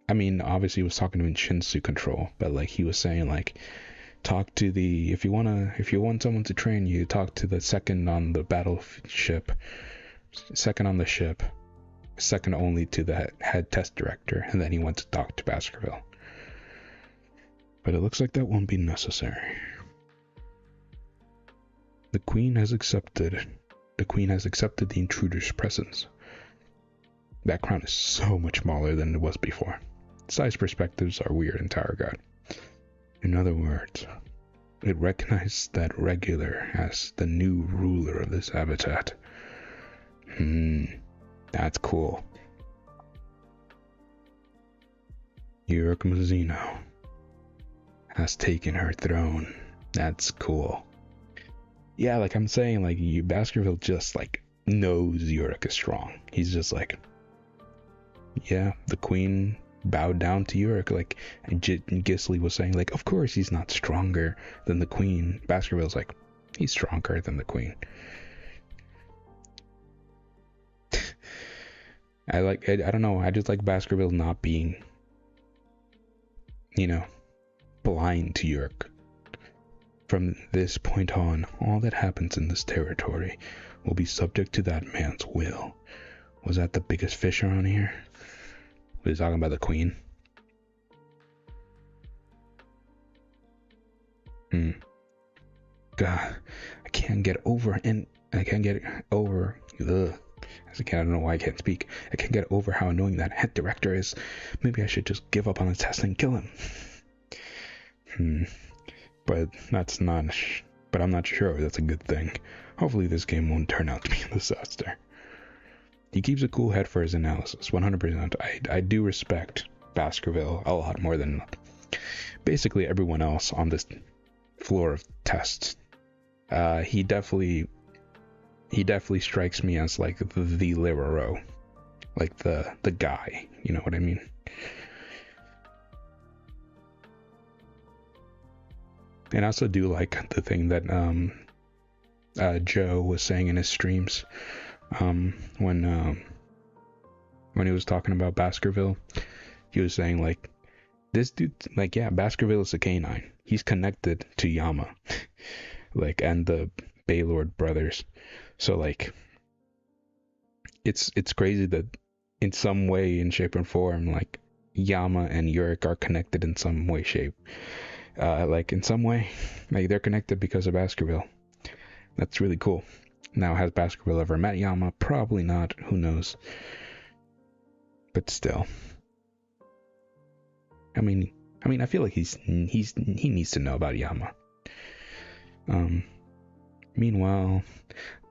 I mean, obviously he was talking to him in Shinsu control, but like he was saying like, talk to if you want someone to train you, talk to the second on the battleship, second on the ship, second only to the head test director, and then he went to talk to Baskerville. But it looks like that won't be necessary. The queen has accepted the intruder's presence. That crown is so much smaller than it was before. Size perspectives are weird in Tower God. In other words, it recognized that regular as the new ruler of this habitat. That's cool. Urek Mazino has taken her throne. That's cool. Yeah, like I'm saying, like Baskerville just like knows Urek is strong. He's just like, yeah, the queen bowed down to Urek. Like Gisli was saying, like, of course he's not stronger than the queen. Baskerville's like, he's stronger than the queen. I don't know, I just like Baskerville not being, blind to Urek. From this point on, all that happens in this territory will be subject to that man's will. Was that the biggest fish around here? Was he talking about the queen? God, I can't get over. I don't know why I can't speak. I can't get over how annoying that head director is. Maybe I should just give up on the test and kill him. But I'm not sure if that's a good thing. Hopefully this game won't turn out to be a disaster. He keeps a cool head for his analysis, 100%. I do respect Baskerville a lot more than basically everyone else on this floor of tests. He definitely strikes me as like the libero, like the guy, you know what I mean? And I also do like the thing that Joe was saying in his streams when he was talking about Baskerville. He was saying like, this dude, like, yeah, Baskerville is a canine. He's connected to Yama, like, and the Baylord brothers. So like, it's crazy that in some way, in shape and form, like Yama and Urek are connected in some way, shape. Like in some way, like they're connected because of Baskerville. That's really cool. Now, has Baskerville ever met Yama? Probably not. Who knows? But still, I mean, I feel like he needs to know about Yama. Meanwhile,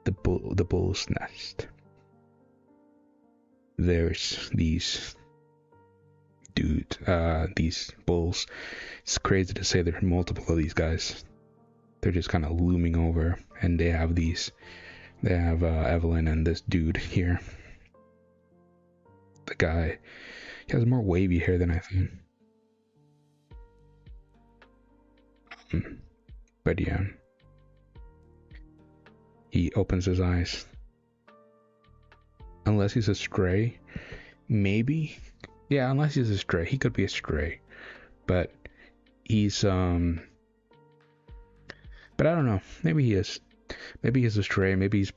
the bull's nest. There's these dudes, these bulls. It's crazy to say there are multiple of these guys. They're just kind of looming over, and they have Evelyn and this dude here. The guy, he has more wavy hair than I think. But yeah, he opens his eyes. Unless he's a stray, maybe. Yeah, unless he's a stray, he could be a stray. But he's but I don't know. Maybe he is. Maybe he's a stray. Maybe he's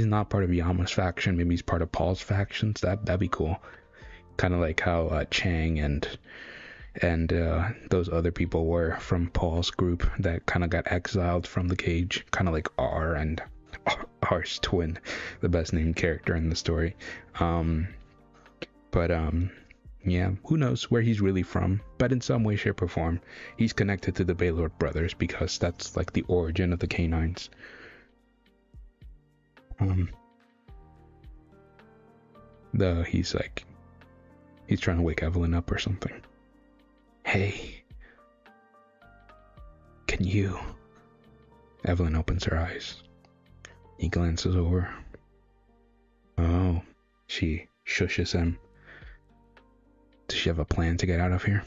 not part of Yama's faction. Maybe he's part of Paul's factions. That'd be cool. Kind of like how Chang and those other people were from Paul's group that kind of got exiled from the cage. Kind of like R and R's twin, the best named character in the story. Yeah, who knows where he's really from, but in some way, shape, or form, he's connected to the Baylord brothers because that's like the origin of the canines. He's trying to wake Evelyn up or something. Hey, can you? Evelyn opens her eyes. He glances over. Oh, she shushes him. Does she have a plan to get out of here?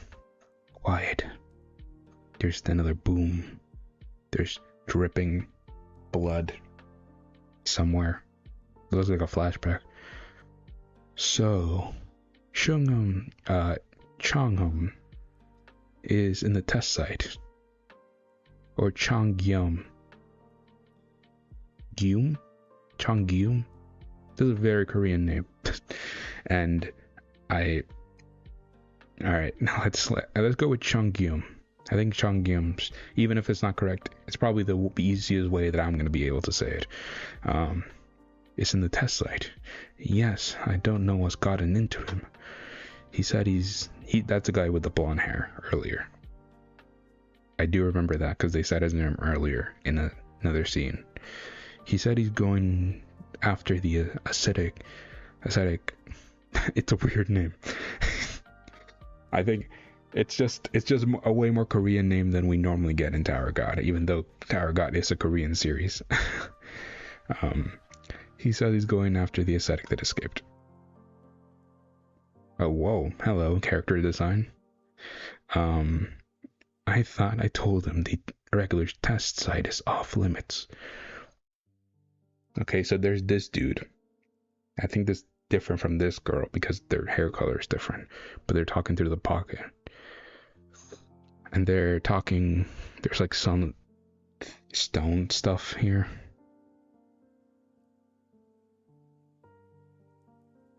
Quiet. There's another boom. There's dripping blood somewhere. It looks like a flashback. So, Chongham is in the test site. Or Chongyum. Chongyum? This is a very Korean name. And alright, now let's go with Chongyum. I think Chongyum's, even if it's not correct, it's probably the easiest way that I'm going to be able to say it. It's in the test site. Yes, I don't know what's gotten into him. He said that's the guy with the blonde hair earlier. I do remember that because they said his name earlier in another scene. He said he's going after the ascetic. It's a weird name. I think it's just a way more Korean name than we normally get in Tower God, even though Tower God is a Korean series. He said he's going after the ascetic that escaped. Oh, whoa. Hello, character design. I thought I told him the regular test site is off limits. Okay, so there's this dude. I think this is different from this girl because their hair color is different, but they're talking through the pocket. And they're talking, there's like some stone stuff here.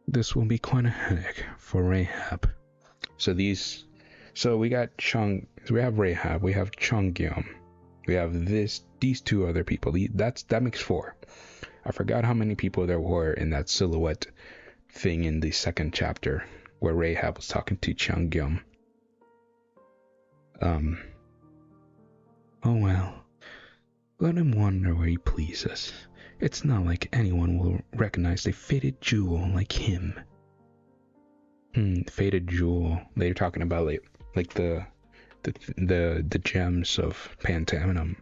This will be quite a headache for Rahab. So we have Rahab, we have Chongyum, we have these two other people. That makes 4. I forgot how many people there were in that silhouette thing in the second chapter where Rahab was talking to Chongyum. Oh well, let him wander where he pleases. It's not like anyone will recognize a faded jewel like him. Faded jewel. They're talking about like the gems of Pantaminum.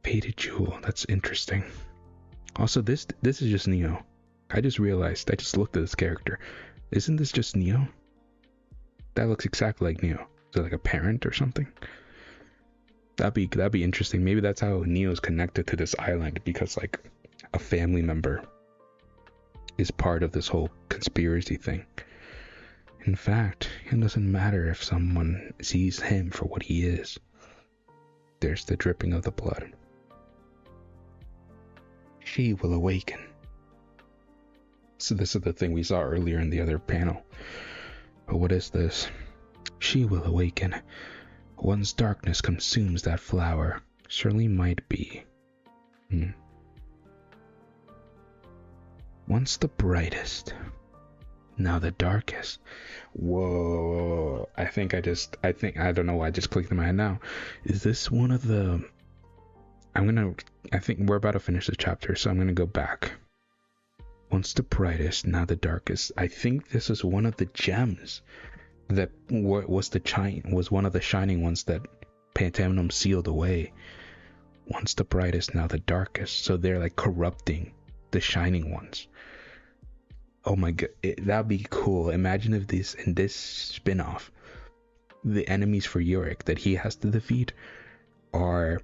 Faded jewel. That's interesting. Also, this is just Neo. I just realized. I just looked at this character. Isn't this just Neo? That looks exactly like Neo. Is it like a parent or something? That'd be interesting. Maybe that's how Neo's connected to this island, because like a family member is part of this whole conspiracy thing. In fact, it doesn't matter if someone sees him for what he is. There's the dripping of the blood. She will awaken. So this is the thing we saw earlier in the other panel. But what is this? She will awaken. Once darkness consumes that flower, surely might be. Once the brightest, now the darkest. Whoa. I don't know why I just clicked in my head now. Is this one of the... I think we're about to finish the chapter, so I'm gonna go back. Once the brightest, now the darkest. I think this is one of the gems that was one of the shining ones that Pantamenum sealed away. Once the brightest, now the darkest. So they're like corrupting the shining ones. Oh my god, that'd be cool. Imagine if in this spin-off, the enemies for Urek that he has to defeat are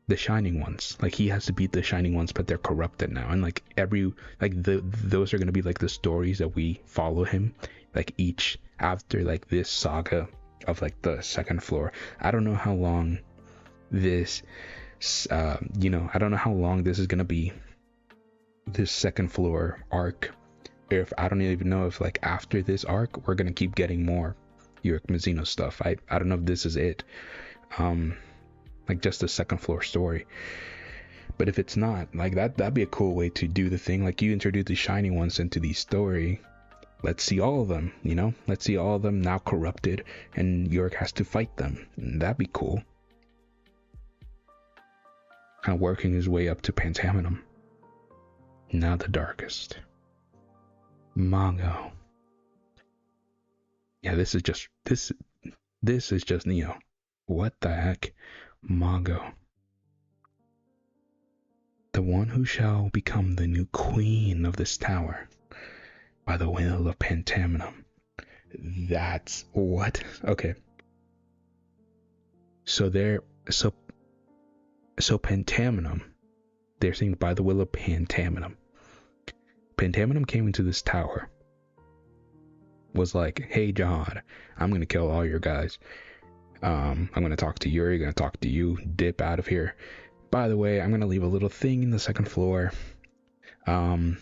the shining ones. Like, he has to beat the shining ones, but they're corrupted now. And like those are gonna be like the stories that we follow him, like each after like this saga of like the second floor. I don't know how long this I don't know how long this is gonna be, this second floor arc. If I don't even know if like after this arc we're gonna keep getting more Urek Mazino stuff. I don't know if this is it, like just the second floor story. But if it's not, like that'd be a cool way to do the thing. Like, you introduce the shining ones into the story, let's see all of them, let's see all of them now corrupted, and Urek has to fight them. And that'd be cool. Kind of working his way up to Pantamenum. Now the darkest. Mongo. Yeah, this is just Neo. What the heck? Mongo. The one who shall become the new queen of this tower by the will of Pantamenum. That's what? Okay. So Pantamenum, they're saying by the will of Pantamenum. Pantamenum came into this tower, was like, hey John, I'm gonna kill all your guys. I'm gonna talk to Yuri, gonna talk to you, dip out of here. By the way, I'm gonna leave a little thing in the second floor. One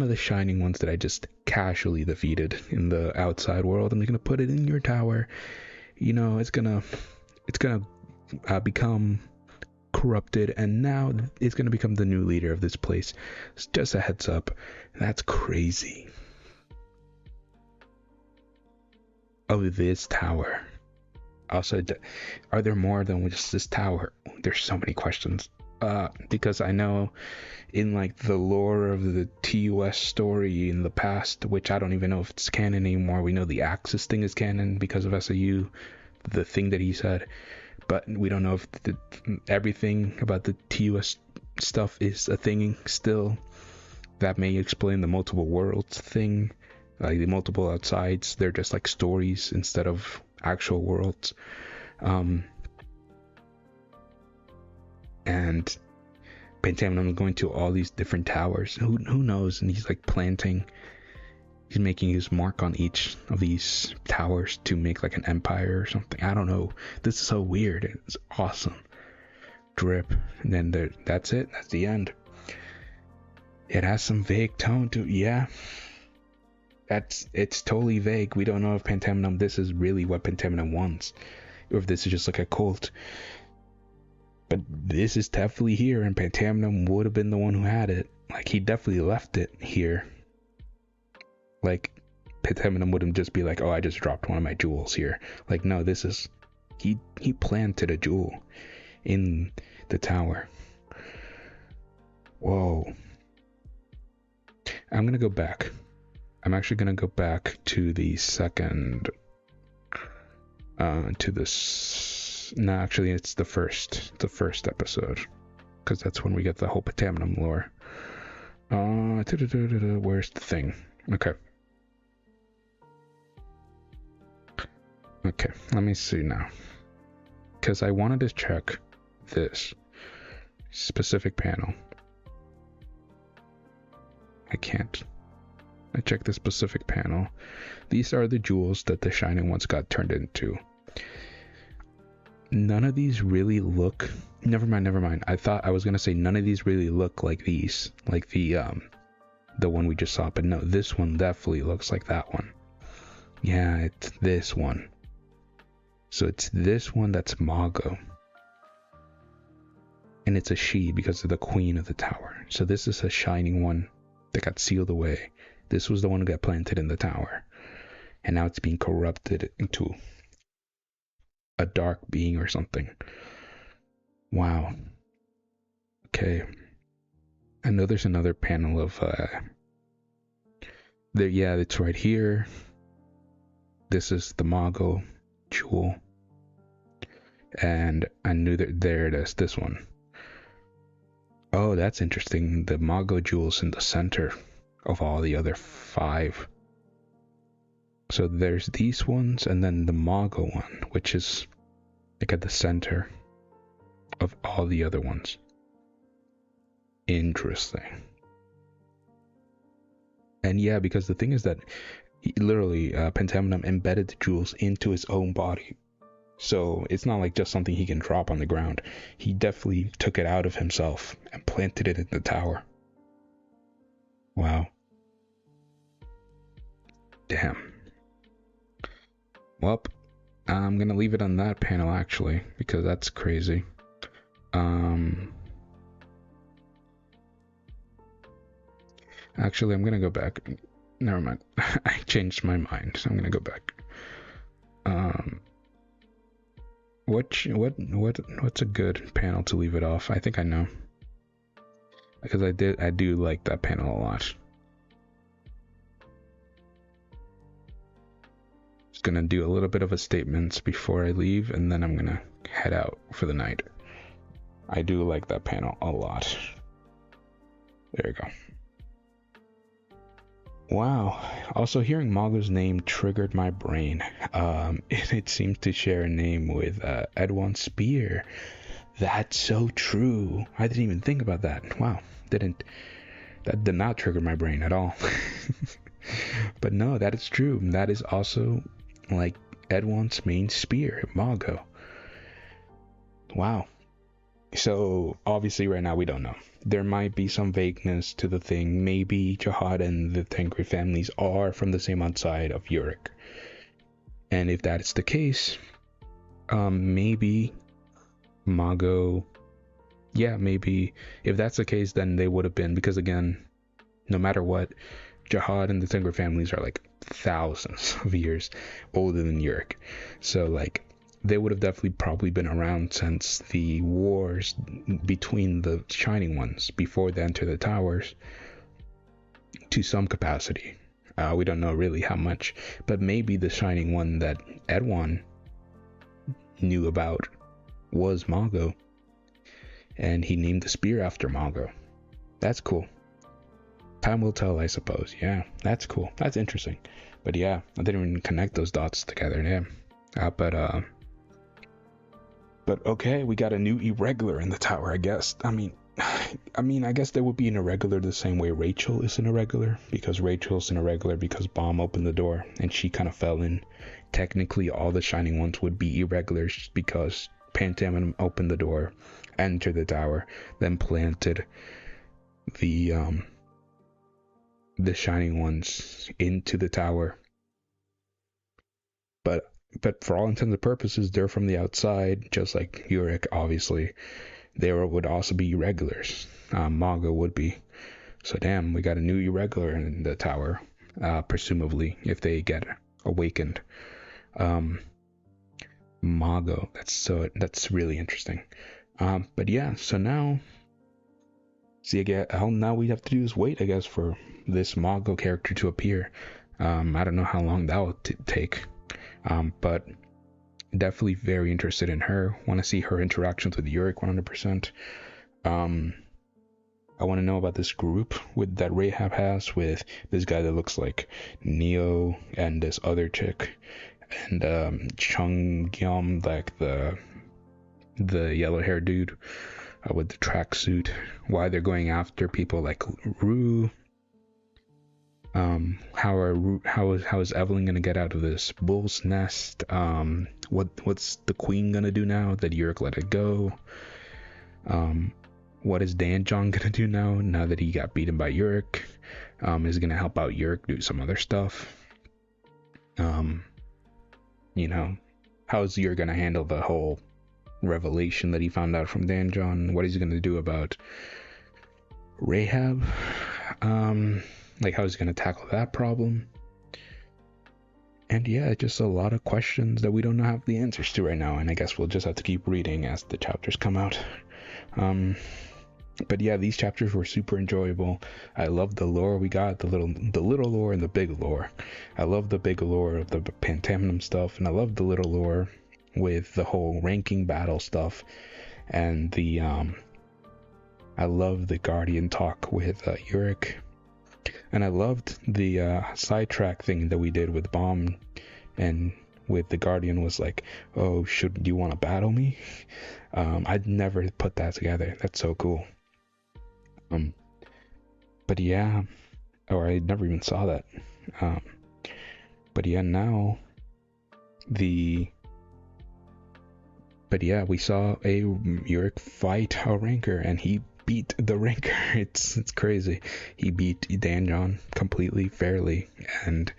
of the shining ones that I just casually defeated in the outside world, I'm gonna put it in your tower. It's gonna become corrupted, and now it's gonna become the new leader of this place. It's just a heads up. That's crazy. Of this tower. Also, are there more than just this tower? There's so many questions. Because I know in like the lore of the TUS story in the past, which I don't even know if it's canon anymore, we know the Axis thing is canon because of SAU, the thing that he said, but we don't know if everything about the TUS stuff is a thing still. That may explain the multiple worlds thing, like the multiple outsides. They're just like stories instead of actual worlds. And Pantamenum is going to all these different towers. Who knows? And he's like he's making his mark on each of these towers to make like an empire or something. I don't know. This is so weird. It's awesome. Drip. And then that's it. That's the end. It has some vague tone to it. Yeah. It's totally vague. We don't know if Pantamenum, this is really what Pantamenum wants, or if this is just like a cult. But this is definitely here, and Pantamenum would have been the one who had it. Like, he definitely left it here. Like, Pantamenum wouldn't just be like, oh, I just dropped one of my jewels here. Like, no, this is... He planted a jewel in the tower. Whoa. I'm gonna go back. I'm actually gonna go back to the second... to this... No, actually, it's the first episode, because that's when we get the whole Pantamenum lore. Where's the thing? Okay, let me see now, because I wanted to check this specific panel. I can't. I checked the specific panel. These are the jewels that the Shining Ones got turned into. none of these really look. Never mind. I thought I was gonna say none of these really look like these, like the one we just saw, but no, this one definitely looks like that one. Yeah, it's this one. So it's this one that's Mago. And it's a she because of the queen of the tower. So this is a shining one that got sealed away. This was the one who got planted in the tower. And now it's being corrupted into a dark being or something. Wow. Okay. I know there's another panel of there. Yeah, it's right here. This is the Mago jewel. And I knew that there it is, this one. Oh, that's interesting. The Mago jewel's in the center of all the other 5. So there's these ones and then the Mago one, which is like at the center of all the other ones. Interesting. And yeah, because the thing is that he literally Pentaminum embedded the jewels into his own body. So it's not like just something he can drop on the ground. He definitely took it out of himself and planted it in the tower. Wow. Damn. Well, I'm gonna leave it on that panel actually, because that's crazy. Actually, I'm gonna go back. Never mind. I changed my mind, so I'm gonna go back. What's a good panel to leave it off? I think I know, because I do like that panel a lot. Just gonna do a little bit of a statements before I leave, and then I'm gonna head out for the night. I do like that panel a lot. There you go. Wow. Also, hearing Mago's name triggered my brain. It seems to share a name with Edwin's spear. That's so true. I didn't even think about that. Wow. That did not trigger my brain at all. But no, that is true. That is also like Edwin's main spear, Mago. Wow. So obviously right now we don't know. There might be some vagueness to the thing. Maybe Jihad and the Tengri families are from the same outside of Urek. And if that is the case, maybe Mago, yeah, maybe if that's the case, then they would have been, because again, no matter what, Jihad and the Tengri families are like thousands of years older than Urek. So like, they would have definitely probably been around since the wars between the Shining Ones before they entered the towers to some capacity. We don't know really how much, but maybe the Shining One that Edwin knew about was Mago, and he named the spear after Mago. That's cool. Time will tell, I suppose. Yeah, that's cool. That's interesting. But yeah, I didn't even connect those dots together. Yeah. But okay, we got a new irregular in the tower, I guess. I mean, I guess there would be an irregular the same way Rachel is an irregular, because Rachel's an irregular because Bomb opened the door and she kind of fell in. Technically, all the Shining Ones would be irregulars because Pentaminum opened the door, entered the tower, then planted the Shining Ones into the tower. But for all intents and purposes, they're from the outside, just like Urek, obviously. They would also be irregulars. Mago would be. So damn, we got a new irregular in the tower, presumably, if they get awakened. Mago, that's really interesting. But yeah, so now, see, again, all now we have to do is wait, I guess, for this Mago character to appear. I don't know how long that will take. But definitely very interested in her. Want to see her interactions with Urek 100%. I want to know about this group that Rahab has with this guy that looks like Neo and this other chick, and Chung Gyum, like the yellow hair dude with the tracksuit. Why they're going after people like Rue. How is Evelyn gonna get out of this bull's nest? What's the queen gonna do now that Urek let it go? What is Danjon gonna do now that he got beaten by Urek? Is he gonna help out Urek do some other stuff? How is Urek gonna handle the whole revelation that he found out from Danjon? What is he gonna do about Rahab? How is he gonna tackle that problem? And yeah, just a lot of questions that we don't have the answers to right now, and I guess we'll just have to keep reading as the chapters come out. But yeah, these chapters were super enjoyable. I love the lore we got, the little lore and the big lore. I love the big lore of the Pentamnum stuff, and I love the little lore with the whole ranking battle stuff, and I love the Guardian talk with Urek, and I loved the sidetrack thing that we did with Bomb, and with the Guardian was like, oh, do you want to battle me? I'd never put that together. That's so cool. But yeah, or I never even saw that. But yeah, we saw a Urek fight a ranker, and he beat the ranker. It's crazy. He beat Danjon completely fairly, and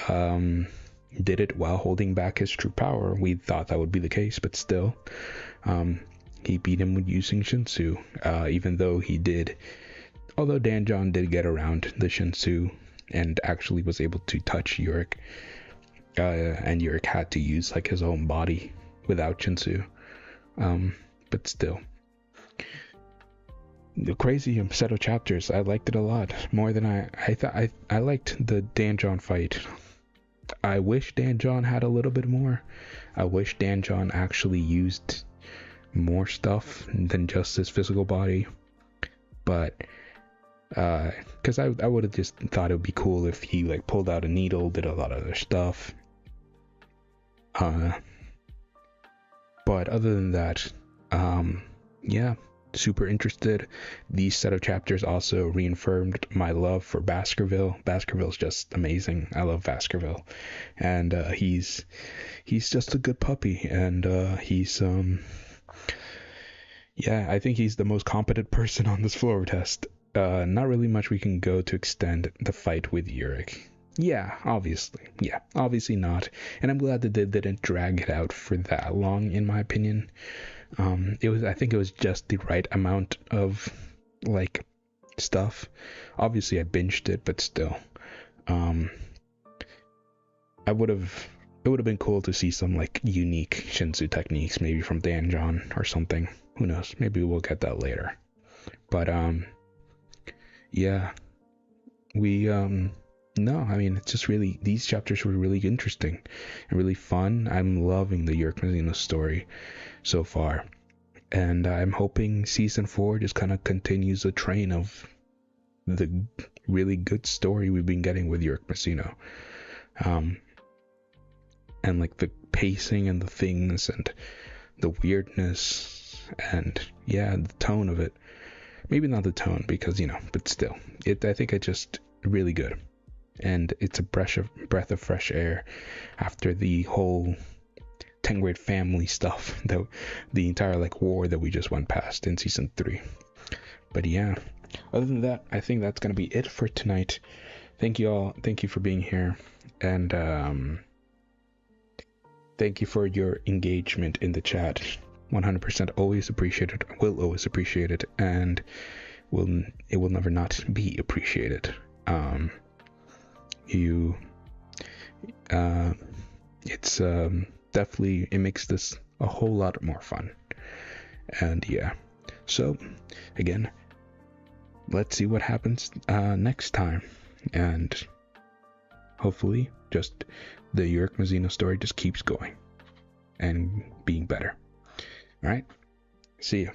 did it while holding back his true power. We thought that would be the case, but still, he beat him with using Shinsu, although Danjon did get around the Shinsu and actually was able to touch Urek, and Urek had to use like his own body without Shinsu, but still, the crazy set of chapters. I liked it a lot more than I thought. I liked the Danjon fight. I wish Danjon had a little bit more. I wish Danjon actually used more stuff than just his physical body, but because I would have just thought it would be cool if he like pulled out a needle, did a lot of other stuff, but other than that, yeah, super interested. These set of chapters also reaffirmed my love for Baskerville. Baskerville's just amazing. I love Baskerville, and he's just a good puppy, and he's yeah, I think he's the most competent person on this floor test. Not really much we can go to extend the fight with Urek. Yeah, obviously not. And I'm glad that they didn't drag it out for that long, in my opinion. I think it was just the right amount of like stuff. Obviously I binged it, but still. It would have been cool to see some like unique Shinsu techniques, maybe from Danjon or something. Who knows? Maybe we'll get that later. But yeah, no, I mean, it's just really, these chapters were really interesting and really fun. I'm loving the Urek Mazino story so far, and I'm hoping season 4 just kind of continues the train of the really good story we've been getting with Urek Mazino, and like the pacing and the things and the weirdness and yeah, the tone of it. Maybe not the tone, because but still, I think it's just really good, and it's a breath of fresh air after the whole 10th grade family stuff, the entire like war that we just went past in season 3. But yeah, other than that, I think that's gonna be it for tonight. Thank you all. Thank you for being here, and thank you for your engagement in the chat. 100% always appreciated, will always appreciate it, and it will never not be appreciated. It's definitely, it makes this a whole lot more fun. And yeah, so again, let's see what happens next time, and hopefully just the Urek Mazino story just keeps going and being better. All right, see you.